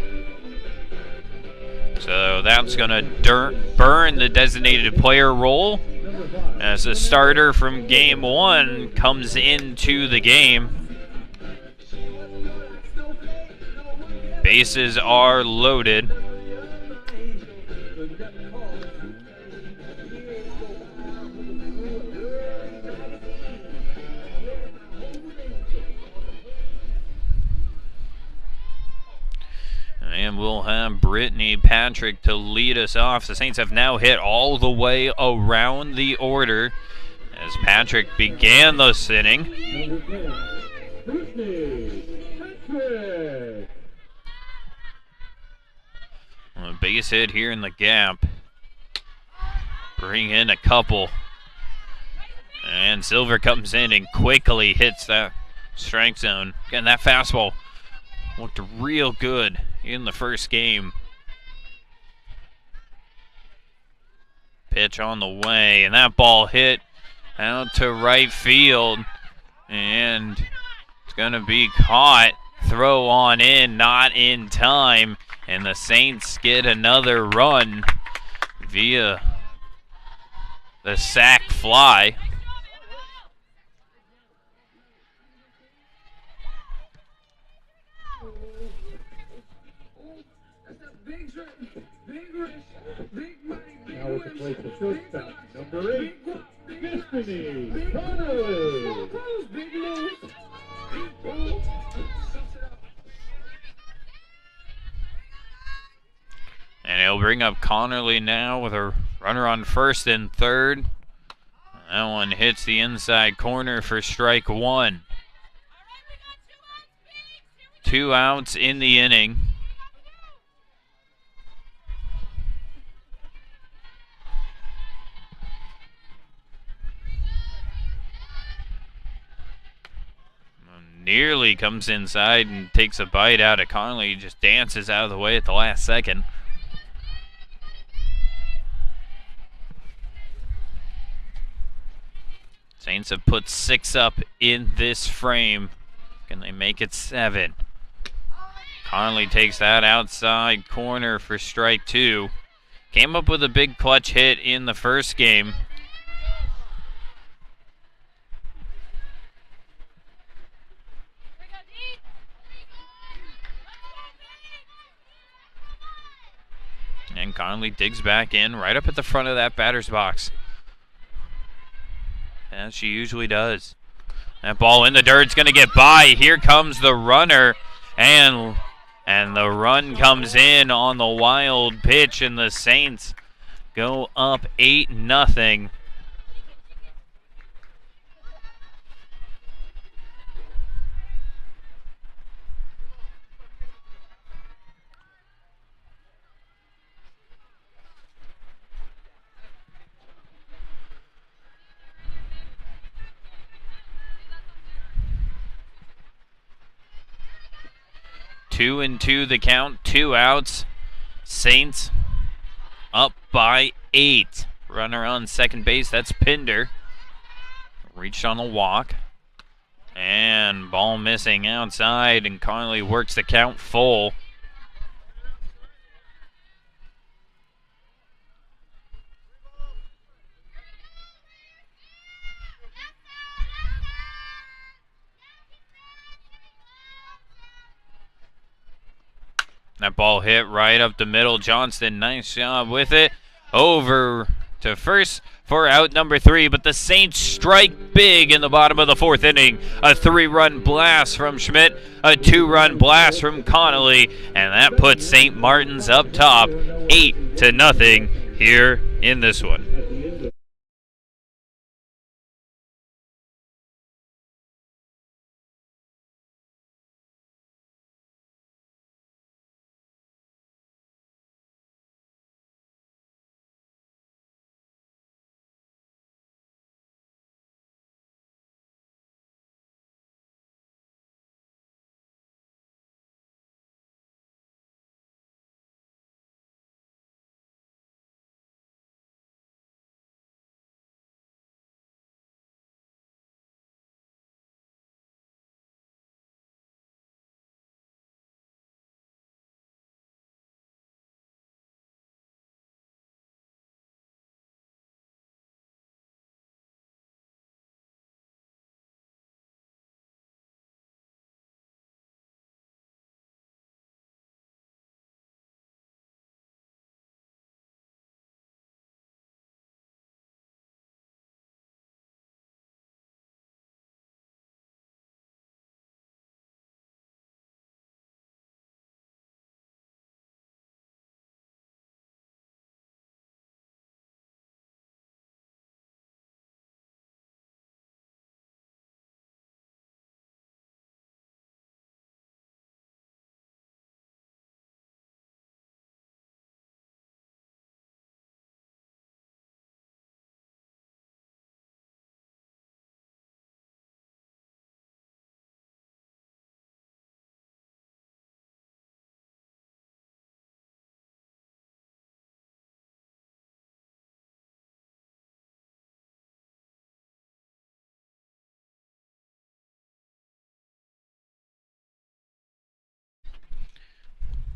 So that's going to burn the designated player role as a starter from game 1 comes into the game. Bases are loaded. Brittany Patrick to lead us off. The Saints have now hit all the way around the order as Patrick began the inning. The biggest hit here in the gap. Bring in a couple. And Silver comes in and quickly hits that strike zone. Again, that fastball looked real good in the first game. Pitch on the way, and that ball hit out to right field. And it's going to be caught. Throw on in, not in time. And the Saints get another run via the sac fly. Now with the place of shortstop, number 8, Destiny Connolly. And he'll bring up Connerly now with a runner on first and third. That one hits the inside corner for strike one. 2 outs in the inning. Nearly comes inside and takes a bite out of Conley. He just dances out of the way at the last second. Saints have put 6 up in this frame. Can they make it 7? Conley takes that outside corner for strike 2. Came up with a big clutch hit in the first game. And Conley digs back in right up at the front of that batter's box, as she usually does. That ball in the dirt's going to get by. Here comes the runner, and the run comes in on the wild pitch, and the Saints go up 8-0. Two and two the count, 2 outs. Saints up by 8. Runner on second base, that's Pinder. Reached on the walk. And ball missing outside, and Conley works the count full. That ball hit right up the middle. Johnston, nice job with it. Over to first for out number 3, but the Saints strike big in the bottom of the 4th inning. A 3-run blast from Schmidt, a 2-run blast from Connolly, and that puts St. Martin's up top 8-0 here in this one.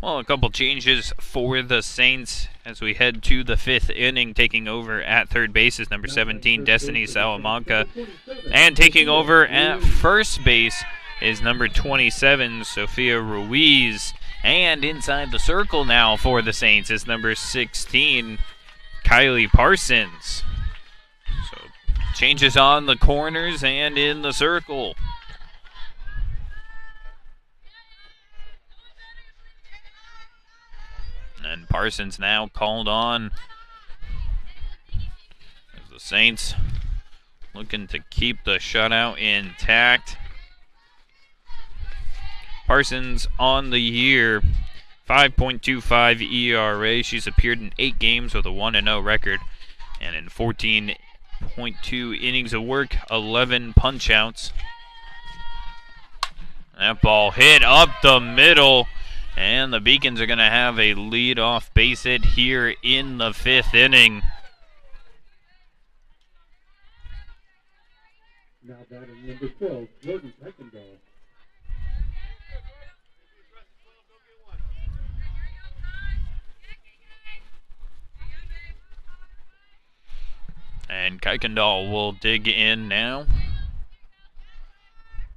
Well, a couple changes for the Saints as we head to the 5th inning. Taking over at third base is number 17, Destiny Salamanca. And taking over at first base is number 27, Sophia Ruiz. And inside the circle now for the Saints is number 16, Kylie Parsons. So changes on the corners and in the circle. And Parsons now called on as the Saints looking to keep the shutout intact. Parsons on the year, 5.25 ERA. She's appeared in 8 games with a 1-0 record. And in 14.2 innings of work, 11 punch-outs. That ball hit up the middle. And the Beacons are going to have a lead-off base hit here in the 5th inning. Now batting number 12, Jordan Kuykendall. And Kuykendall will dig in now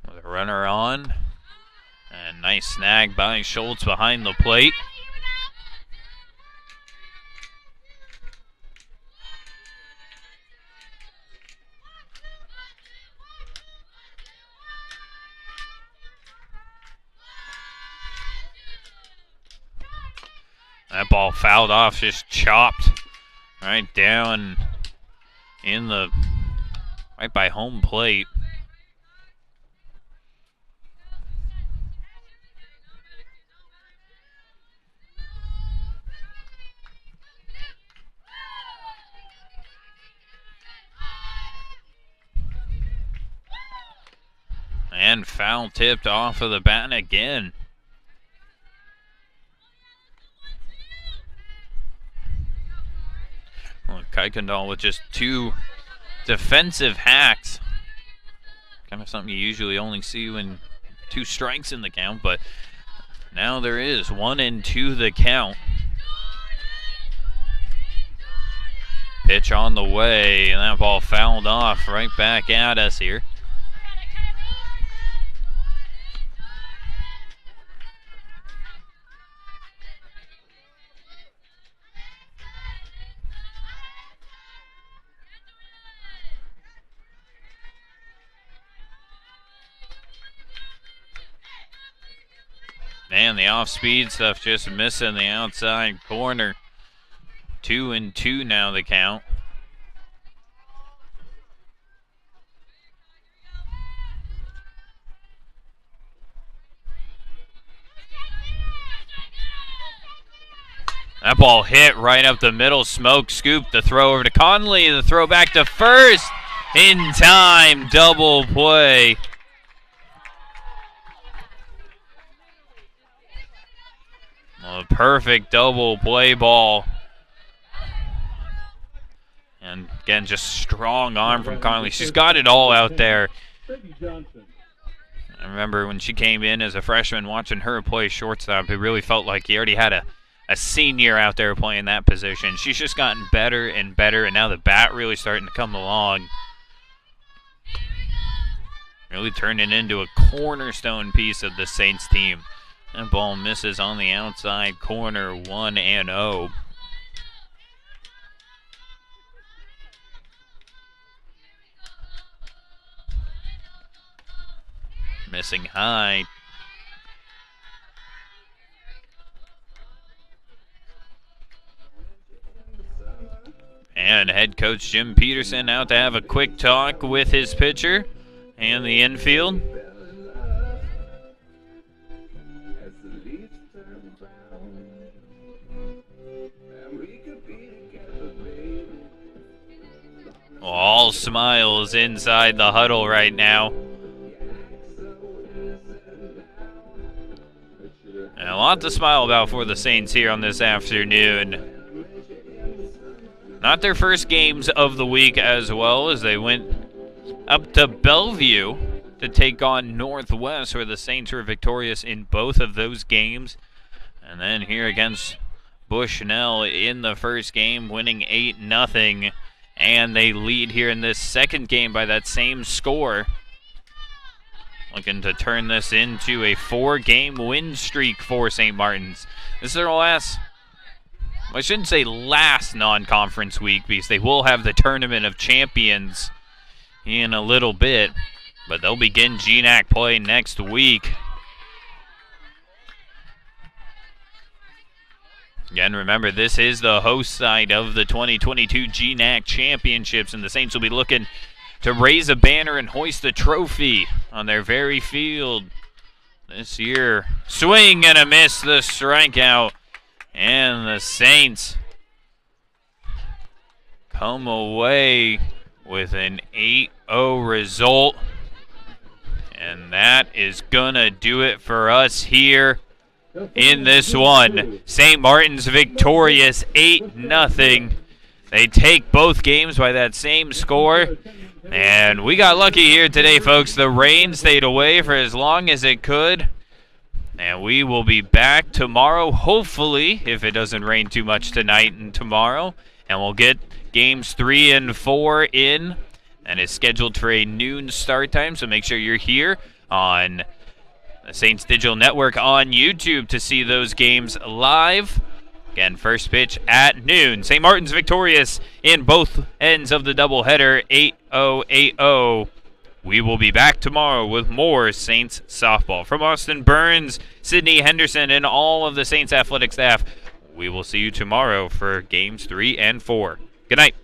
with a runner on. And nice snag by Schultz behind the plate. That ball fouled off, just chopped right down in the right by home plate. And foul tipped off of the bat again. Well, Kuykendall with just 2 defensive hacks. Kind of something you usually only see when 2 strikes in the count, but now there is 1-2 the count. Pitch on the way, and that ball fouled off right back at us here. Man, the off-speed stuff just missing the outside corner. 2-2 now the count. That ball hit right up the middle. Smoke scoop, the throw over to Conley. The throw back to first. In time, double play. A perfect double play ball. And again, just strong arm from Conley. She's got it all out there. I remember when she came in as a freshman watching her play shortstop, it really felt like he already had a senior out there playing that position. She's just gotten better and better, and now the bat really starting to come along. Really turning into a cornerstone piece of the Saints team. That ball misses on the outside corner, 1-0. Missing high. And head coach Jim Peterson out to have a quick talk with his pitcher and the infield. All smiles inside the huddle right now. And a lot to smile about for the Saints here on this afternoon. Not their first games of the week as well, as they went up to Bellevue to take on Northwest, where the Saints were victorious in both of those games. And then here against Bushnell in the first game, winning 8-0. And they lead here in this second game by that same score. Looking to turn this into a 4-game win streak for St. Martin's. This is their last, I shouldn't say last non-conference week, because they will have the Tournament of Champions in a little bit. But they'll begin GNAC play next week. Again, remember, this is the host site of the 2022 GNAC Championships, and the Saints will be looking to raise a banner and hoist a trophy on their very field this year. Swing and a miss, the strikeout, and the Saints come away with an 8-0 result. And that is gonna do it for us here in this one. St. Martin's victorious 8-0. They take both games by that same score. And we got lucky here today, folks. The rain stayed away for as long as it could. And we will be back tomorrow, hopefully, if it doesn't rain too much tonight and tomorrow. And we'll get games 3 and 4 in. And it's scheduled for a noon start time, so make sure you're here on the Saints Digital Network on YouTube to see those games live. Again, first pitch at noon. St. Martin's victorious in both ends of the doubleheader, 8-0, 8-0. We will be back tomorrow with more Saints softball. From Austin Burns, Sydney Henderson, and all of the Saints athletic staff, we will see you tomorrow for games 3 and 4. Good night.